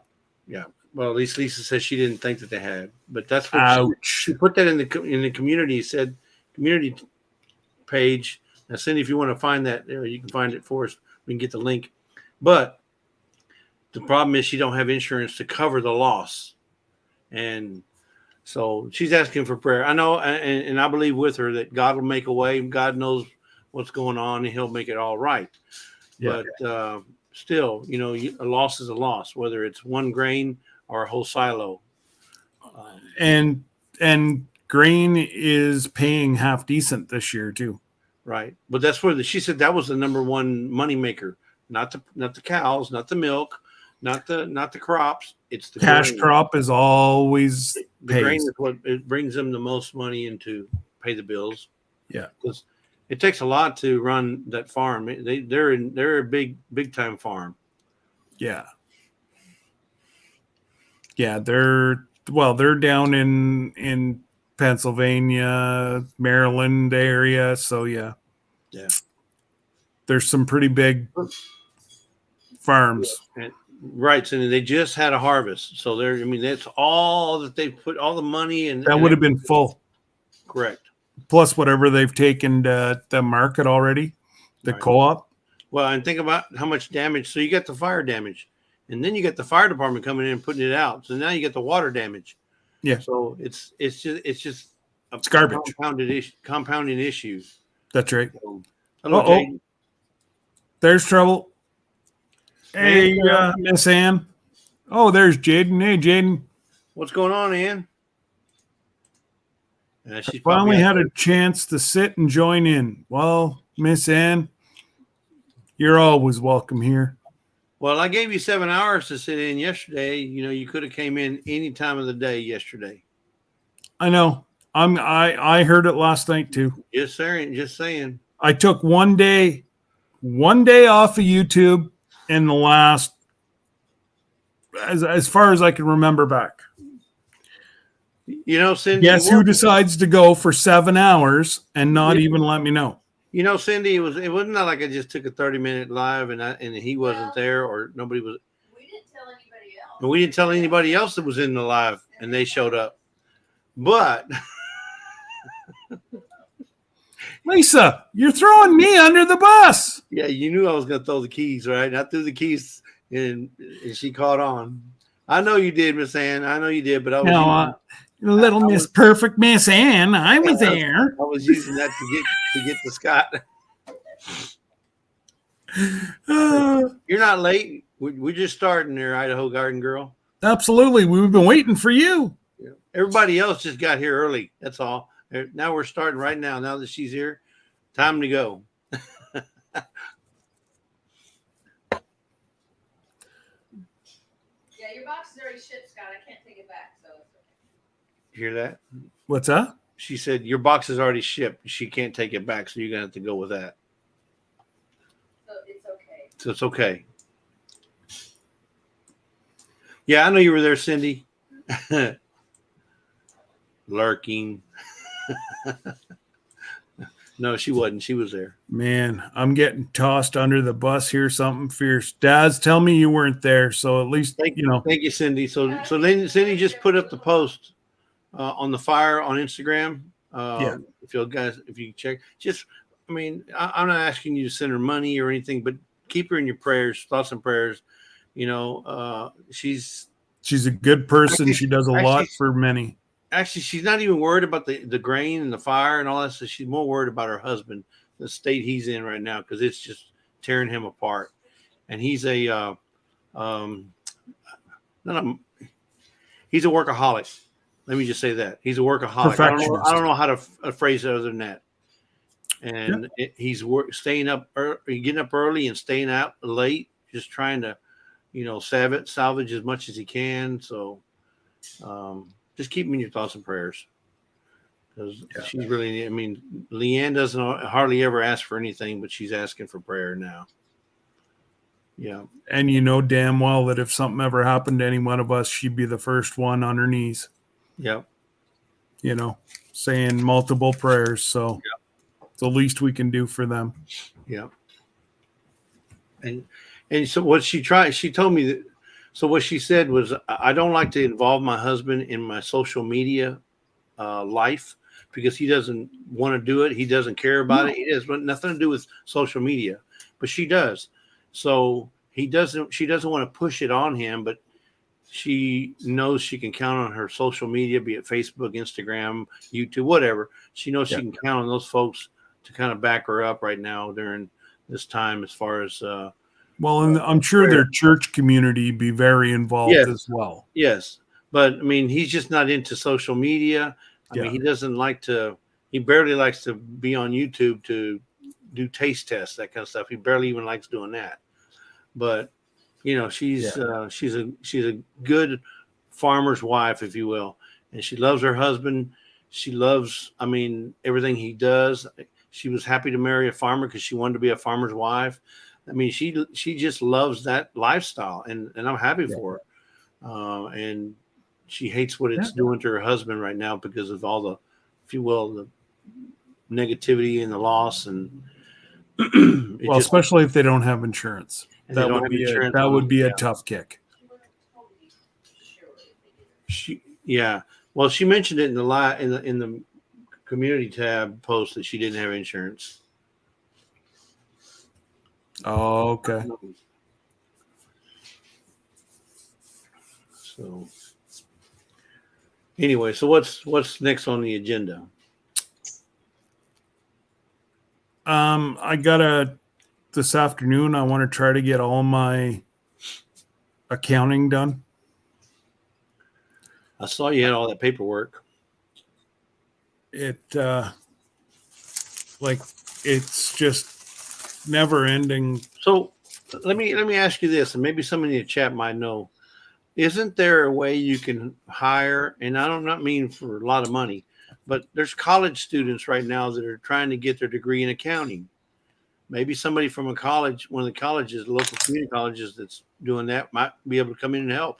Speaker 3: Yeah. Well, at least Lisa says she didn't think that they had. But that's what she put that in the community, said community page. Now, Cindy, if you want to find that, you can find it for us. We can get the link. But the problem is she don't have insurance to cover the loss. And so she's asking for prayer. I know, and I believe with her that God will make a way. God knows what's going on, and he'll make it all right. Yeah. But still, a loss is a loss, whether it's one grain or a whole silo.
Speaker 1: And grain is paying half decent this year too.
Speaker 3: Right. But that's where she said that was the number one money maker, not the cows, not the milk, not the crops. It's the
Speaker 1: cash
Speaker 3: grain.
Speaker 1: crop is always
Speaker 3: the grain is what it brings them the most money in to pay the bills.
Speaker 1: Yeah.
Speaker 3: Because it takes a lot to run that farm. They're a big time farm.
Speaker 1: Yeah. Yeah, they're down in Pennsylvania, Maryland area. So yeah. There's some pretty big farms.
Speaker 3: Right. And they just had a harvest. So that's all that they put, all the money and
Speaker 1: that would have been full.
Speaker 3: Correct.
Speaker 1: Plus whatever they've taken to the market already, the co-op.
Speaker 3: Well, and think about how much damage. So you got the fire damage, and then you get the fire department coming in and putting it out. So now you get the water damage.
Speaker 1: Yeah.
Speaker 3: So it's just
Speaker 1: it's garbage.
Speaker 3: Compounding issues.
Speaker 1: That's right.
Speaker 3: So, hello, Jaden.
Speaker 1: There's trouble. Hey, Miss Ann. Oh, there's Jaden. Hey, Jaden.
Speaker 3: What's going on, Ann?
Speaker 1: She finally had a chance to sit and join in. Well, Miss Ann, you're always welcome here.
Speaker 3: Well, I gave you 7 hours to sit in yesterday. You could have came in any time of the day yesterday.
Speaker 1: I know. I heard it last night too.
Speaker 3: Just saying.
Speaker 1: I took one day off of YouTube in the last, as far as I can remember back.
Speaker 3: Cindy.
Speaker 1: Guess who decides to go for 7 hours and not even let me know?
Speaker 3: Cindy, it wasn't like I just took a 30-minute live and he wasn't there or nobody was.
Speaker 4: We didn't tell anybody
Speaker 3: And we didn't tell anybody else that was in the live, and they showed up. But
Speaker 1: Lisa, you're throwing me under the bus.
Speaker 3: yeah, you knew I was going to throw the keys, right? And I threw the keys, and she caught on. I know you did, Miss Ann. I know you did, but I was
Speaker 1: Little Miss Perfect Miss Ann, I was there.
Speaker 3: I was using that to get to Scott. You're not late. We're just starting there, Idaho Garden Girl.
Speaker 1: Absolutely. We've been waiting for you.
Speaker 3: Yeah. Everybody else just got here early. That's all. Now we're starting right now. Now that she's here, time to go.
Speaker 4: Yeah, your box is already shipped, Scott. I can't take it back, so it's okay.
Speaker 3: You hear that?
Speaker 1: What's that?
Speaker 3: She said your box is already shipped. She can't take it back, so you're gonna have to go with that.
Speaker 4: So it's okay.
Speaker 3: So it's okay. Yeah, I know you were there, Cindy. Lurking. No, she wasn't. She was there.
Speaker 1: Man, I'm getting tossed under the bus here. Something fierce. Dads, tell me you weren't there. So at least,
Speaker 3: Thank you, Cindy. So then Cindy just put up the post on the fire on Instagram.
Speaker 1: Yeah.
Speaker 3: If you check, I'm not asking you to send her money or anything, but keep her in your prayers, thoughts and prayers. She's
Speaker 1: a good person.
Speaker 3: Actually-
Speaker 1: she does a lot for many.
Speaker 3: actually, she's not even worried about the grain and the fire and all that stuff. She's more worried about her husband, the state he's in right now, because it's just tearing him apart. And he's he's a workaholic. Let me just say that he's a workaholic.
Speaker 1: Perfectionist.
Speaker 3: I don't know how to phrase it other than that. And he's getting up early and staying out late, just trying to, salvage as much as he can. So, just keep him in your thoughts and prayers, because she's really. I mean, Leanne doesn't hardly ever ask for anything, but she's asking for prayer now. Yeah,
Speaker 1: And you know damn well that if something ever happened to any one of us, she'd be the first one on her knees.
Speaker 3: yeah,
Speaker 1: Saying multiple prayers. So it's the least we can do for them.
Speaker 3: yeah. And so what she told me that. So what she said was, I don't like to involve my husband in my social media life, because he doesn't want to do it. He doesn't care about it. He has nothing to do with social media, but she does. So she doesn't want to push it on him, but she knows she can count on her social media, be it Facebook, Instagram, YouTube, whatever. She knows she can count on those folks to kind of back her up right now during this time, as far as
Speaker 1: well, and I'm sure their church community be very involved as well.
Speaker 3: Yes. But I mean, he's just not into social media. I mean, he barely likes to be on YouTube to do taste tests, that kind of stuff. He barely even likes doing that. But, she's a good farmer's wife, if you will. And she loves her husband. She loves, everything he does. She was happy to marry a farmer because she wanted to be a farmer's wife. I mean, she just loves that lifestyle, and I'm happy for her. And she hates what it's doing to her husband right now because of all the, if you will, the negativity and the loss. And
Speaker 1: especially if they don't have insurance, that would be a tough kick.
Speaker 3: Well, she mentioned it in the community tab post that she didn't have insurance.
Speaker 1: Oh, okay.
Speaker 3: So anyway, so what's next on the agenda?
Speaker 1: This afternoon, I want to try to get all my accounting done.
Speaker 3: I saw you had all that paperwork.
Speaker 1: It's just never ending.
Speaker 3: So let me ask you this, and maybe somebody in the chat might know. Isn't there a way you can hire, and I don't not mean for a lot of money, but there's college students right now that are trying to get their degree in accounting. Maybe somebody from a college, one of the colleges, local community colleges that's doing that, might be able to come in and help.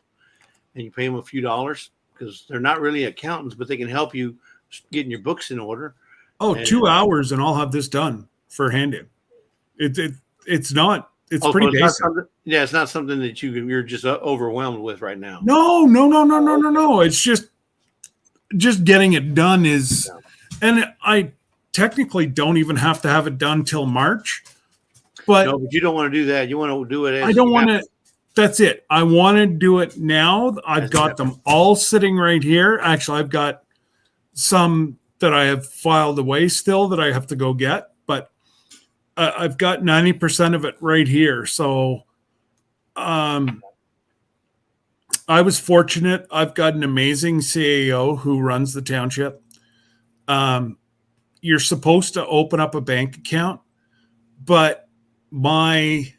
Speaker 3: And you pay them a few dollars, because they're not really accountants, but they can help you getting your books in order.
Speaker 1: Oh, 2 hours and I'll have this done for hand in. It's not it's
Speaker 3: Oh,
Speaker 1: pretty
Speaker 3: so it's not
Speaker 1: basic.
Speaker 3: something, yeah, it's not something that you're just overwhelmed with right now.
Speaker 1: No. It's just getting it done is, and I technically don't even have to have it done till March, but
Speaker 3: No, but you don't want to do that. You want to do it as
Speaker 1: I don't
Speaker 3: you
Speaker 1: want
Speaker 3: have
Speaker 1: to. That's it. I want to do it now. I've got them all sitting right here. Actually, I've got some that I have filed away still that I have to go get, but I've got 90% of it right here. So I was fortunate. I've got an amazing CAO who runs the township. You're supposed to open up a bank account, but my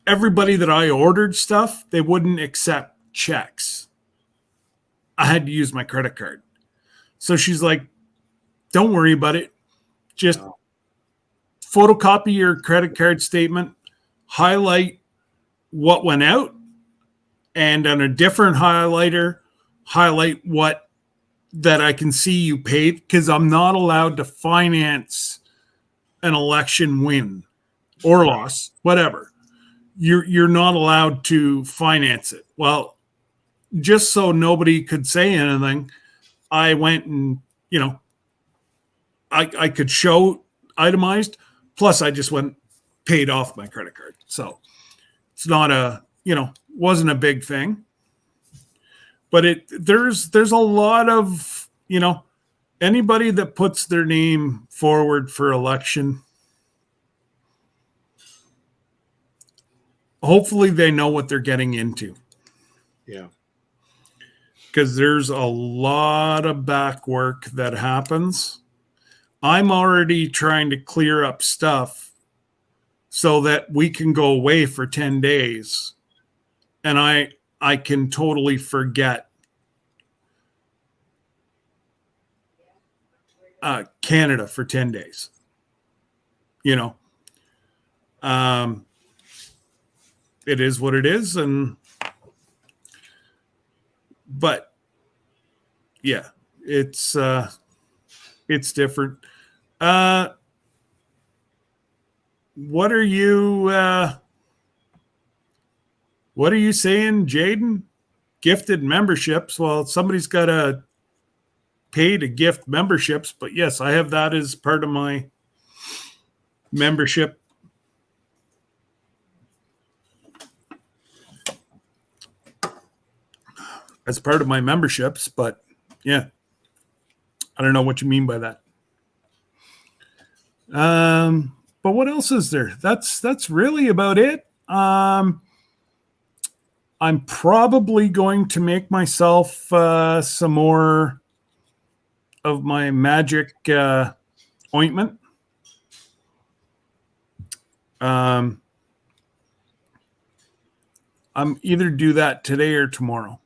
Speaker 1: everybody that I ordered stuff, they wouldn't accept checks. I had to use my credit card. So she's like, don't worry about it. Just photocopy your credit card statement, highlight what went out, and on a different highlighter, highlight what that I can see you paid, because I'm not allowed to finance an election win or loss, whatever. You're not allowed to finance it. Well, just so nobody could say anything, I went and, I could show itemized. Plus, I just went paid off my credit card. So it's not wasn't a big thing. But there's a lot of, anybody that puts their name forward for election, hopefully they know what they're getting into.
Speaker 3: Yeah.
Speaker 1: Because there's a lot of back work that happens. I'm already trying to clear up stuff so that we can go away for 10 days. And I can totally forget Canada for 10 days. It is what it is. But yeah, it's different. What are you saying, Jaden? Gifted memberships. Well, somebody's got to pay to gift memberships, but yes, I have that as part of my membership. As part of my memberships, but yeah, I don't know what you mean by that. But what else is there? That's really about it. I'm probably going to make myself some more of my magic ointment. I'm either do that today or tomorrow.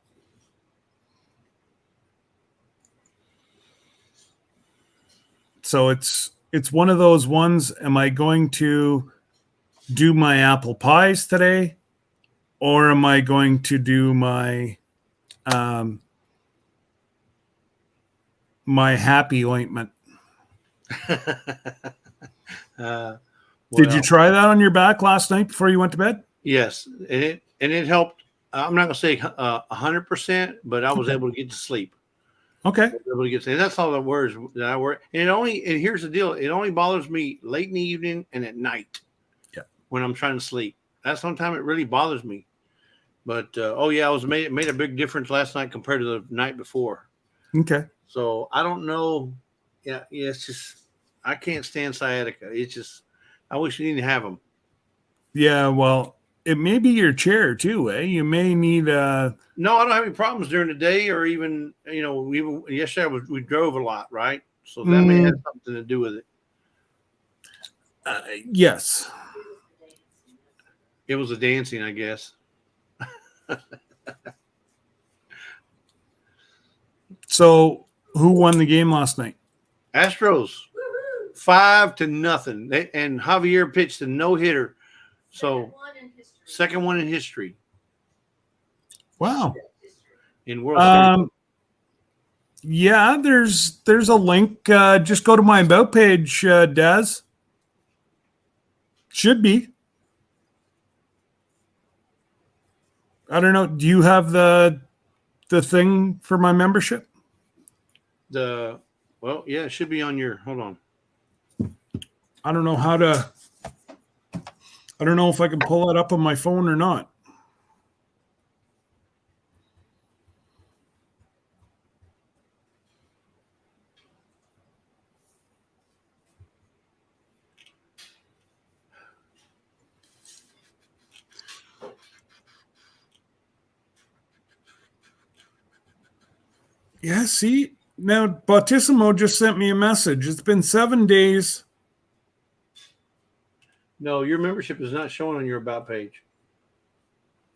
Speaker 1: So it's one of those ones. Am I going to do my apple pies today, or am I going to do my my happy ointment? Did you try that on your back last night before you went to bed?
Speaker 3: Yes, and it helped. I'm not gonna say 100%, but I was able to get to sleep.
Speaker 1: Okay.
Speaker 3: Able to get to sleep. That's all the words that I work. And here's the deal: it only bothers me late in the evening and at night.
Speaker 1: Yeah.
Speaker 3: When I'm trying to sleep, that's sometimes it really bothers me. But I made a big difference last night compared to the night before.
Speaker 1: Okay.
Speaker 3: So I don't know. Yeah, it's just I can't stand sciatica. It's just I wish you didn't have them.
Speaker 1: Yeah, well, it may be your chair too, eh? You may need
Speaker 3: No, I don't have any problems during the day, or even even yesterday we drove a lot, right? So that may have something to do with it.
Speaker 1: Yes.
Speaker 3: It was the dancing, I guess.
Speaker 1: So, who won the game last night?
Speaker 3: Astros, 5-0, and Javier pitched a no-hitter. So, second one in history.
Speaker 1: Wow.
Speaker 3: In World Series.
Speaker 1: Yeah, there's a link. Just go to my about page, Daz. Should be. I don't know. Do you have the thing for my membership?
Speaker 3: Yeah, it should be on your. Hold on.
Speaker 1: I don't know how to. I don't know if I can pull it up on my phone or not. Yeah, see? Now, Bautissimo just sent me a message. It's been 7 days.
Speaker 3: No, your membership is not showing on your about page.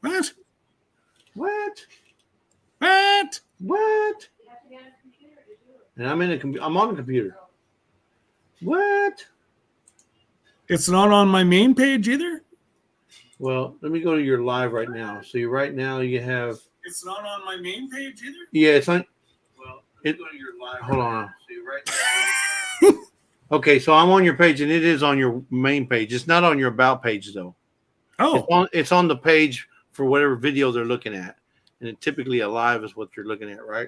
Speaker 1: What?
Speaker 3: What?
Speaker 1: What?
Speaker 3: What? And I'm I'm on a computer. What?
Speaker 1: It's not on my main page either?
Speaker 3: Well, let me go to your live right now. So right now you have.
Speaker 1: It's not on my main page either?
Speaker 3: Yeah, it's on. Well, go to your live. Hold on. So right now. Okay, so I'm on your page, and it is on your main page. It's not on your about page though.
Speaker 1: Oh,
Speaker 3: It's on the page for whatever video they're looking at, and it typically a live is what you're looking at, right?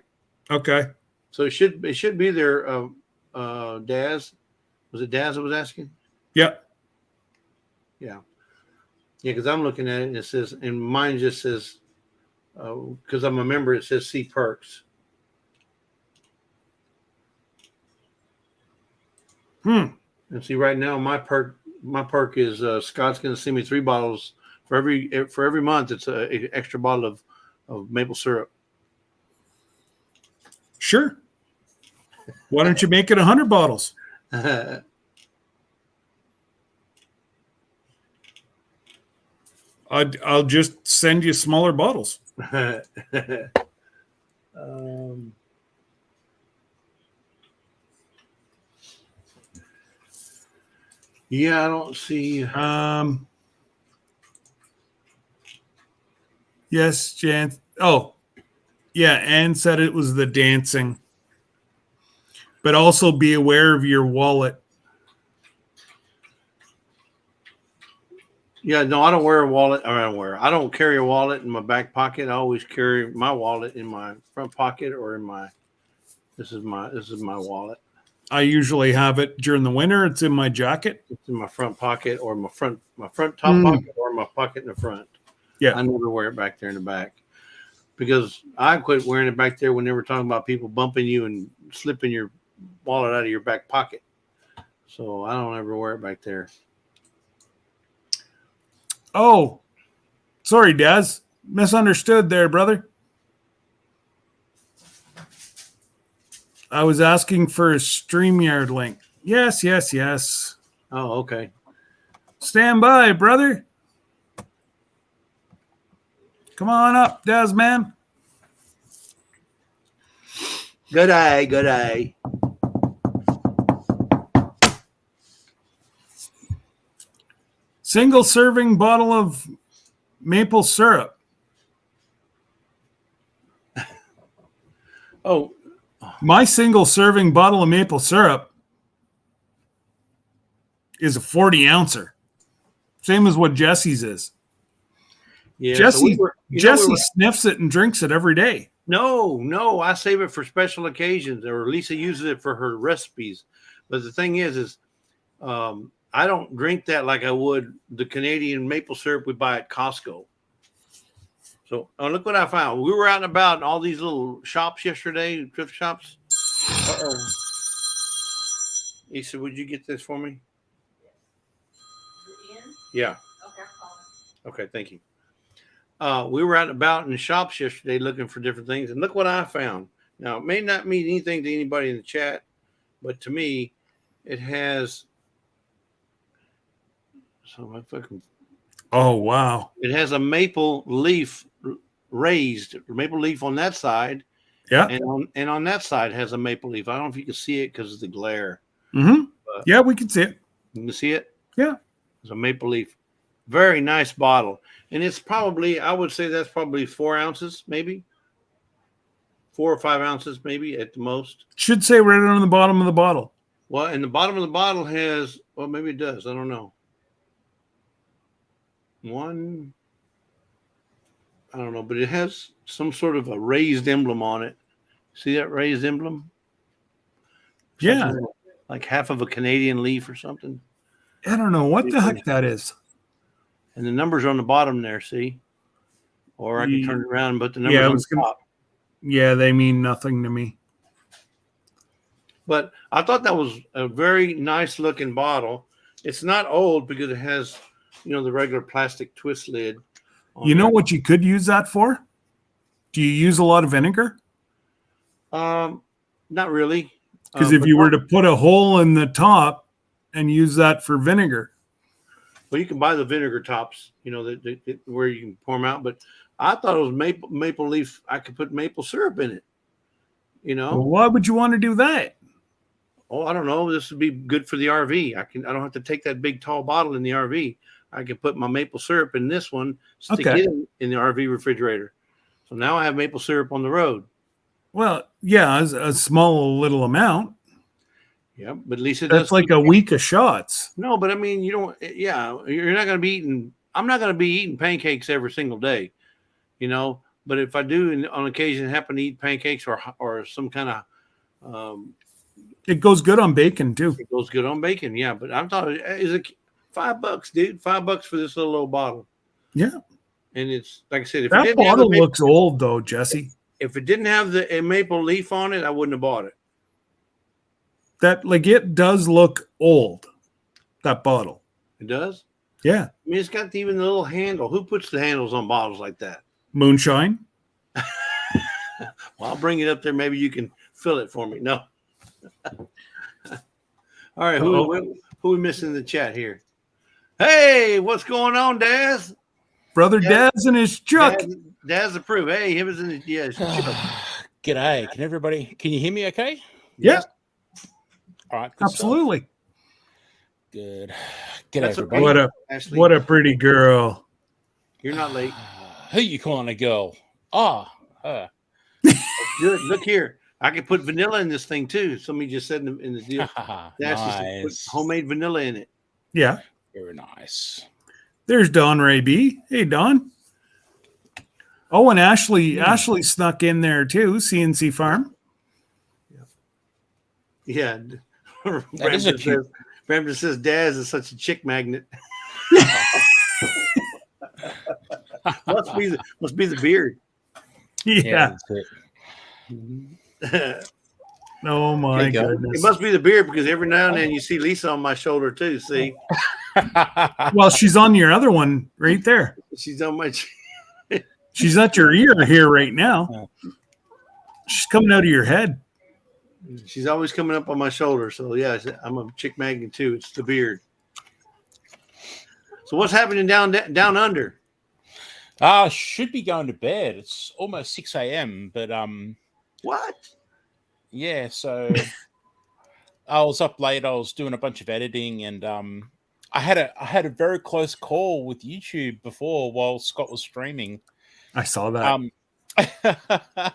Speaker 1: okay.
Speaker 3: So it should be there. Daz, was it Daz that was asking?
Speaker 1: Yeah.
Speaker 3: Yeah, because I'm looking at it and it says, and mine just says, because I'm a member, it says see perks. And see, right now my perk is Scott's going to send me 3 bottles for every month. It's an extra bottle of maple syrup.
Speaker 1: Sure. Why don't you make it 100 bottles? I'll just send you smaller bottles.
Speaker 3: Yeah, I don't see.
Speaker 1: Yes, Jan. Oh, yeah. Anne said it was the dancing. But also be aware of your wallet.
Speaker 3: Yeah, no, I don't wear a wallet. I don't carry a wallet in my back pocket. I always carry my wallet in my front pocket or in my. This is my wallet.
Speaker 1: I usually have it during the winter. It's in my jacket.
Speaker 3: It's in my front pocket or my front top pocket or my pocket in the front.
Speaker 1: Yeah,
Speaker 3: I never wear it back there in the back because I quit wearing it back there when they were talking about people bumping you and slipping your wallet out of your back pocket. So I don't ever wear it back there.
Speaker 1: Oh, sorry, Daz. Misunderstood there, brother. I was asking for a StreamYard link. Yes.
Speaker 3: Oh, okay.
Speaker 1: Stand by, brother. Come on up, Daz, man.
Speaker 3: Good eye.
Speaker 1: Single serving bottle of maple syrup.
Speaker 3: Oh,
Speaker 1: My single serving bottle of maple syrup is a 40 ouncer. Same as what Jesse's is.
Speaker 3: yeah.
Speaker 1: Jesse
Speaker 3: So
Speaker 1: sniffs it and drinks it every day.
Speaker 3: No, I save it for special occasions, or Lisa uses it for her recipes. But the thing is I don't drink that like I would the Canadian maple syrup we buy at Costco. So look what I found. We were out and about in all these little shops yesterday, thrift shops. Lisa, would you get this for me? Yeah. Okay, thank you. We were out and about in the shops yesterday looking for different things, and look what I found. Now, it may not mean anything to anybody in the chat, but to me, it has. So if I can.
Speaker 1: Oh, wow.
Speaker 3: It has a maple leaf raised maple leaf on that side.
Speaker 1: Yeah.
Speaker 3: And on that side has a maple leaf. I don't know if you can see it because of the glare.
Speaker 1: Mm-hmm. Yeah, we can see it.
Speaker 3: You can see it?
Speaker 1: Yeah.
Speaker 3: It's a maple leaf. Very nice bottle. And it's probably, I would say that's probably 4 ounces, maybe. 4 or 5 ounces, maybe at the most.
Speaker 1: Should say right on the bottom of the bottle.
Speaker 3: Well, and the bottom of the bottle has, well, maybe it does. I don't know. I don't know, but it has some sort of a raised emblem on it. See that raised emblem?
Speaker 1: Yeah.
Speaker 3: Like half of a Canadian leaf or something.
Speaker 1: I don't know what the heck that is.
Speaker 3: And the numbers are on the bottom there, see? Or I can turn it around and put the numbers on the top.
Speaker 1: Yeah, they mean nothing to me.
Speaker 3: But I thought that was a very nice looking bottle. It's not old because it has, the regular plastic twist lid.
Speaker 1: You know what you could use that for? Do you use a lot of vinegar?
Speaker 3: Not really.
Speaker 1: Because if you were to put a hole in the top and use that for vinegar.
Speaker 3: Well, you can buy the vinegar tops, where you can pour them out. But I thought it was maple leaf. I could put maple syrup in it.
Speaker 1: Well, why would you want to do that?
Speaker 3: Oh, I don't know. This would be good for the RV. I don't have to take that big tall bottle in the RV. I can put my maple syrup in this one, stick it in the RV refrigerator. So now I have maple syrup on the road.
Speaker 1: Well, yeah, a small little amount.
Speaker 3: Yeah, but at least
Speaker 1: that's like a week of shots.
Speaker 3: No, but I mean, you're not going to be eating. I'm not going to be eating pancakes every single day, But if I do, on occasion, happen to eat pancakes or some kind of,
Speaker 1: it goes good on bacon too.
Speaker 3: It goes good on bacon, yeah. But I'm talking, is it $5, dude? $5 for this little old bottle.
Speaker 1: Yeah,
Speaker 3: and it's like I said, if
Speaker 1: that bottle looks old though, Jesse.
Speaker 3: If it didn't have the maple leaf on it, I wouldn't have bought it.
Speaker 1: It does look old. That bottle.
Speaker 3: It does?
Speaker 1: Yeah.
Speaker 3: I mean, it's got even the little handle. Who puts the handles on bottles like that?
Speaker 1: Moonshine.
Speaker 3: Well, I'll bring it up there. Maybe you can fill it for me. No. All right. Who we missing in the chat here? Hey, what's going on, Daz?
Speaker 1: Brother Daz and his Chuck.
Speaker 3: Daz approved. Hey, he was in his Chuck.
Speaker 6: G'day. Can you hear me okay?
Speaker 1: Yeah.
Speaker 6: All right.
Speaker 1: Absolutely.
Speaker 6: Stuff. Good. G'day, everybody.
Speaker 1: What a pretty girl.
Speaker 3: You're not late.
Speaker 6: Who you calling a girl? Her.
Speaker 3: Good. Look here. I could put vanilla in this thing too. Somebody just said in the deal. That's
Speaker 6: nice.
Speaker 3: Just put homemade vanilla in it.
Speaker 1: Yeah.
Speaker 6: Very nice.
Speaker 1: There's Don Ray B. Hey, Don. Oh, and Ashley snuck in there too. CNC Farm.
Speaker 3: Yeah. Bram says Daz is such a chick magnet. must be the beard.
Speaker 1: Yeah. Oh my goodness.
Speaker 3: It must be the beard because every now and then you see Lisa on my shoulder too. See?
Speaker 1: Well, she's on your other one right there.
Speaker 3: She's on my.
Speaker 1: She's at your ear here right now. She's coming out of your head.
Speaker 3: She's always coming up on my shoulder. So yeah, I'm a chick magnet too. It's the beard. So what's happening down under?
Speaker 6: Should be going to bed. It's almost 6 a.m. But
Speaker 3: what?
Speaker 6: Yeah, so I was up late. I was doing a bunch of editing, and I had a very close call with YouTube before while Scott was streaming.
Speaker 1: I saw that.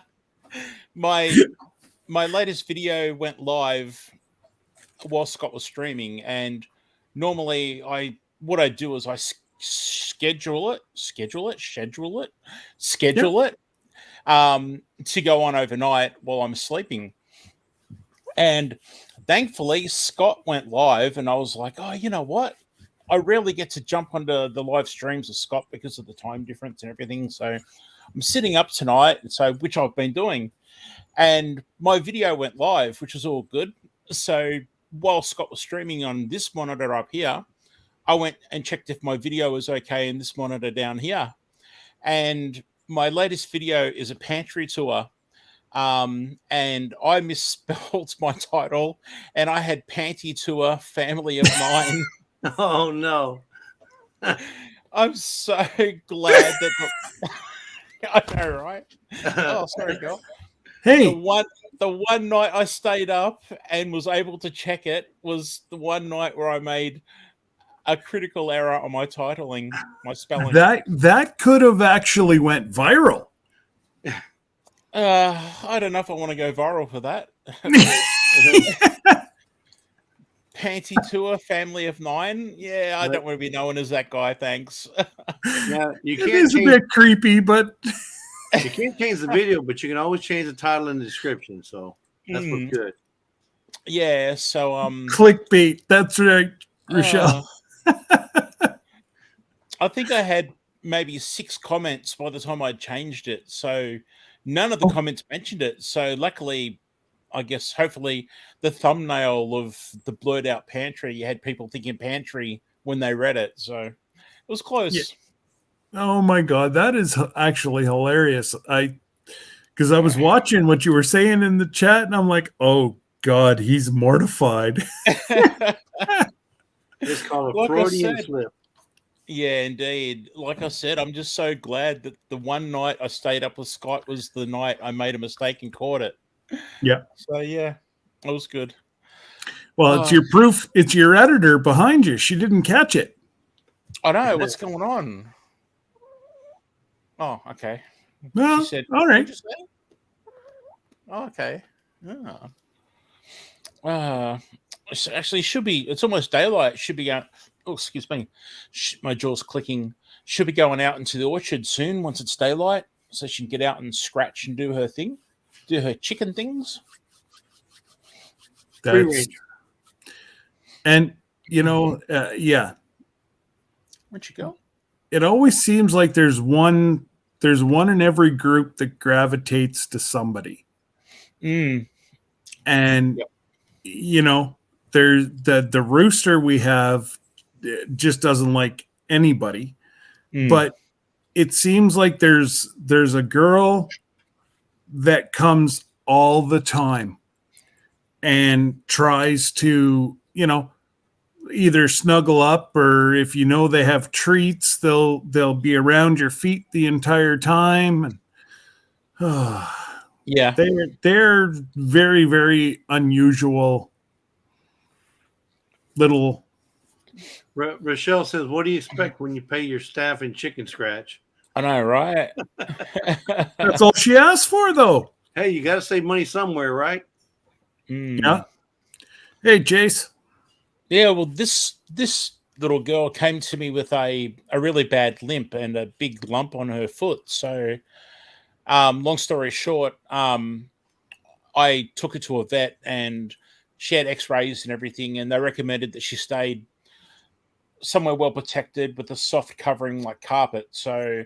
Speaker 6: My latest video went live while Scott was streaming, and normally what I do is I schedule it to go on overnight while I'm sleeping. And thankfully, Scott went live, and I was like, oh, you know what? I rarely get to jump onto the live streams of Scott because of the time difference and everything. So I'm sitting up tonight, which I've been doing. And my video went live, which was all good. So while Scott was streaming on this monitor up here, I went and checked if my video was okay in this monitor down here. And my latest video is a pantry tour. And I misspelled my title, and I had Panty Tour Family of Mine.
Speaker 3: Oh no.
Speaker 6: I'm so glad that I know, right? Oh, sorry, girl.
Speaker 1: Hey,
Speaker 6: the one night I stayed up and was able to check it was the one night where I made a critical error on my titling, my spelling.
Speaker 1: That could have actually went viral.
Speaker 6: I don't know if I want to go viral for that. Panty tour, family of 9. Yeah, I don't want to be known as that guy. Thanks.
Speaker 3: Yeah, you
Speaker 1: It
Speaker 3: can't
Speaker 1: is a
Speaker 3: change.
Speaker 1: bit creepy, but
Speaker 3: You can't change the video, but you can always change the title and the description. So that's what's good.
Speaker 6: Yeah. So
Speaker 1: clickbait. That's right, Rochelle.
Speaker 6: I think I had maybe 6 comments by the time I changed it. So none of the comments mentioned it. So luckily, I guess hopefully the thumbnail of the blurred out pantry, you had people thinking pantry when they read it. So it was close.
Speaker 1: Yeah. Oh my God, that is actually hilarious. Because I was watching what you were saying in the chat, and I'm like, oh God, he's mortified.
Speaker 3: It's called a
Speaker 6: Like I
Speaker 3: Freudian
Speaker 6: said,
Speaker 3: slip.
Speaker 6: yeah, indeed. Like I said, I'm just so glad that the one night I stayed up with Scott was the night I made a mistake and caught it.
Speaker 1: Yeah.
Speaker 6: So yeah, it was good.
Speaker 1: Well, it's your proof. It's your editor behind you. She didn't catch it.
Speaker 6: I know. What's going on? Oh, okay.
Speaker 1: Well,
Speaker 6: She said,
Speaker 1: all right.
Speaker 6: "What'd you say?" Oh, okay. Actually, should be. It's almost daylight. Should be out. Oh, excuse me. My jaw's clicking. Should be going out into the orchard soon once it's daylight, so she can get out and scratch and do her thing, do her chicken things.
Speaker 1: That's, and yeah.
Speaker 6: Where'd you go?
Speaker 1: It always seems like there's one in every group that gravitates to somebody. And there's the rooster we have just doesn't like anybody. But it seems like there's a girl that comes all the time and tries to, either snuggle up, or if they have treats, they'll be around your feet the entire time. And
Speaker 6: yeah,
Speaker 1: they're very, very unusual little.
Speaker 3: Rochelle says, "What do you expect when you pay your staff in chicken scratch?"
Speaker 6: I know, right?
Speaker 1: That's all she asked for, though.
Speaker 3: Hey, you got to save money somewhere, right?
Speaker 1: Yeah. Hey, Jace.
Speaker 6: Yeah, well, this little girl came to me with a really bad limp and a big lump on her foot. So, long story short, I took her to a vet and she had x-rays and everything, and they recommended that she stayed somewhere well protected with a soft covering like carpet. So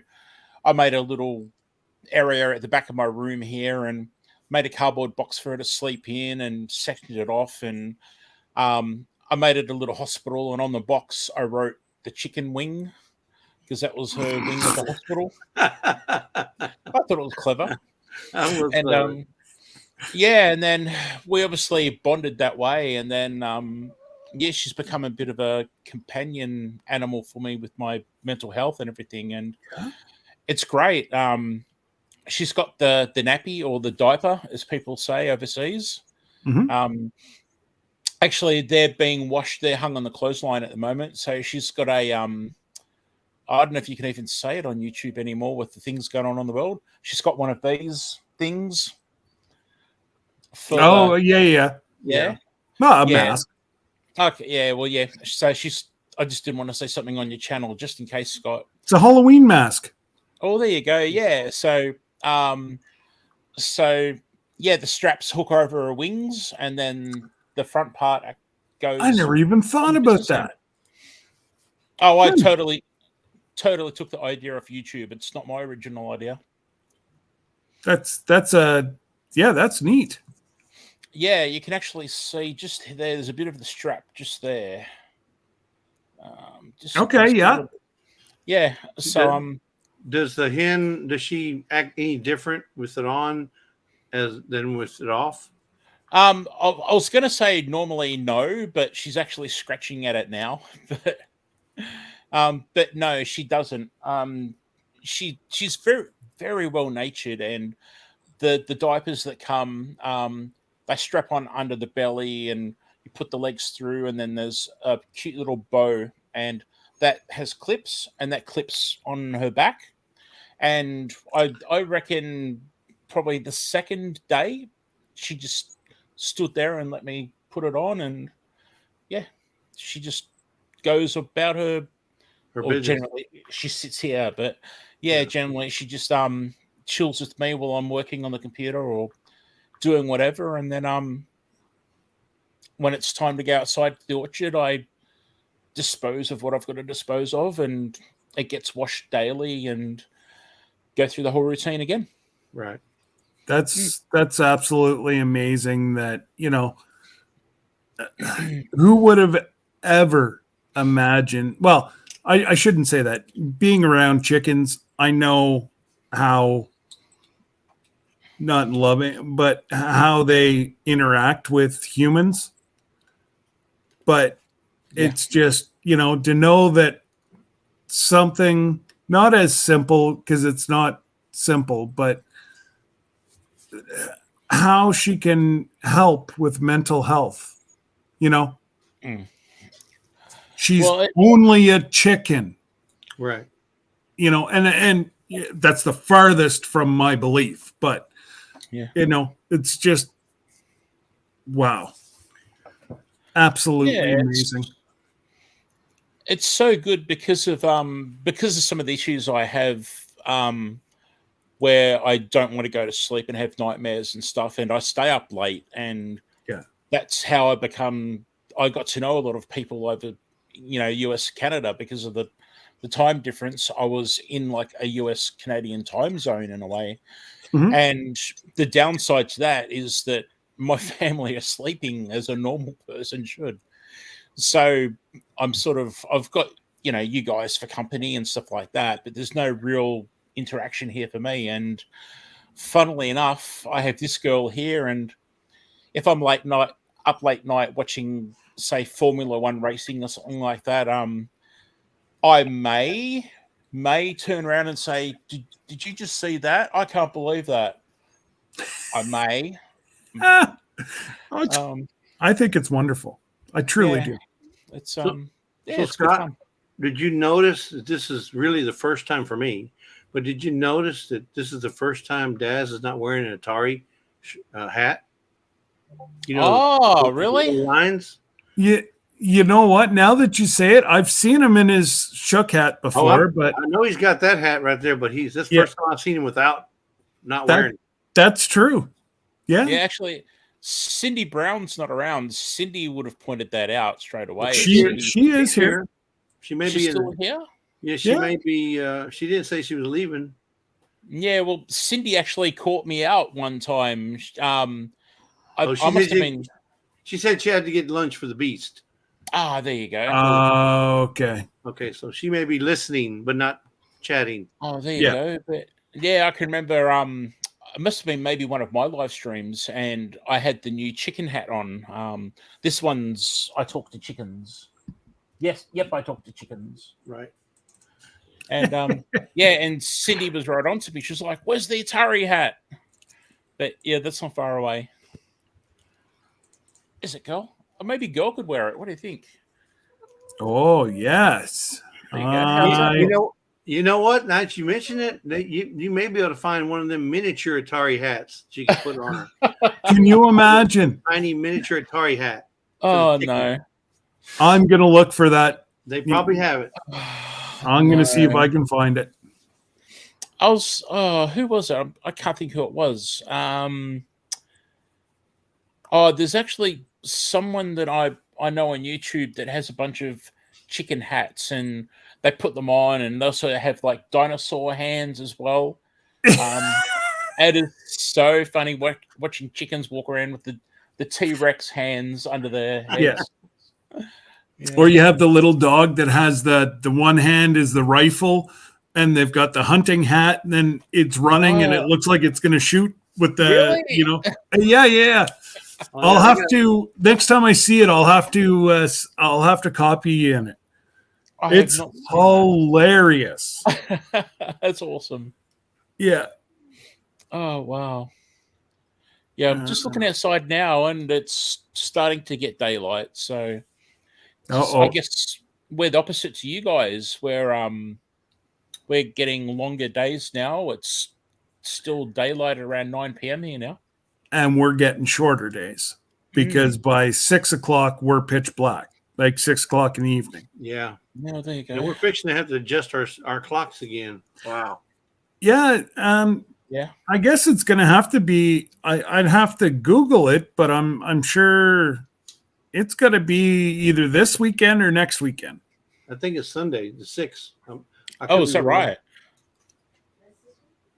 Speaker 6: I made a little area at the back of my room here and made a cardboard box for her to sleep in and sectioned it off. And I made it a little hospital, and on the box I wrote the chicken wing because that was her wing at the hospital. I thought it was clever. And yeah, and then we obviously bonded that way, and then yeah, she's become a bit of a companion animal for me with my mental health and everything, and it's great. She's got the nappy or the diaper, as people say overseas. Actually, they're being washed. They're hung on the clothesline at the moment. So she's got a I don't know if you can even say it on YouTube anymore with the things going on in the world. She's got one of these things.
Speaker 1: Yeah. Well, a mask.
Speaker 6: Okay, yeah, well, yeah. So I just didn't want to say something on your channel just in case, Scott.
Speaker 1: It's a Halloween mask.
Speaker 6: Oh, there you go. Yeah. So yeah, the straps hook over her wings, and then the front part goes.
Speaker 1: I never even thought about that.
Speaker 6: Oh, I totally took the idea off YouTube. It's not my original idea.
Speaker 1: That's neat.
Speaker 6: Yeah, you can actually see just there. There's a bit of the strap just there. Yeah. So
Speaker 3: does the hen, does she act any different with it on than with it off?
Speaker 6: I was going to say normally no, but she's actually scratching at it now. But no, she doesn't. She's very, very well natured, and the diapers that come, they strap on under the belly, and you put the legs through, and then there's a cute little bow, and that has clips, and that clips on her back. And I reckon probably the second day, she just stood there and let me put it on, and yeah, she just goes about her.
Speaker 3: Her
Speaker 6: Or
Speaker 3: business.
Speaker 6: generally, she sits here, but yeah, generally she just chills with me while I'm working on the computer or doing whatever, and then when it's time to go outside to the orchard, I dispose of what I've got to dispose of, and it gets washed daily and go through the whole routine again.
Speaker 3: Right.
Speaker 1: That's absolutely amazing. That who would have ever imagined? Well, I shouldn't say that. Being around chickens, I know how not loving, but how they interact with humans. But it's just to know that something not as simple, because it's not simple, but how she can help with mental health.
Speaker 6: Mm.
Speaker 1: She's
Speaker 6: Well,
Speaker 1: only a chicken,
Speaker 3: Right.
Speaker 1: and that's the farthest from my belief, but
Speaker 6: Yeah.
Speaker 1: it's just wow, absolutely
Speaker 6: Yeah,
Speaker 1: amazing.
Speaker 6: it's so good because of some of the issues I have, where I don't want to go to sleep and have nightmares and stuff, and I stay up late, and
Speaker 1: Yeah.
Speaker 6: that's how I got to know a lot of people over, US, Canada, because of the time difference. I was in like a US Canadian time zone in a way.
Speaker 1: Mhm.
Speaker 6: And the downside to that is that my family are sleeping as a normal person should. So I've got, you guys for company and stuff like that, but there's no real interaction here for me. And funnily enough, I have this girl here, and if I'm up late night watching, say, Formula One racing or something like that, I may turn around and say, did you just see that? I can't believe that. I may.
Speaker 1: Ah, I think it's wonderful. I truly do.
Speaker 6: It's
Speaker 3: So
Speaker 6: it's good
Speaker 3: Scott,
Speaker 6: fun.
Speaker 3: did you notice that this is really the first time for me? But did you notice that this is the first time Daz is not wearing an Atari hat?
Speaker 6: Oh,
Speaker 3: the
Speaker 6: really?
Speaker 3: lines.
Speaker 1: You know what? Now that you say it, I've seen him in his shook hat before, but
Speaker 3: I know he's got that hat right there, but this first time I've seen him without not wearing it.
Speaker 1: That's true. Yeah.
Speaker 6: Yeah, actually, Cindy Brown's not around. Cindy would have pointed that out straight away.
Speaker 1: She is here.
Speaker 3: She may
Speaker 6: She's
Speaker 3: be
Speaker 6: still here.
Speaker 3: Yeah, she
Speaker 1: Yeah.
Speaker 3: may be. She didn't say she was leaving.
Speaker 6: Yeah, well, Cindy actually caught me out one time. I must have been.
Speaker 3: She said she had to get lunch for the beast.
Speaker 6: There you go.
Speaker 1: Okay.
Speaker 3: Okay, so she may be listening but not chatting.
Speaker 6: Oh, there you go. But yeah, I can remember. It must have been maybe one of my live streams, and I had the new chicken hat on. This one's I talk to chickens. Yes, yep, I talk to chickens.
Speaker 3: Right.
Speaker 6: And yeah, and Cindy was right on to me. She was like, "Where's the Atari hat?" But yeah, that's not far away. Is it girl? Or maybe girl could wear it. What do you think?
Speaker 1: Oh yes.
Speaker 6: There you go.
Speaker 3: You know what? Now that you mention it, you may be able to find one of them miniature Atari hats that you can put on her.
Speaker 1: Can you imagine?
Speaker 3: Tiny miniature Atari hat.
Speaker 6: Oh no.
Speaker 1: I'm gonna look for that.
Speaker 3: They probably have it.
Speaker 1: I'm gonna see if I can find it.
Speaker 6: I was who was it? I can't think who it was. There's actually someone that I know on YouTube that has a bunch of chicken hats, and they put them on, and they also have like dinosaur hands as well. It is so funny watching chickens walk around with the T-Rex hands under their heads. Yeah.
Speaker 1: Or you have the little dog that has the one hand is the rifle, and they've got the hunting hat, and then it's running, and it looks like it's going to shoot with the yeah. I'll have to next time I see it. I'll have to copy you in it. It's hilarious.
Speaker 6: That's awesome.
Speaker 1: Yeah.
Speaker 6: Oh wow. Yeah, I'm just looking outside now, and it's starting to get daylight. So I guess we're the opposite to you guys. We're getting longer days now. It's still daylight around 9 p.m. here now.
Speaker 1: And we're getting shorter days because by 6 o'clock we're pitch black, like 6 o'clock in the evening.
Speaker 3: Yeah.
Speaker 6: No, there you go.
Speaker 3: And we're fixing to have to adjust our clocks again. Wow.
Speaker 1: Yeah.
Speaker 6: Yeah.
Speaker 1: I guess it's going to have to be. I'd have to Google it, but I'm sure it's going to be either this weekend or next weekend.
Speaker 3: I think it's Sunday, the 6th.
Speaker 6: Oh, is that right?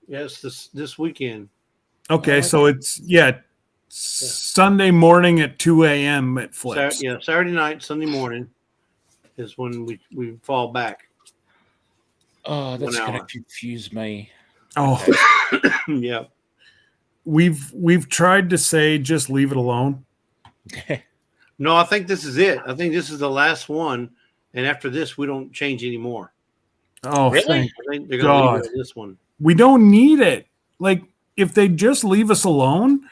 Speaker 3: Yes, this weekend.
Speaker 1: Okay,
Speaker 6: Oh,
Speaker 1: so it's Sunday morning at 2 a.m. it flips.
Speaker 3: Saturday night, Sunday morning is when we fall back.
Speaker 6: Oh, that's
Speaker 3: 1
Speaker 6: going to
Speaker 3: hour.
Speaker 6: confuse me.
Speaker 1: Oh,
Speaker 3: Yeah.
Speaker 1: we've tried to say just leave it alone.
Speaker 3: No, I think this is it. I think this is the last one, and after this, we don't change anymore.
Speaker 1: Oh,
Speaker 6: Really?
Speaker 1: thank
Speaker 3: I think they're going to
Speaker 1: God.
Speaker 3: leave it on this one.
Speaker 1: We don't need it. Like, if they just leave us alone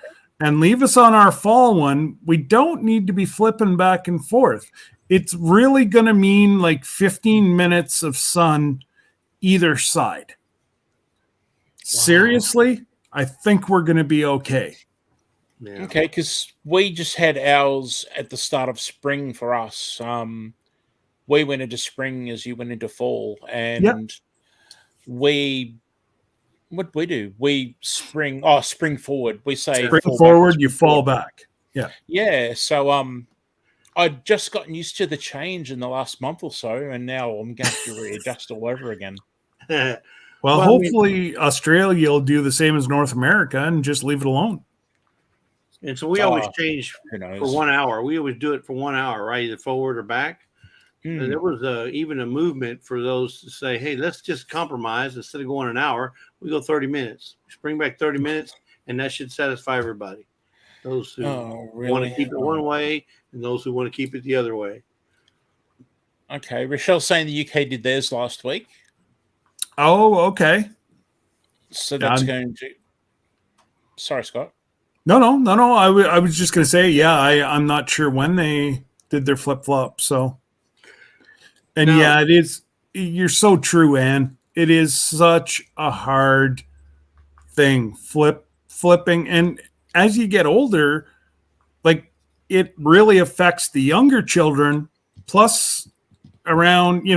Speaker 1: and leave us on our fall one, we don't need to be flipping back and forth. It's really going to mean like 15 minutes of sun either side. Seriously, I think we're going to be okay.
Speaker 3: Yeah.
Speaker 6: Okay, because we just had ours at the start of spring for us. We went into spring as you went into fall, and what did we do? We spring forward. We say
Speaker 1: Spring
Speaker 6: fall
Speaker 1: forward,
Speaker 6: back,
Speaker 1: you fall back. Yeah.
Speaker 6: Yeah, so I'd just gotten used to the change in the last month or so, and now I'm going to readjust all over again.
Speaker 1: Well,
Speaker 3: I mean-
Speaker 1: hopefully Australia will do the same as North America and just leave it alone.
Speaker 3: And so we always change
Speaker 6: Who knows?
Speaker 3: for 1 hour. We always do it for 1 hour, right? Either forward or back.
Speaker 6: Hmm.
Speaker 3: And there was even a movement for those to say, hey, let's just compromise. Instead of going an hour, we go 30 minutes. Bring back 30 minutes, and that should satisfy everybody. Those who want to keep it one way and those who want to keep it the other way.
Speaker 6: Okay, Rochelle's saying the UK did theirs last week.
Speaker 1: Oh, okay.
Speaker 6: So that's going to... Sorry, Scott.
Speaker 1: No. I was just going to say, I'm not sure when they did their flip-flop. So, and
Speaker 3: No.
Speaker 1: it is. You're so true, Anne. It is such a hard thing, flipping. And as you get older, like, it really affects the younger children. Plus, around,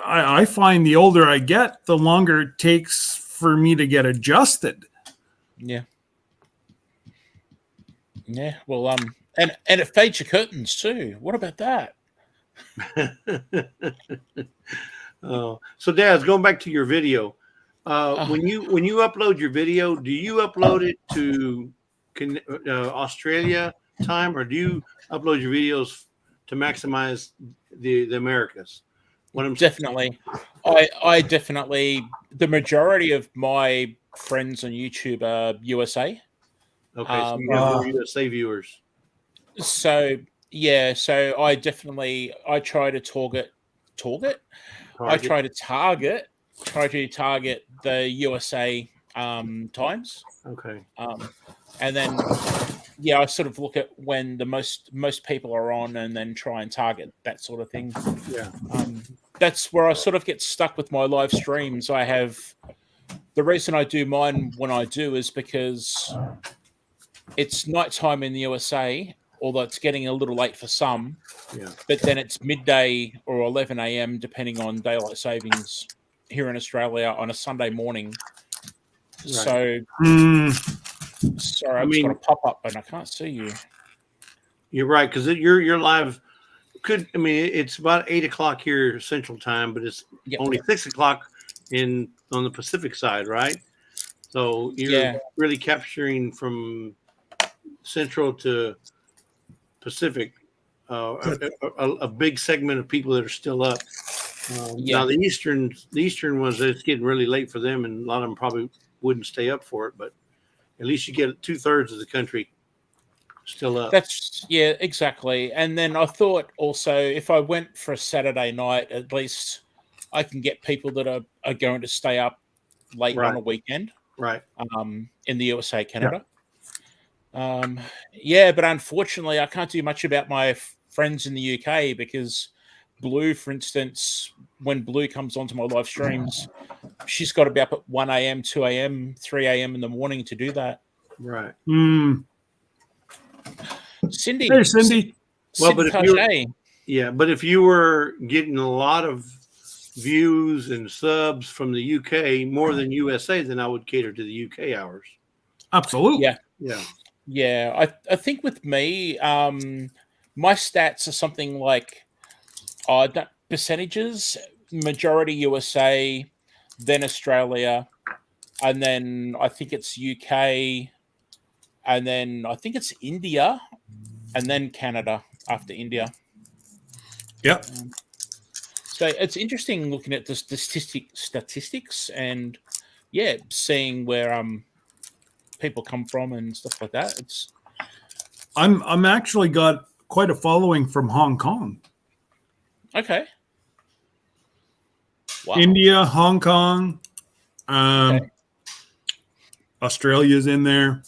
Speaker 1: I find the older I get, the longer it takes for me to get adjusted.
Speaker 6: Yeah. Yeah, well, and it fades your curtains too. What about that?
Speaker 3: So, Daz, going back to your video, when you upload your video, do you upload it to Australia time, or do you upload your videos to maximize the Americas?
Speaker 6: Definitely, I definitely, the majority of my friends on YouTube are USA.
Speaker 3: Okay, so you have more USA viewers.
Speaker 6: So I definitely try to target. I try to target the USA times.
Speaker 3: Okay.
Speaker 6: And then I sort of look at when the most people are on, and then try and target that sort of thing.
Speaker 3: Yeah.
Speaker 6: That's where I sort of get stuck with my live streams. I have the reason I do mine when I do is because it's nighttime in the USA, although it's getting a little late for some.
Speaker 3: Yeah.
Speaker 6: But then it's midday or 11 a.m. depending on daylight savings here in Australia on a Sunday morning.
Speaker 3: Right.
Speaker 6: So, sorry, I've just got a pop up, and I can't see you.
Speaker 3: You're right, because you're live. It's about 8 o'clock here Central Time, but it's only 6 o'clock on the Pacific side, right? So you're really capturing from Central to Pacific a big segment of people that are still up. Now the Eastern ones, it's getting really late for them, and a lot of them probably wouldn't stay up for it, but at least you get 2/3 of the country still up.
Speaker 6: Exactly. And then I thought also, if I went for a Saturday night, at least I can get people that are going to stay up late on a weekend.
Speaker 3: Right.
Speaker 6: In the USA, Canada. But unfortunately, I can't do much about my friends in the UK because Blue, for instance, when Blue comes onto my live streams, she's got to be up at 1 a.m., 2 a.m., 3 a.m. in the morning to do that.
Speaker 3: Right.
Speaker 6: Cindy.
Speaker 1: Hey, Cindy.
Speaker 3: Well,
Speaker 6: Cindy
Speaker 3: but if you
Speaker 6: Tajay.
Speaker 3: Yeah, but if you were getting a lot of views and subs from the UK more than USA, then I would cater to the UK hours.
Speaker 1: Absolutely.
Speaker 6: Yeah.
Speaker 3: Yeah.
Speaker 6: Yeah. I think with me, my stats are something like percentages, majority USA, then Australia, and then I think it's UK, and then I think it's India, and then Canada after India.
Speaker 1: Yep.
Speaker 6: So it's interesting looking at the statistics and seeing where people come from and stuff like that. It's
Speaker 1: I'm actually got quite a following from Hong Kong.
Speaker 6: okay. Wow.
Speaker 1: India, Hong Kong,
Speaker 6: Okay.
Speaker 1: Australia's in there.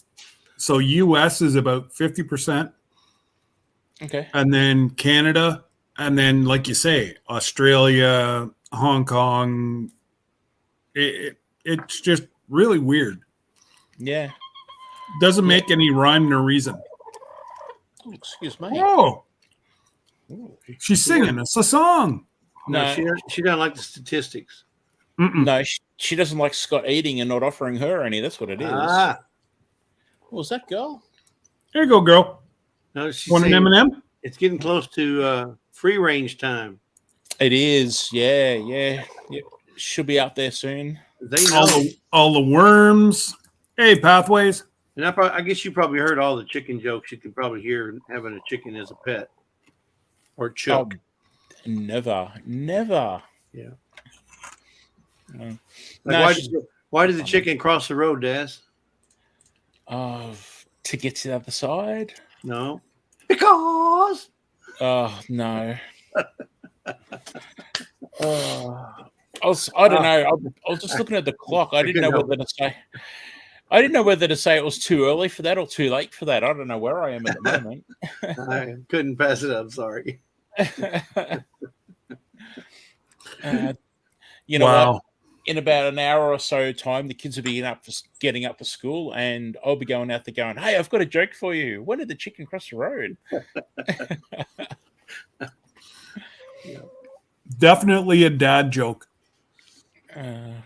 Speaker 1: So US is about 50%.
Speaker 6: Okay.
Speaker 1: And then Canada. And then, like you say, Australia, Hong Kong. It's just really weird.
Speaker 6: Yeah.
Speaker 1: Doesn't make any rhyme nor reason.
Speaker 6: Oh, excuse me.
Speaker 1: Oh, she's singing. It's a song.
Speaker 3: No,
Speaker 6: No,
Speaker 3: she doesn't like the statistics.
Speaker 1: Mm-mm.
Speaker 6: no, she doesn't like Scott eating and not offering her any. That's what it is.
Speaker 3: Ah,
Speaker 6: What was that girl?
Speaker 1: There you go, girl.
Speaker 3: no, she's
Speaker 1: Want an
Speaker 3: saying
Speaker 1: M&M?
Speaker 3: it's getting close to free range time.
Speaker 6: It is. Yeah. Should be out there soon.
Speaker 3: They know.
Speaker 1: All the worms. Hey, Pathways.
Speaker 3: And I guess you probably heard all the chicken jokes you could probably hear having a chicken as a pet or chook.
Speaker 6: Never.
Speaker 3: Yeah.
Speaker 6: No.
Speaker 3: Like,
Speaker 6: No,
Speaker 3: why did the chicken cross the road, Daz?
Speaker 6: To get to the other side?
Speaker 3: No. Because.
Speaker 6: Oh no. I don't know. I was just looking at the clock. I didn't know whether to say. I didn't know whether to say it was too early for that or too late for that. I don't know where I am at the moment.
Speaker 3: I couldn't pass it up. Sorry.
Speaker 6: You know
Speaker 1: Wow.
Speaker 6: what? In about an hour or so time, the kids will be getting up for school, and I'll be going out there going, "Hey, I've got a joke for you. When did the chicken cross the road?"
Speaker 1: Definitely a dad joke.
Speaker 6: I'm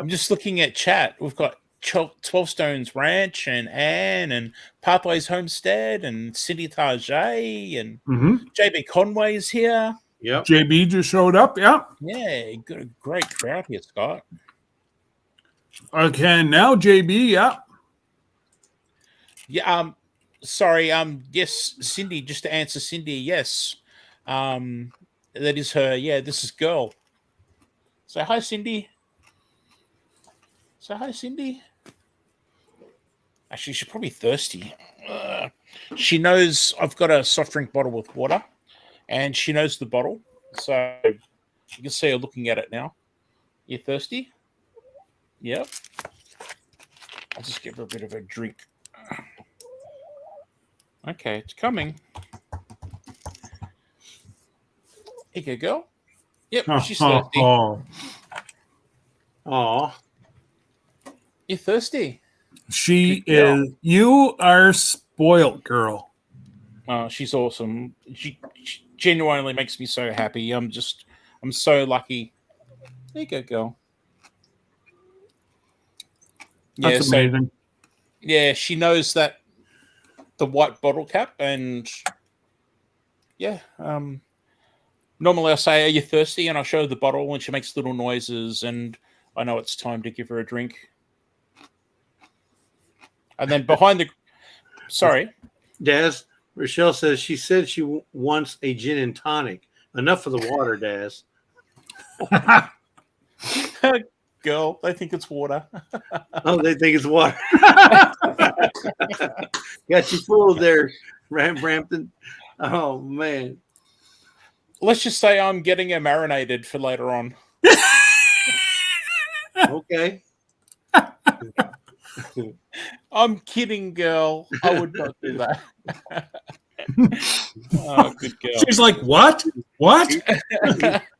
Speaker 6: just looking at chat. We've got 12 Stones Ranch and Anne and Pathways Homestead and Cindy Tajay and JB Conway's here.
Speaker 3: Yep.
Speaker 1: JB just showed up. Yeah.
Speaker 6: Yeah, got a great crowd here, Scott.
Speaker 1: Okay, now JB. Yeah.
Speaker 6: Yeah. Sorry. Yes, Cindy. Just to answer Cindy. Yes. That is her. Yeah. This is girl. Say hi, Cindy. Say hi, Cindy. Actually, she's probably thirsty. She knows I've got a soft drink bottle with water, and she knows the bottle. So you can see her looking at it now. You thirsty? Yep. I'll just give her a bit of a drink. Okay, it's coming. Here you go. Yep, she's thirsty.
Speaker 3: Aw.
Speaker 6: You thirsty?
Speaker 1: She is. You are spoiled, girl.
Speaker 6: Oh, she's awesome. She genuinely makes me so happy. I'm so lucky. There you go, girl.
Speaker 1: That's amazing.
Speaker 6: Yeah, she knows that the white bottle cap, and normally I say, "Are you thirsty?" and I show her the bottle, and she makes little noises, and I know it's time to give her a drink. And then sorry,
Speaker 3: Daz, Rochelle says she said she wants a gin and tonic. Enough of the water, Daz.
Speaker 6: girl, they think it's water.
Speaker 3: Oh, they think it's water. Got you fooled there, Brampton. Oh, man.
Speaker 6: Let's just say I'm getting her marinated for later on.
Speaker 3: Okay.
Speaker 6: I'm kidding, girl. I would not do that. Oh, good girl.
Speaker 1: She's like, what? What?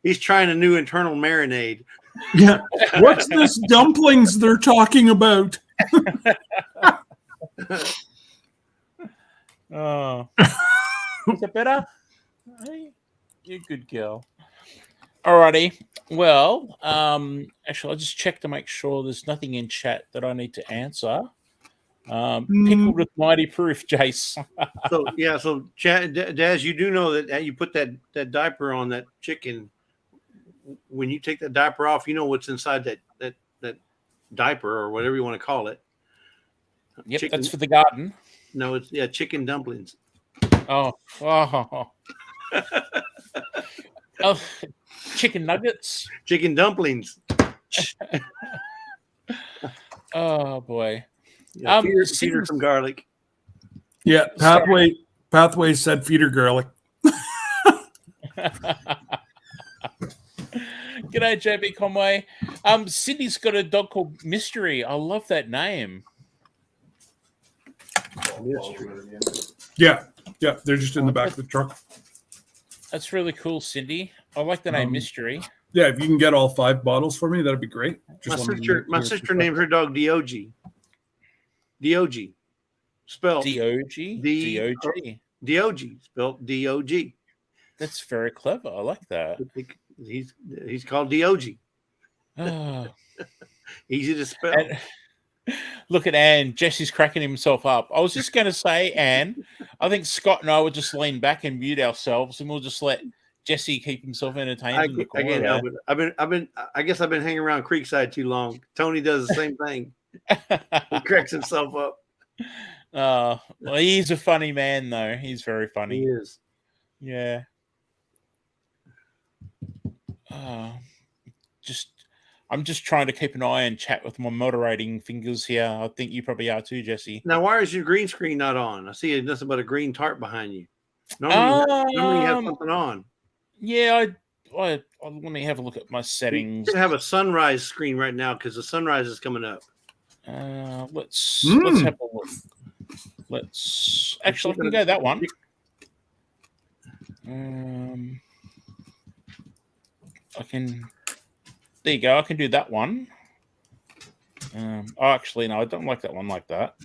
Speaker 3: He's trying a new internal marinade.
Speaker 1: Yeah. What's this dumplings they're talking about?
Speaker 6: Oh, is it better? Hey, you're a good girl. Alrighty. Well, actually, I'll just check to make sure there's nothing in chat that I need to answer. Pickled with mighty proof, Jace.
Speaker 3: So yeah, so Daz, you do know that you put that diaper on that chicken. When you take that diaper off, you know what's inside that diaper or whatever you want to call it.
Speaker 6: Yep,
Speaker 3: Chicken,
Speaker 6: that's for the garden.
Speaker 3: no, it's chicken dumplings.
Speaker 6: Oh, oh, chicken nuggets.
Speaker 3: Chicken dumplings.
Speaker 6: Oh boy.
Speaker 3: Yeah, feed her some garlic.
Speaker 1: Yeah, Pathway said feed her garlic.
Speaker 6: G'day, JB Conway. Sydney's got a dog called Mystery. I love that name.
Speaker 1: Yeah, they're just in the back of the truck.
Speaker 6: That's really cool, Cindy. I like the name Mystery.
Speaker 1: Yeah, if you can get all 5 bottles for me, that'd be great.
Speaker 3: My sister named her dog Dog. Dog. Spelled
Speaker 6: D-O-G? D-O-G.
Speaker 3: Dog. Spelled D-O-G.
Speaker 6: That's very clever. I like that.
Speaker 3: He's called Dog.
Speaker 6: Oh.
Speaker 3: Easy to spell.
Speaker 6: Look at Anne. Jesse's cracking himself up. I was just going to say, Anne, I think Scott and I would just lean back and mute ourselves, and we'll just let Jesse keep himself entertained.
Speaker 3: I can't help it. I guess I've been hanging around Creekside too long. Tony does the same thing. He cracks himself up.
Speaker 6: Well, he's a funny man, though. He's very funny.
Speaker 3: He is.
Speaker 6: Yeah. I'm just trying to keep an eye and chat with my moderating fingers here. I think you probably are too, Jesse.
Speaker 3: Now, why is your green screen not on? I see nothing but a green tarp behind you. Normally you have something on.
Speaker 6: Yeah, I let me have a look at my settings.
Speaker 3: You should have a sunrise screen right now because the sunrise is coming up.
Speaker 6: Let's have a look. Actually, I can go that one. There you go. I can do that one. Actually, no, I don't like that one like that.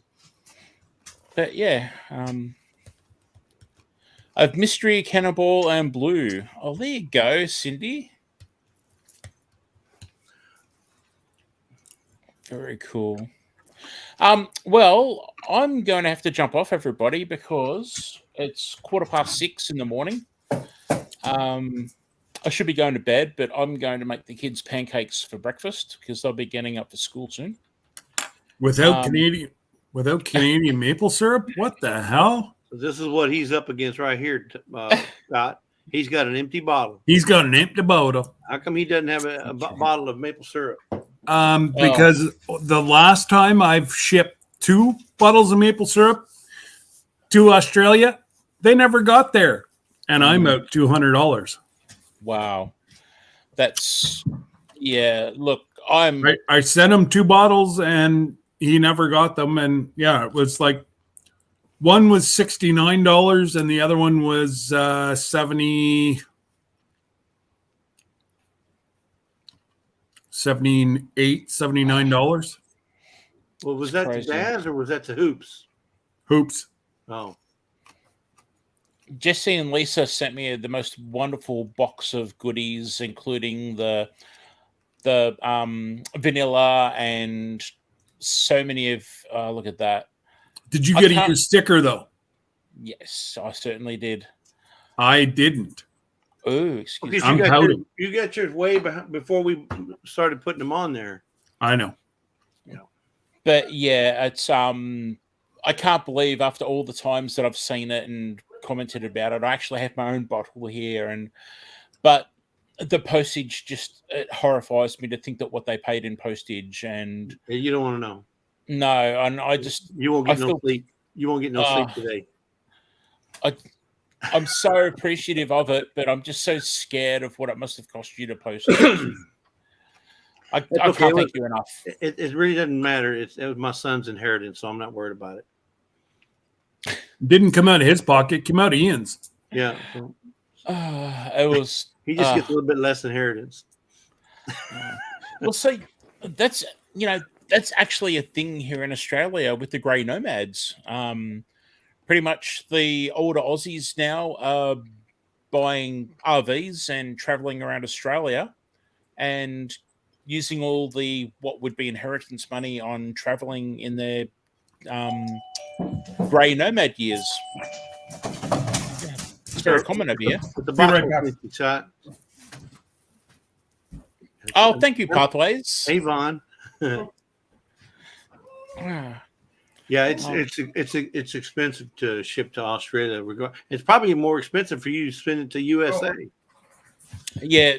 Speaker 6: But yeah, I have Mystery, Cannonball, and Blue. Oh, there you go, Cindy. Very cool. Well, I'm going to have to jump off, everybody, because it's 6:15 in the morning. I should be going to bed, but I'm going to make the kids pancakes for breakfast because they'll be getting up for school soon.
Speaker 1: Without Canadian maple syrup? What the hell?
Speaker 3: So this is what he's up against right here, Scott. He's got an empty bottle.
Speaker 1: He's got an empty bottle.
Speaker 3: How come he doesn't have a bottle of maple syrup?
Speaker 1: Because the last time I've shipped 2 bottles of maple syrup to Australia, they never got there. And I'm out $200.
Speaker 6: Wow. That's, yeah, look,
Speaker 1: I sent him 2 bottles and he never got them. And yeah, it was like one was $69 and the other one was $79.
Speaker 3: Well, was that
Speaker 6: crazy.
Speaker 3: to Daz or was that to Hoops?
Speaker 1: Hoops.
Speaker 3: Oh.
Speaker 6: Jesse and Lisa sent me the most wonderful box of goodies, including the vanilla and so many of. Look at that!
Speaker 1: Did you get a new sticker though?
Speaker 6: Yes, I certainly did.
Speaker 1: I didn't.
Speaker 6: Oh, excuse me.
Speaker 1: I'm pouting.
Speaker 3: You got yours way before we started putting them on there.
Speaker 1: I know.
Speaker 6: But yeah, it's I can't believe after all the times that I've seen it and commented about it, I actually have my own bottle here, but the postage just it horrifies me to think that what they paid in postage, and
Speaker 3: You don't want to know.
Speaker 6: no, and I just
Speaker 3: You won't get no sleep. You won't get no sleep today.
Speaker 6: I'm so appreciative of it, but I'm just so scared of what it must have cost you to post it. I can't thank you enough.
Speaker 3: It really doesn't matter. It was my son's inheritance, so I'm not worried about it.
Speaker 1: Didn't come out of his pocket, came out of Ian's.
Speaker 3: Yeah.
Speaker 6: It was.
Speaker 3: He just gets a little bit less inheritance.
Speaker 6: Well, so that's that's actually a thing here in Australia with the grey nomads. Pretty much the older Aussies now are buying RVs and traveling around Australia and using all the what would be inheritance money on traveling in their um, grey nomad years. It's very common over here.
Speaker 3: But the
Speaker 1: Be
Speaker 3: box
Speaker 1: right
Speaker 3: was
Speaker 1: back.
Speaker 3: 50 shot.
Speaker 6: Oh, thank you, Pathways.
Speaker 3: Avon.
Speaker 6: Ah,
Speaker 3: Yeah,
Speaker 6: Oh.
Speaker 3: it's expensive to ship to Australia. It's probably more expensive for you to send it to USA.
Speaker 6: yeah,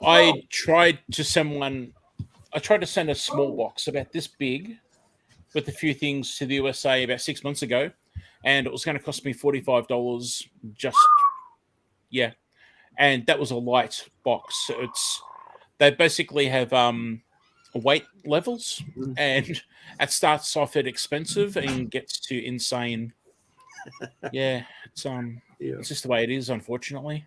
Speaker 6: I tried to send a small box about this big with a few things to the USA about 6 months ago, and it was going to cost me $45 just and that was a light box. So they basically have weight levels,
Speaker 3: Mhm.
Speaker 6: and it starts off at expensive and gets to insane. Yeah,
Speaker 3: Yeah.
Speaker 6: it's just the way it is, unfortunately.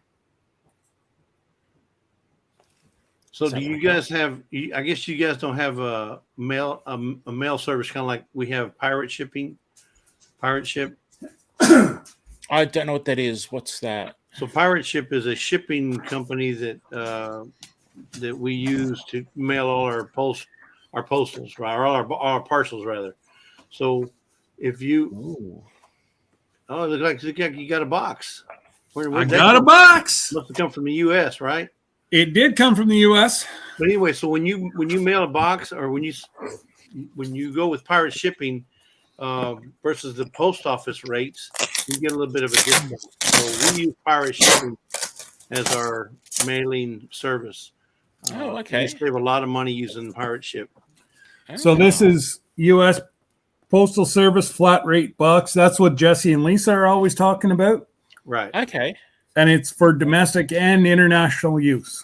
Speaker 3: So
Speaker 6: Is
Speaker 3: do
Speaker 6: that
Speaker 3: you
Speaker 6: what I
Speaker 3: guys have? I guess you guys don't have a mail service kind of like we have pirate shipping, pirate ship.
Speaker 6: I don't know what that is. What's that?
Speaker 3: So pirate ship is a shipping company that we use to mail all our postals, right? Or all our parcels rather. So if you
Speaker 6: Ooh.
Speaker 3: it looks like you got a box.
Speaker 1: I
Speaker 3: Where'd that
Speaker 1: got a
Speaker 3: come-
Speaker 1: box.
Speaker 3: Must have come from the U.S., right?
Speaker 1: It did come from the U.S.
Speaker 3: But anyway, so when you mail a box or when you go with pirate shipping versus the post office rates, you get a little bit of a discount. So we use pirate shipping as our mailing service.
Speaker 6: Oh, okay.
Speaker 3: You save a lot of money using pirate ship.
Speaker 1: So this is U.S. Postal Service flat rate box. That's what Jesse and Lisa are always talking about,
Speaker 3: Right.
Speaker 6: Okay.
Speaker 1: and it's for domestic and international use.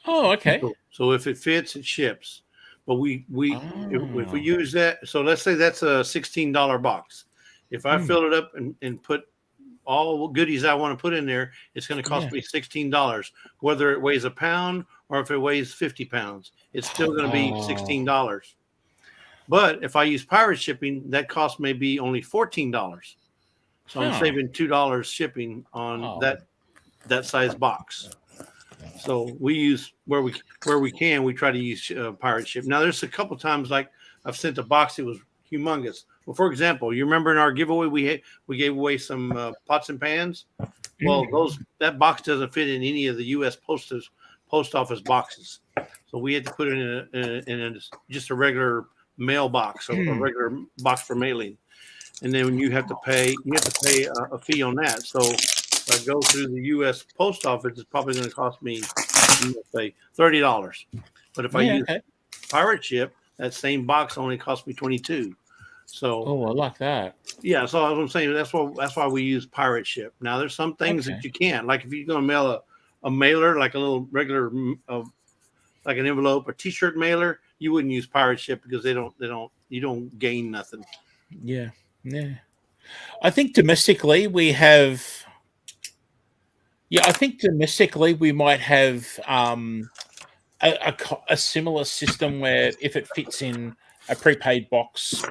Speaker 6: Oh, okay.
Speaker 3: So if it fits, it ships. But if we
Speaker 6: Oh.
Speaker 3: use that, so let's say that's a $16 box. If I fill it up and put all goodies I want to put in there, it's going to cost me $16. Whether it weighs a pound or if it weighs 50 pounds, it's still going to be $16. But if I use pirate shipping, that cost may be only $14. So I'm saving $2 shipping on that size box. So we use where we can, we try to use pirate ship. Now there's a couple times like I've sent a box that was humongous. Well, for example, you remember in our giveaway we gave away some pots and pans. Well, that box doesn't fit in any of the U.S. post office boxes, so we had to put it in just a regular mailbox, or a regular box for mailing. And then you have to pay a fee on that. So if I go through the U.S. post office, it's probably going to cost me, say, $30. But if I use pirate ship, that same box only cost me $22. So
Speaker 6: I like that.
Speaker 3: yeah, so as I'm saying, that's why we use pirate ship. Now there's some things that you can't, like if you're going to mail a mailer, like a little regular, like an envelope or T-shirt mailer, you wouldn't use pirate ship because you don't gain nothing.
Speaker 6: Yeah. I think domestically we have. Yeah, I think domestically we might have a similar system where if it fits in a prepaid box,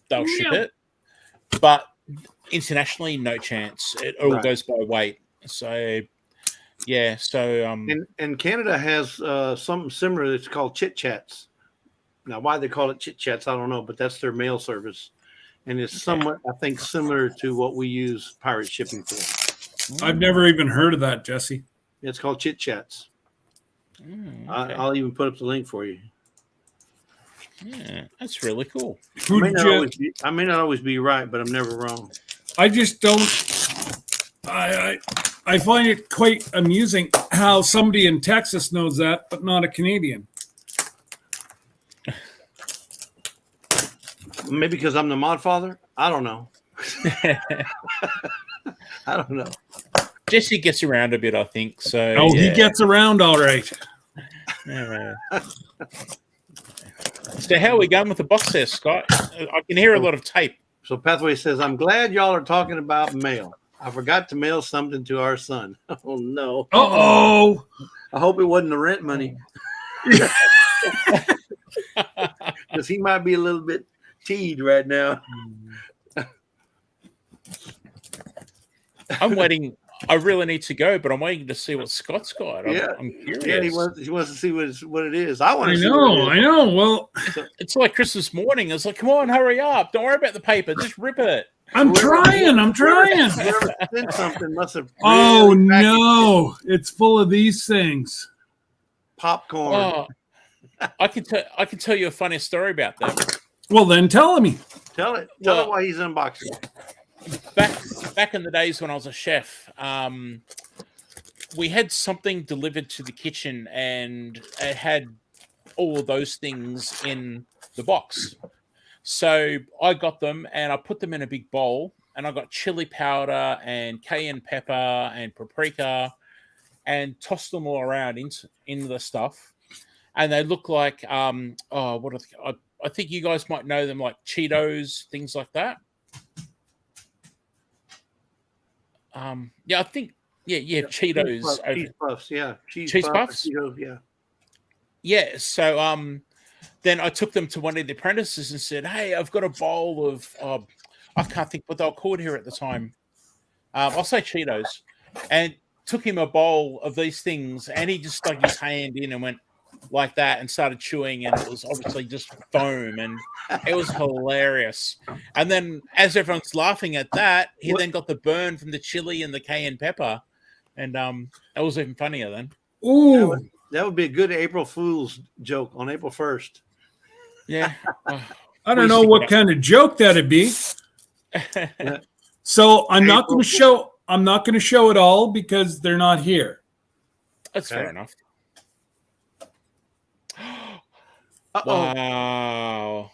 Speaker 6: they'll ship it. But internationally, no chance. It all goes by weight. So yeah. So
Speaker 3: and Canada has something similar. It's called Chitchats. Now, why they call it Chitchats, I don't know, but that's their mail service, and it's somewhat, I think, similar to what we use pirate shipping for.
Speaker 1: I've never even heard of that, Jesse.
Speaker 3: It's called Chitchats.
Speaker 6: okay.
Speaker 3: I'll even put up the link for you.
Speaker 6: Yeah, that's really cool.
Speaker 3: I may not always be right, but I'm never wrong.
Speaker 1: I just don't. I find it quite amusing how somebody in Texas knows that, but not a Canadian.
Speaker 3: Maybe because I'm the mod father. I don't know. I don't know.
Speaker 6: Jesse gets around a bit, I think. So
Speaker 1: Oh, he gets around all right.
Speaker 6: So how are we going with the box there, Scott? I can hear a lot of tape.
Speaker 3: So Pathway says, I'm glad y'all are talking about mail. I forgot to mail something to our son. Oh, no.
Speaker 1: Uh-oh.
Speaker 3: I hope it wasn't the rent money. Because he might be a little bit teed right now.
Speaker 6: I'm waiting. I really need to go, but I'm waiting to see what Scott's got. I'm curious.
Speaker 3: Yeah, he wants to see what it is. I want
Speaker 1: I
Speaker 3: to see
Speaker 1: know.
Speaker 3: what it
Speaker 1: I
Speaker 3: is.
Speaker 1: know. Well,
Speaker 6: It's like Christmas morning. It's like, come on, hurry up. Don't worry about the paper. Just rip it.
Speaker 1: I'm trying.
Speaker 3: Whoever sent something must have
Speaker 1: Oh
Speaker 3: really packaged it.
Speaker 1: no, it's full of these things.
Speaker 3: Popcorn.
Speaker 6: Oh, I can tell you a funny story about that.
Speaker 1: Well, then tell me.
Speaker 3: Tell it
Speaker 6: Well-
Speaker 3: why he's unboxing.
Speaker 6: Back in the days when I was a chef, we had something delivered to the kitchen, and it had all of those things in the box. So I got them and I put them in a big bowl, and I got chili powder and cayenne pepper and paprika, and tossed them all around into the stuff. And they look like what are they? I think you guys might know them, like Cheetos, things like that. Yeah, I think Cheetos.
Speaker 3: Cheese puffs, yeah.
Speaker 6: Cheese
Speaker 3: puffs,
Speaker 6: puffs?
Speaker 3: Cheetos, yeah.
Speaker 6: Yeah, so then I took them to one of the apprentices and said, "Hey, I've got a bowl of I can't think what they were called here at the time. I'll say Cheetos," and took him a bowl of these things, and he just stuck his hand in and went like that and started chewing, and it was obviously just foam, and it was hilarious. And then, as everyone's laughing at that, he then got the burn from the chili and the cayenne pepper, and that was even funnier then.
Speaker 1: Ooh,
Speaker 3: That would be a good April Fool's joke on April 1st.
Speaker 6: Yeah.
Speaker 1: I don't know what kind of joke that'd be. So I'm not going to show. I'm not going to show it all because they're not here.
Speaker 6: That's fair enough.
Speaker 3: Uh-oh.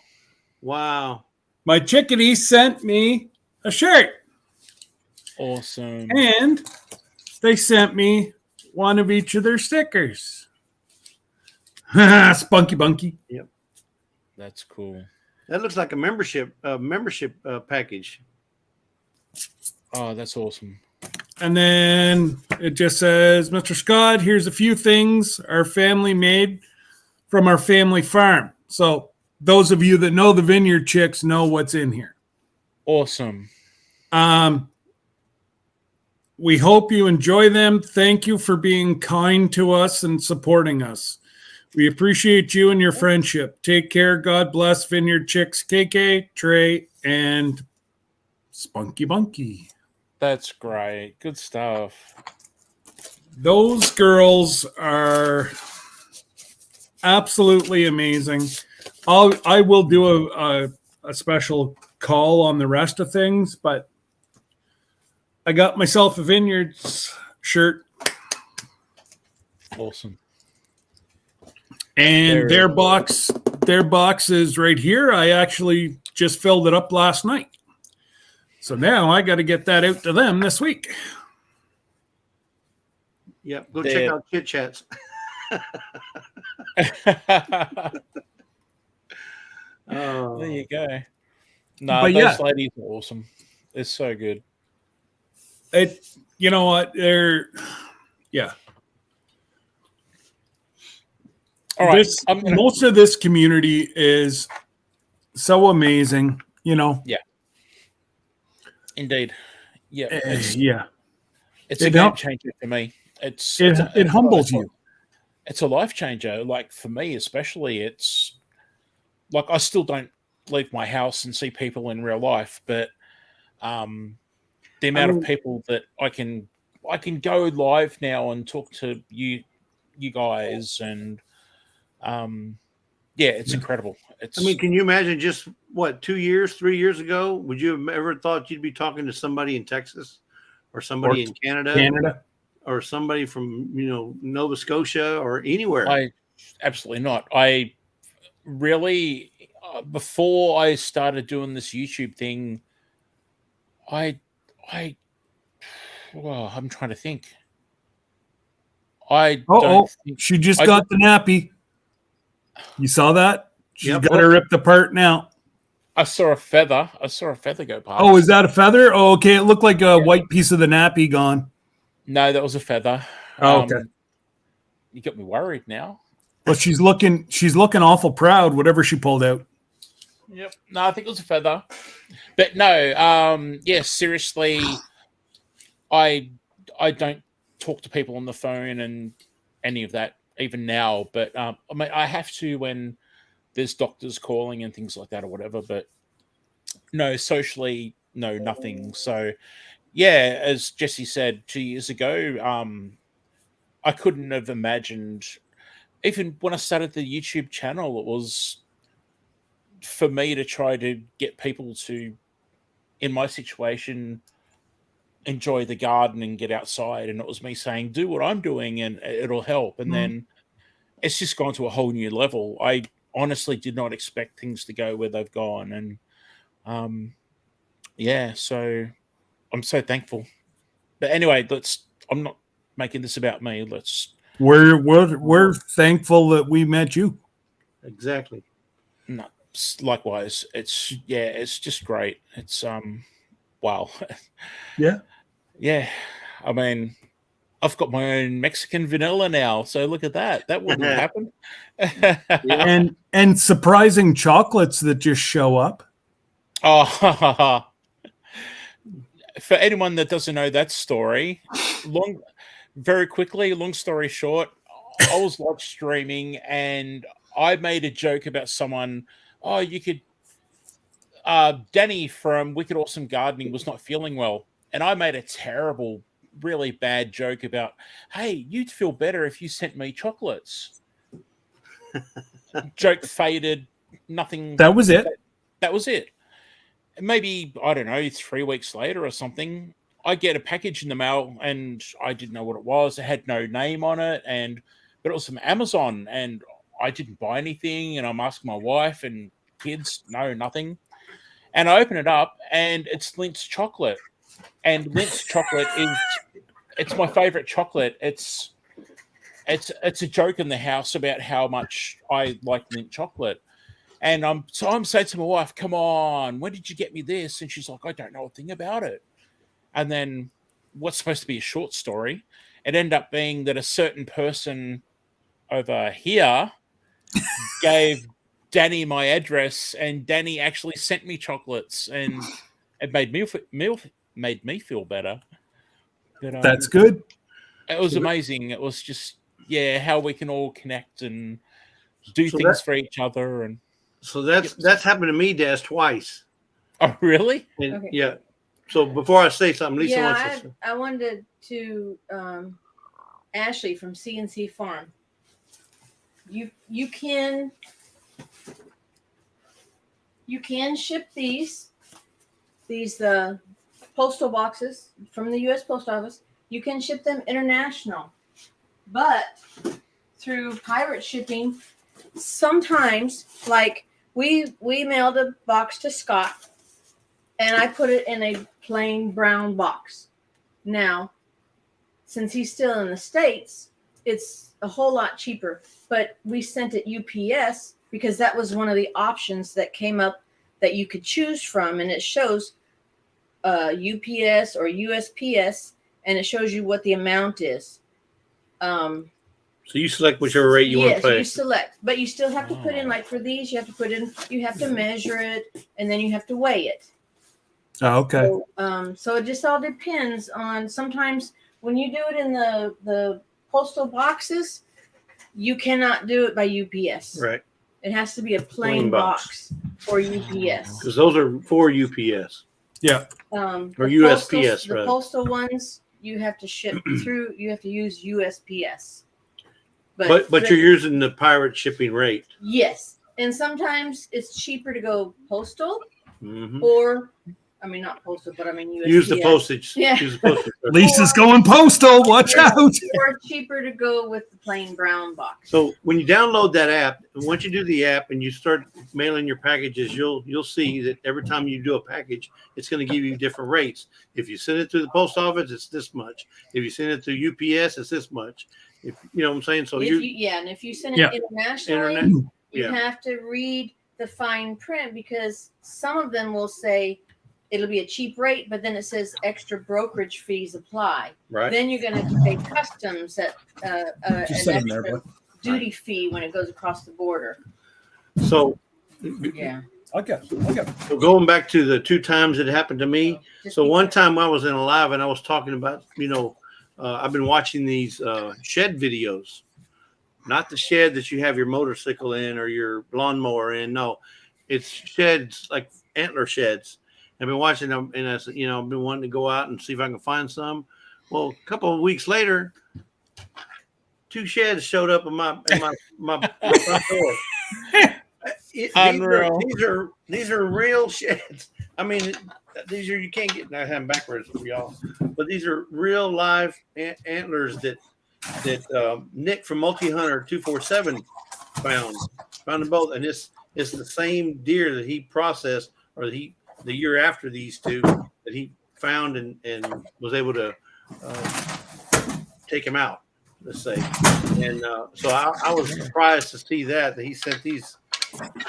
Speaker 3: Wow.
Speaker 1: My chickadee sent me a shirt,
Speaker 6: Awesome.
Speaker 1: and they sent me one of each of their stickers. Spunky bunky.
Speaker 3: Yep.
Speaker 6: That's cool.
Speaker 3: That looks like a membership package.
Speaker 6: Oh, that's awesome.
Speaker 1: And then it just says, Mr. Scott, here's a few things our family made from our family farm. So those of you that know the Vineyard Chicks know what's in here.
Speaker 6: Awesome.
Speaker 1: We hope you enjoy them. Thank you for being kind to us and supporting us. We appreciate you and your friendship. Take care. God bless Vineyard Chicks, KK, Trey, and Spunky Bunky.
Speaker 6: That's great. Good stuff.
Speaker 1: Those girls are absolutely amazing. I will do a special call on the rest of things, but I got myself a Vineyards shirt.
Speaker 6: Awesome.
Speaker 1: And their box is right here. I actually just filled it up last night. So now I got to get that out to them this week.
Speaker 3: Yep. Go check out Chit Chats.
Speaker 6: There you go. No,
Speaker 1: But
Speaker 6: those ladies are awesome. They're so good.
Speaker 1: You know what? Yeah.
Speaker 6: All right.
Speaker 1: Most of this community is so amazing, you know.
Speaker 6: Yeah. Indeed. Yeah. It's
Speaker 1: It
Speaker 6: a game changer for me.
Speaker 1: It humbles you.
Speaker 6: It's a life changer. Like for me, especially, it's like I still don't leave my house and see people in real life, but the amount of people that I can go live now and talk to you guys, and it's incredible.
Speaker 3: Can you imagine just 2 years, 3 years ago? Would you have ever thought you'd be talking to somebody in Texas or somebody in Canada or somebody from, Nova Scotia or anywhere?
Speaker 6: Absolutely not. I really, before I started doing this YouTube thing, I'm trying to think.
Speaker 1: She just got the nappy. You saw that? She's got her ripped apart now.
Speaker 6: I saw a feather go past.
Speaker 1: Oh, is that a feather? Oh, okay. It looked like a white piece of the nappy gone.
Speaker 6: No, that was a feather.
Speaker 1: Oh, okay.
Speaker 6: You got me worried now.
Speaker 1: Well, she's looking awful proud, whatever she pulled out.
Speaker 6: Yep. No, I think it was a feather. But no, yes, seriously, I don't talk to people on the phone and any of that even now. But I mean, I have to when there's doctors calling and things like that or whatever. But no, socially, no, nothing. So yeah, as Jesse said 2 years ago, I couldn't have imagined. Even when I started the YouTube channel, it was for me to try to get people to, in my situation, enjoy the garden and get outside. And it was me saying, do what I'm doing and it'll help. And then it's just gone to a whole new level. I honestly did not expect things to go where they've gone. And yeah, so I'm so thankful. But anyway, I'm not making this about me.
Speaker 1: We're thankful that we met you.
Speaker 3: Exactly.
Speaker 6: No, likewise. It's just great. It's wow.
Speaker 1: Yeah.
Speaker 6: Yeah. I mean, I've got my own Mexican vanilla now, so look at that. That wouldn't have happened.
Speaker 1: And surprising chocolates that just show up.
Speaker 6: Oh, for anyone that doesn't know that story, very quickly, long story short, I was live streaming and I made a joke about someone. Oh, you could. Danny from Wicked Awesome Gardening was not feeling well, and I made a terrible, really bad joke about, hey, you'd feel better if you sent me chocolates. Joke faded. Nothing.
Speaker 1: That was it.
Speaker 6: That was it. Maybe, I don't know, 3 weeks later or something, I get a package in the mail and I didn't know what it was. It had no name on it, but it was from Amazon and I didn't buy anything. And I'm asking my wife and kids, no, nothing. And I open it up and it's Lint's chocolate. And Lint's chocolate it's my favorite chocolate. It's a joke in the house about how much I like Lint chocolate. And I'm saying to my wife, come on, when did you get me this? And she's like, I don't know a thing about it. And then what's supposed to be a short story, it ended up being that a certain person over here gave Danny my address, and Danny actually sent me chocolates, and it made me feel better. But,
Speaker 1: That's good.
Speaker 6: It was amazing. It was just, how we can all connect and do things for each other. And
Speaker 3: so that's happened to me, Des, twice.
Speaker 6: Oh, really?
Speaker 3: And,
Speaker 5: Okay.
Speaker 3: yeah. So before I say something, Lisa wants to.
Speaker 5: I wanted to Ashley from CNC Farm. You can ship these postal boxes from the U.S. Post Office. You can ship them international, but through pirate shipping, sometimes, like we mailed a box to Scott, and I put it in a plain brown box. Now, since he's still in the States, it's a whole lot cheaper. But we sent it UPS because that was one of the options that came up that you could choose from, and it shows UPS or USPS, and it shows you what the amount is.
Speaker 3: So you select whichever rate you want to pay.
Speaker 5: Yes, you select, but you still have to put in, like for these, you have to measure it, and then you have to weigh it.
Speaker 1: Oh, okay.
Speaker 5: So it just all depends on, sometimes when you do it in the postal boxes, you cannot do it by UPS.
Speaker 3: Right.
Speaker 5: It has to be a plain box for UPS.
Speaker 3: Because those are for UPS.
Speaker 1: Yeah.
Speaker 3: Or USPS,
Speaker 5: the
Speaker 3: rather.
Speaker 5: postal ones, you have to ship through, you have to use USPS.
Speaker 3: But you're using the pirate shipping rate.
Speaker 5: Yes. And sometimes it's cheaper to go postal
Speaker 3: Mm-hmm.
Speaker 5: or, I mean, not postal, but I mean USPS.
Speaker 3: Use the postage.
Speaker 5: Yeah.
Speaker 3: Use the postage.
Speaker 1: Lisa's going postal. Watch out.
Speaker 5: Or cheaper to go with the plain brown box.
Speaker 3: So when you download that app, once you do the app and you start mailing your packages, you'll see that every time you do a package, it's going to give you different rates. If you send it to the post office, it's this much. If you send it to UPS, it's this much. If you know what I'm saying. So
Speaker 5: and if you send it internationally, you
Speaker 3: yeah.
Speaker 5: have to read the fine print, because some of them will say it'll be a cheap rate, but then it says extra brokerage fees apply.
Speaker 3: Right.
Speaker 5: Then you're going to have to pay customs at an extra duty fee when it goes across the border.
Speaker 3: So,
Speaker 5: Yeah.
Speaker 1: Okay.
Speaker 3: so going back to the 2 times it happened to me.
Speaker 5: Just
Speaker 3: So
Speaker 5: be
Speaker 3: one
Speaker 5: careful.
Speaker 3: time I was in a live and I was talking about, I've been watching these shed videos, not the shed that you have your motorcycle in or your lawnmower in. No, it's sheds like antler sheds. I've been watching them, and I said, I've been wanting to go out and see if I can find some. Well, a couple of weeks later, 2 sheds showed up in my front door.
Speaker 6: Unreal.
Speaker 3: These are real sheds. I mean, these are, you can't get, I have them backwards for y'all, but these are real live antlers that Nick from Multi Hunter 247 found them both, and it's the same deer that he processed, or the year after these 2 that he found and was able to take him out. Let's say, and so I was surprised to see that he sent these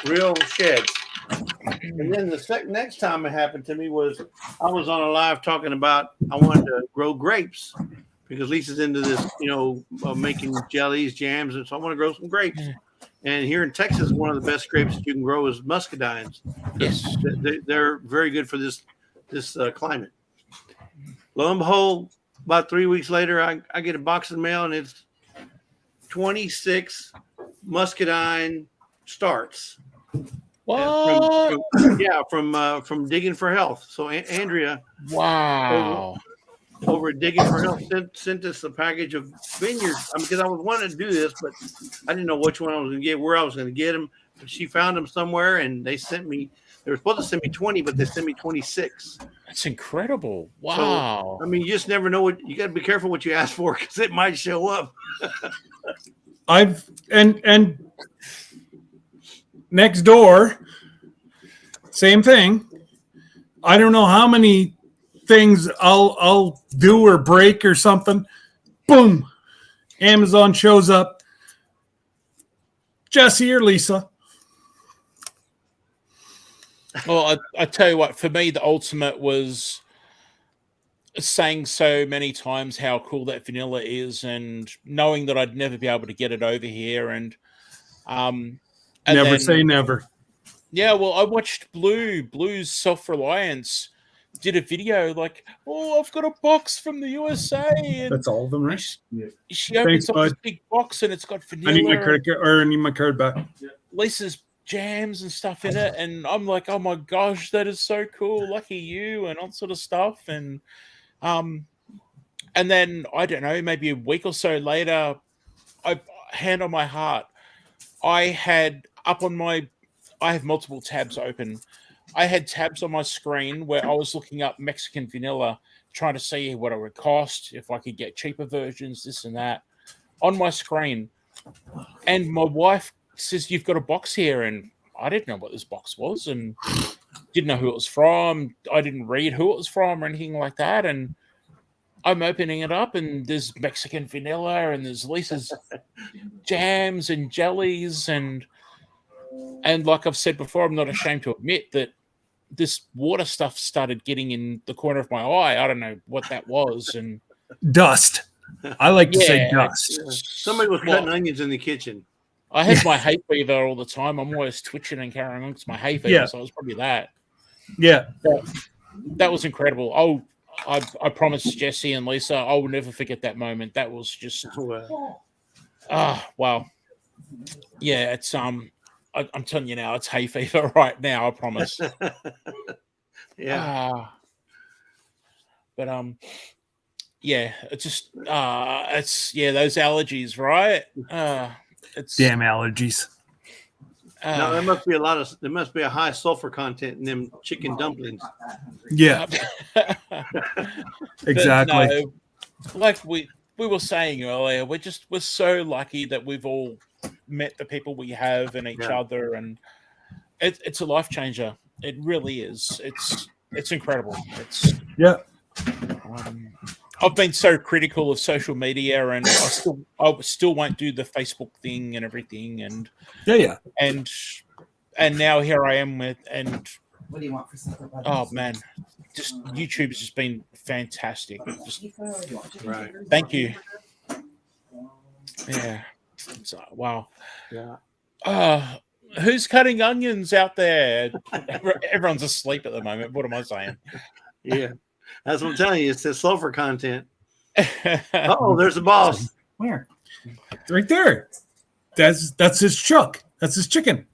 Speaker 3: real sheds. And then the next time it happened to me was I was on a live talking about I wanted to grow grapes because Lisa's into this, making jellies, jams, and so I want to grow some grapes. And here in Texas, one of the best grapes that you can grow is muscadines.
Speaker 6: Yes.
Speaker 3: They're very good for this climate. Lo and behold, about 3 weeks later, I get a box in the mail and it's 26 muscadine starts.
Speaker 6: What?
Speaker 3: From Digging for Health. So Andrea,
Speaker 6: Wow.
Speaker 3: over at Digging for Health sent us a package of vineyards. Because I was wanting to do this, but I didn't know which one I was going to get, where I was going to get them. But she found them somewhere, and they sent me. They were supposed to send me 20, but they sent me 26.
Speaker 6: That's incredible. Wow.
Speaker 3: So, I mean, you just never know you got to be careful what you ask for because it might show up.
Speaker 1: And next door, same thing. I don't know how many things I'll do or break or something. Boom. Amazon shows up. Jesse or Lisa.
Speaker 6: Well, I tell you what, for me, the ultimate was saying so many times how cool that vanilla is and knowing that I'd never be able to get it over here. And
Speaker 1: Never say never.
Speaker 6: Yeah, well, I watched Blue's Self-Reliance did a video like, oh, I've got a box from the USA. And
Speaker 1: that's all of them, right?
Speaker 6: She opens up this big box and it's got vanilla.
Speaker 1: I need my credit card, or I need my card back.
Speaker 6: Lisa's jams and stuff in it, and I'm like, oh my gosh, that is so cool, lucky you, and all sort of stuff. And then I don't know, maybe a week or so later, hand on my heart, I have multiple tabs open. I had tabs on my screen where I was looking up Mexican vanilla, trying to see what it would cost, if I could get cheaper versions, this and that, on my screen. And my wife says, you've got a box here, and I didn't know what this box was and didn't know who it was from. I didn't read who it was from or anything like that. And I'm opening it up, and there's Mexican vanilla, and there's Lisa's jams and jellies, and like I've said before, I'm not ashamed to admit that this water stuff started getting in the corner of my eye. I don't know what that was, and
Speaker 1: dust. I like to say dust.
Speaker 3: Somebody was cutting onions in the kitchen.
Speaker 6: I had my hay fever all the time. I'm always twitching and carrying on. It's my hay fever, so it was probably that.
Speaker 1: Yeah,
Speaker 6: that was incredible. Oh, I promised Jesse and Lisa I will never forget that moment. That was just wow. Yeah, it's I'm telling you now, it's hay fever right now. I promise.
Speaker 3: Yeah.
Speaker 6: But yeah, it's just it's those allergies, right? It's
Speaker 1: damn allergies.
Speaker 3: No, there must be a high sulfur content in them chicken dumplings.
Speaker 1: Yeah. Exactly.
Speaker 6: No, like we were saying earlier, we're so lucky that we've all met the people we have and each other, and it's a life changer. It really is. It's incredible. I've been so critical of social media, and I still won't do the Facebook thing and everything, and and now here I am with, and
Speaker 7: what do you want for supper?
Speaker 6: Oh man, just YouTube has just been fantastic. Just,
Speaker 3: right.
Speaker 6: Thank you. Yeah, So, wow.
Speaker 3: Yeah.
Speaker 6: Who's cutting onions out there? Everyone's asleep at the moment. What am I saying?
Speaker 3: Yeah. That's what I'm telling you. It's the sulfur content. Oh, there's the boss.
Speaker 1: Where? Right there. That's his chuck. That's his chicken.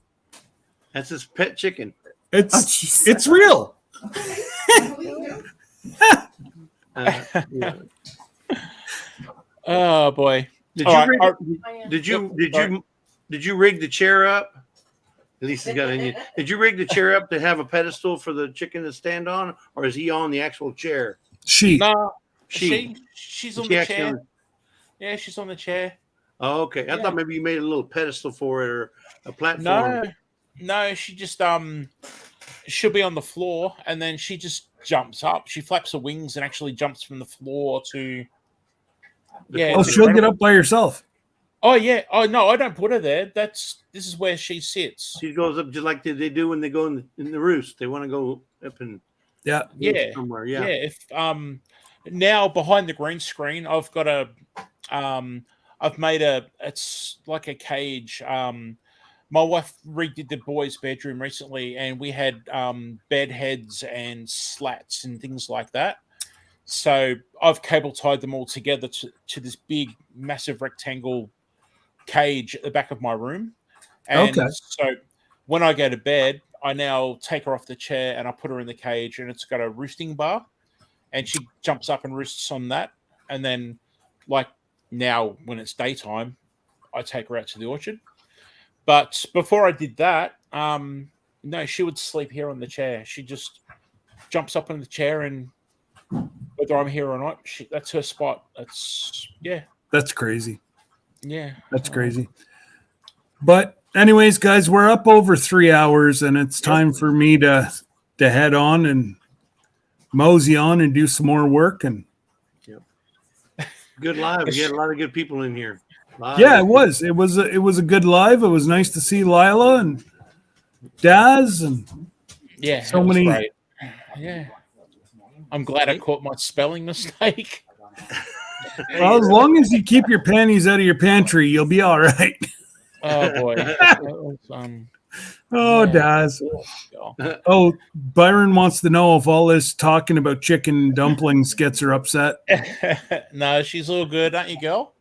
Speaker 3: That's his pet chicken.
Speaker 1: It's real.
Speaker 3: Yeah.
Speaker 6: Oh boy.
Speaker 3: Did
Speaker 6: All
Speaker 3: you
Speaker 6: right,
Speaker 3: rig,
Speaker 6: all
Speaker 3: did you rig the chair up? At least he's got it. Did you rig the chair up to have a pedestal for the chicken to stand on, or is he on the actual chair?
Speaker 1: She's
Speaker 6: No,
Speaker 3: She's
Speaker 6: she's on
Speaker 3: she
Speaker 6: the
Speaker 3: actually
Speaker 6: chair.
Speaker 3: on-
Speaker 6: Yeah, she's on the chair.
Speaker 3: Oh, okay. I
Speaker 6: Yeah.
Speaker 3: thought maybe you made a little pedestal for it or a platform.
Speaker 6: No, she just she'll be on the floor and then she just jumps up. She flaps her wings and actually jumps from the floor to. Yeah.
Speaker 1: Oh,
Speaker 6: it's
Speaker 1: she'll get
Speaker 6: incredible.
Speaker 1: up by herself.
Speaker 6: Oh yeah. Oh no, I don't put her there. This is where she sits.
Speaker 3: She goes up just like they do when they go in the roost. They want to go up and
Speaker 1: Yeah.
Speaker 6: Yeah.
Speaker 3: somewhere.
Speaker 6: Yeah.
Speaker 3: Yeah.
Speaker 6: If now behind the green screen, I've got I've made it's like a cage. My wife redid the boys' bedroom recently, and we had bed heads and slats and things like that. So I've cable tied them all together to this big, massive rectangle cage at the back of my room. And
Speaker 1: Okay.
Speaker 6: so when I go to bed, I now take her off the chair and I put her in the cage, and it's got a roosting bar, and she jumps up and roosts on that. And then, like now, when it's daytime, I take her out to the orchard. But before I did that, no, she would sleep here on the chair. She just jumps up on the chair, and whether I'm here or not, that's her spot.
Speaker 1: That's crazy.
Speaker 6: Yeah.
Speaker 1: That's crazy. But anyways, guys, we're up over 3 hours, and it's time for me to head on and mosey on and do some more work. And
Speaker 3: Good live. We had a lot of good people in here.
Speaker 1: yeah, it was a good live. It was nice to see Lila and Daz and
Speaker 6: Yeah.
Speaker 1: so
Speaker 6: it was
Speaker 1: many.
Speaker 6: great. Yeah. I'm glad I caught my spelling mistake.
Speaker 1: Well, as long as you keep your panties out of your pantry, you'll be all right.
Speaker 6: Oh boy. That was,
Speaker 1: Oh,
Speaker 6: Yeah.
Speaker 1: Daz.
Speaker 6: yeah.
Speaker 1: Oh, Byron wants to know if all this talking about chicken dumplings gets her upset.
Speaker 6: No, she's all good, aren't you, girl?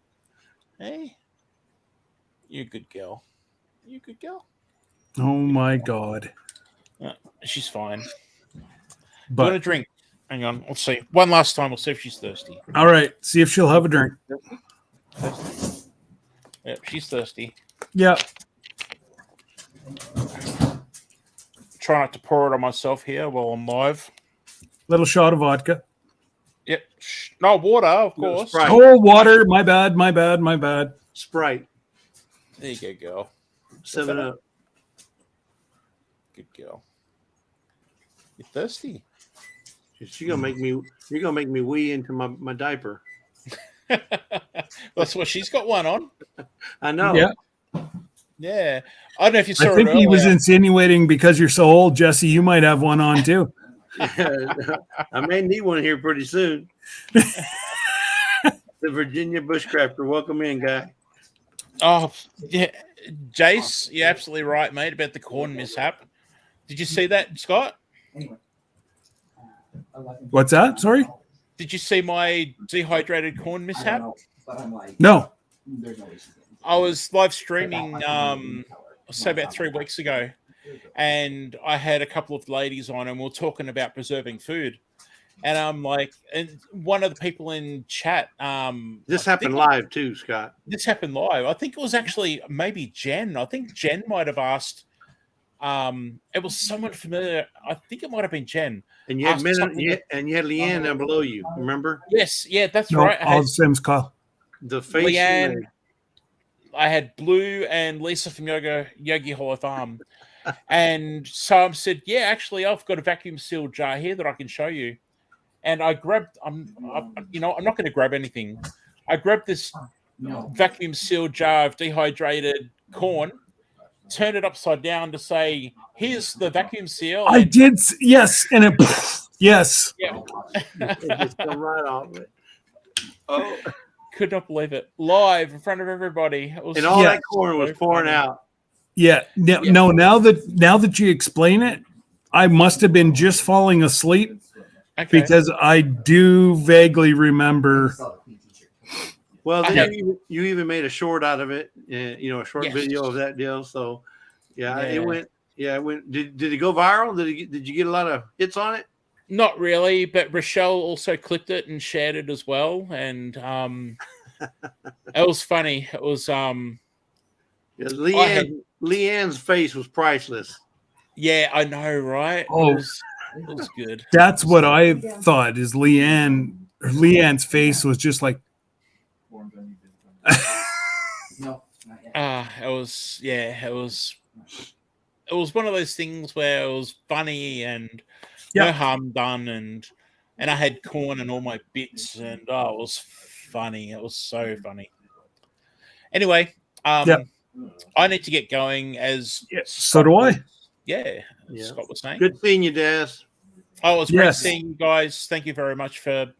Speaker 6: Hey, you're a good girl. You a good girl.
Speaker 1: Oh my God.
Speaker 6: She's fine.
Speaker 1: But
Speaker 6: Want a drink? Hang on, let's see. One last time, we'll see if she's thirsty.
Speaker 1: all right, see if she'll have a drink.
Speaker 6: Thirsty? Yep, she's thirsty.
Speaker 1: Yeah.
Speaker 6: Try not to pour it on myself here while I'm live.
Speaker 1: Little shot of vodka.
Speaker 6: Yep. No water, of
Speaker 3: No,
Speaker 6: course.
Speaker 3: Sprite.
Speaker 1: Oh, water. My bad.
Speaker 3: Sprite.
Speaker 6: There you go, girl.
Speaker 3: 7-Up.
Speaker 6: Good girl. You're thirsty.
Speaker 3: You're gonna make me wee into my diaper.
Speaker 6: That's what she's got one on.
Speaker 3: I know.
Speaker 1: Yeah.
Speaker 6: Yeah. I don't know if you saw
Speaker 1: I think
Speaker 6: it
Speaker 1: he was
Speaker 6: earlier.
Speaker 1: insinuating because you're so old, Jesse, you might have one on too.
Speaker 3: I may need one here pretty soon. The Virginia Bushcrafter. Welcome in, guy.
Speaker 6: Oh, yeah. Jace, you're absolutely right, mate, about the corn mishap. Did you see that, Scott?
Speaker 1: What's that? Sorry?
Speaker 6: Did you see my dehydrated corn mishap?
Speaker 1: No.
Speaker 6: I was live streaming, say about 3 weeks ago, and I had a couple of ladies on, and we were talking about preserving food. And I'm like, and one of the people in chat,
Speaker 3: This happened live too, Scott.
Speaker 6: this happened live. I think it was actually maybe Jen. I think Jen might have asked. It was someone familiar. I think it might have been Jen.
Speaker 3: And you had
Speaker 6: Asked something
Speaker 3: and you had Leanne down below you. Remember
Speaker 6: Yes, yeah, that's
Speaker 1: No,
Speaker 6: right.
Speaker 1: all the same, Kyle.
Speaker 3: the face?
Speaker 6: Leanne, I had Blue and Lisa from Yogi Hall of Farm. And so I said, yeah, actually, I've got a vacuum sealed jar here that I can show you. And I grabbed, I'm not going to grab anything. I grabbed this vacuum sealed jar of dehydrated corn, turned it upside down to say, here's the vacuum seal.
Speaker 1: I did. Yes. And it, yes.
Speaker 6: Yeah.
Speaker 3: It just come right off it. Oh,
Speaker 6: could not believe it. Live in front of everybody. It was
Speaker 3: And all
Speaker 1: Yeah.
Speaker 3: that corn was
Speaker 6: so
Speaker 3: pouring
Speaker 6: funny.
Speaker 3: out.
Speaker 1: Yeah. No, now that you explain it, I must have been just falling asleep
Speaker 6: Okay.
Speaker 1: because I do vaguely remember.
Speaker 3: Well,
Speaker 6: I
Speaker 3: then
Speaker 6: have-
Speaker 3: you even made a short out of it, a short
Speaker 6: Yes.
Speaker 3: video of that deal. So, yeah,
Speaker 6: Yeah.
Speaker 3: it went. Yeah, it went. Did it go viral? Did you get a lot of hits on it?
Speaker 6: Not really, but Rochelle also clipped it and shared it as well. And it was funny. It was
Speaker 3: Yeah,
Speaker 6: I had-
Speaker 3: Leanne's face was priceless.
Speaker 6: yeah, I know, right?
Speaker 1: Oh.
Speaker 6: It was good.
Speaker 1: That's what I thought. Is Leanne's face was just like.
Speaker 6: It was one of those things where it was funny and
Speaker 1: Yeah.
Speaker 6: no harm done, and I had corn and all my bits, and it was funny. It was so funny. Anyway,
Speaker 1: Yeah.
Speaker 6: I need to get going. As
Speaker 1: So do I.
Speaker 6: Yeah,
Speaker 3: Yeah.
Speaker 6: Scott was saying.
Speaker 3: Good seeing you, Des.
Speaker 6: Oh, it was great
Speaker 1: Yes.
Speaker 6: seeing you guys. Thank you very much for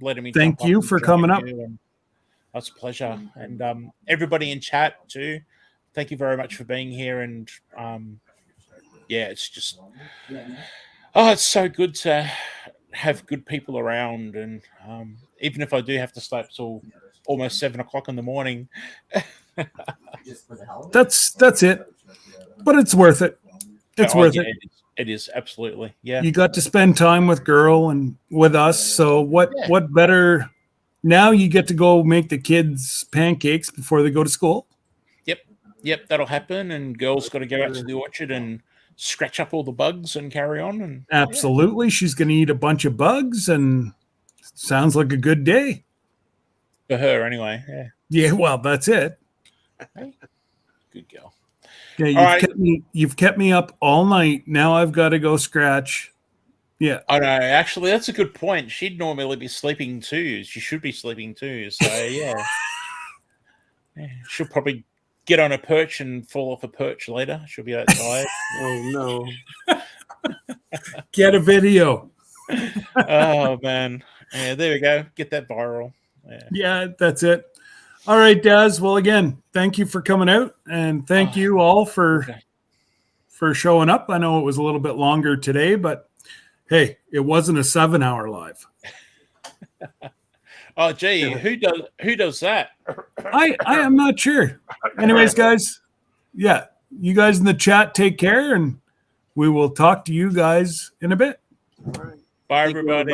Speaker 6: letting me.
Speaker 1: Thank
Speaker 6: jump up
Speaker 1: you
Speaker 6: and
Speaker 1: for
Speaker 6: join
Speaker 1: coming up.
Speaker 6: you, and that's a pleasure. And everybody in chat too. Thank you very much for being here. And yeah, it's just it's so good to have good people around. And even if I do have to stay up till almost 7 o'clock in the morning,
Speaker 1: That's it. But it's worth it. It's worth it.
Speaker 6: It is absolutely, yeah.
Speaker 1: You got to spend time with girl and with us. So what better? Now you get to go make the kids pancakes before they go to school.
Speaker 6: Yep, that'll happen. And girls got to go out to the orchard and scratch up all the bugs and carry on. And
Speaker 1: Absolutely, she's going to eat a bunch of bugs, and sounds like a good day.
Speaker 6: for her anyway. Yeah,
Speaker 1: Yeah, well, that's it.
Speaker 6: good girl.
Speaker 1: Yeah,
Speaker 6: All right.
Speaker 1: you've kept me up all night. Now I've got to go scratch. Yeah.
Speaker 6: I know. Actually, that's a good point. She'd normally be sleeping too. She should be sleeping too. So yeah. Yeah, she'll probably get on a perch and fall off a perch later. She'll be that tired.
Speaker 3: Oh no!
Speaker 1: Get a video.
Speaker 6: Oh man. Yeah, there we go. Get that viral. Yeah.
Speaker 1: Yeah, that's it. All right, Daz. Well, again, thank you for coming out, and thank you all for showing up. I know it was a little bit longer today, but hey, it wasn't a 7-hour live.
Speaker 6: Oh gee, who does that?
Speaker 1: I am not sure. Anyways, guys, yeah, you guys in the chat take care, and we will talk to you guys in a bit.
Speaker 3: All right.
Speaker 6: Bye
Speaker 3: Thank you,
Speaker 6: everybody.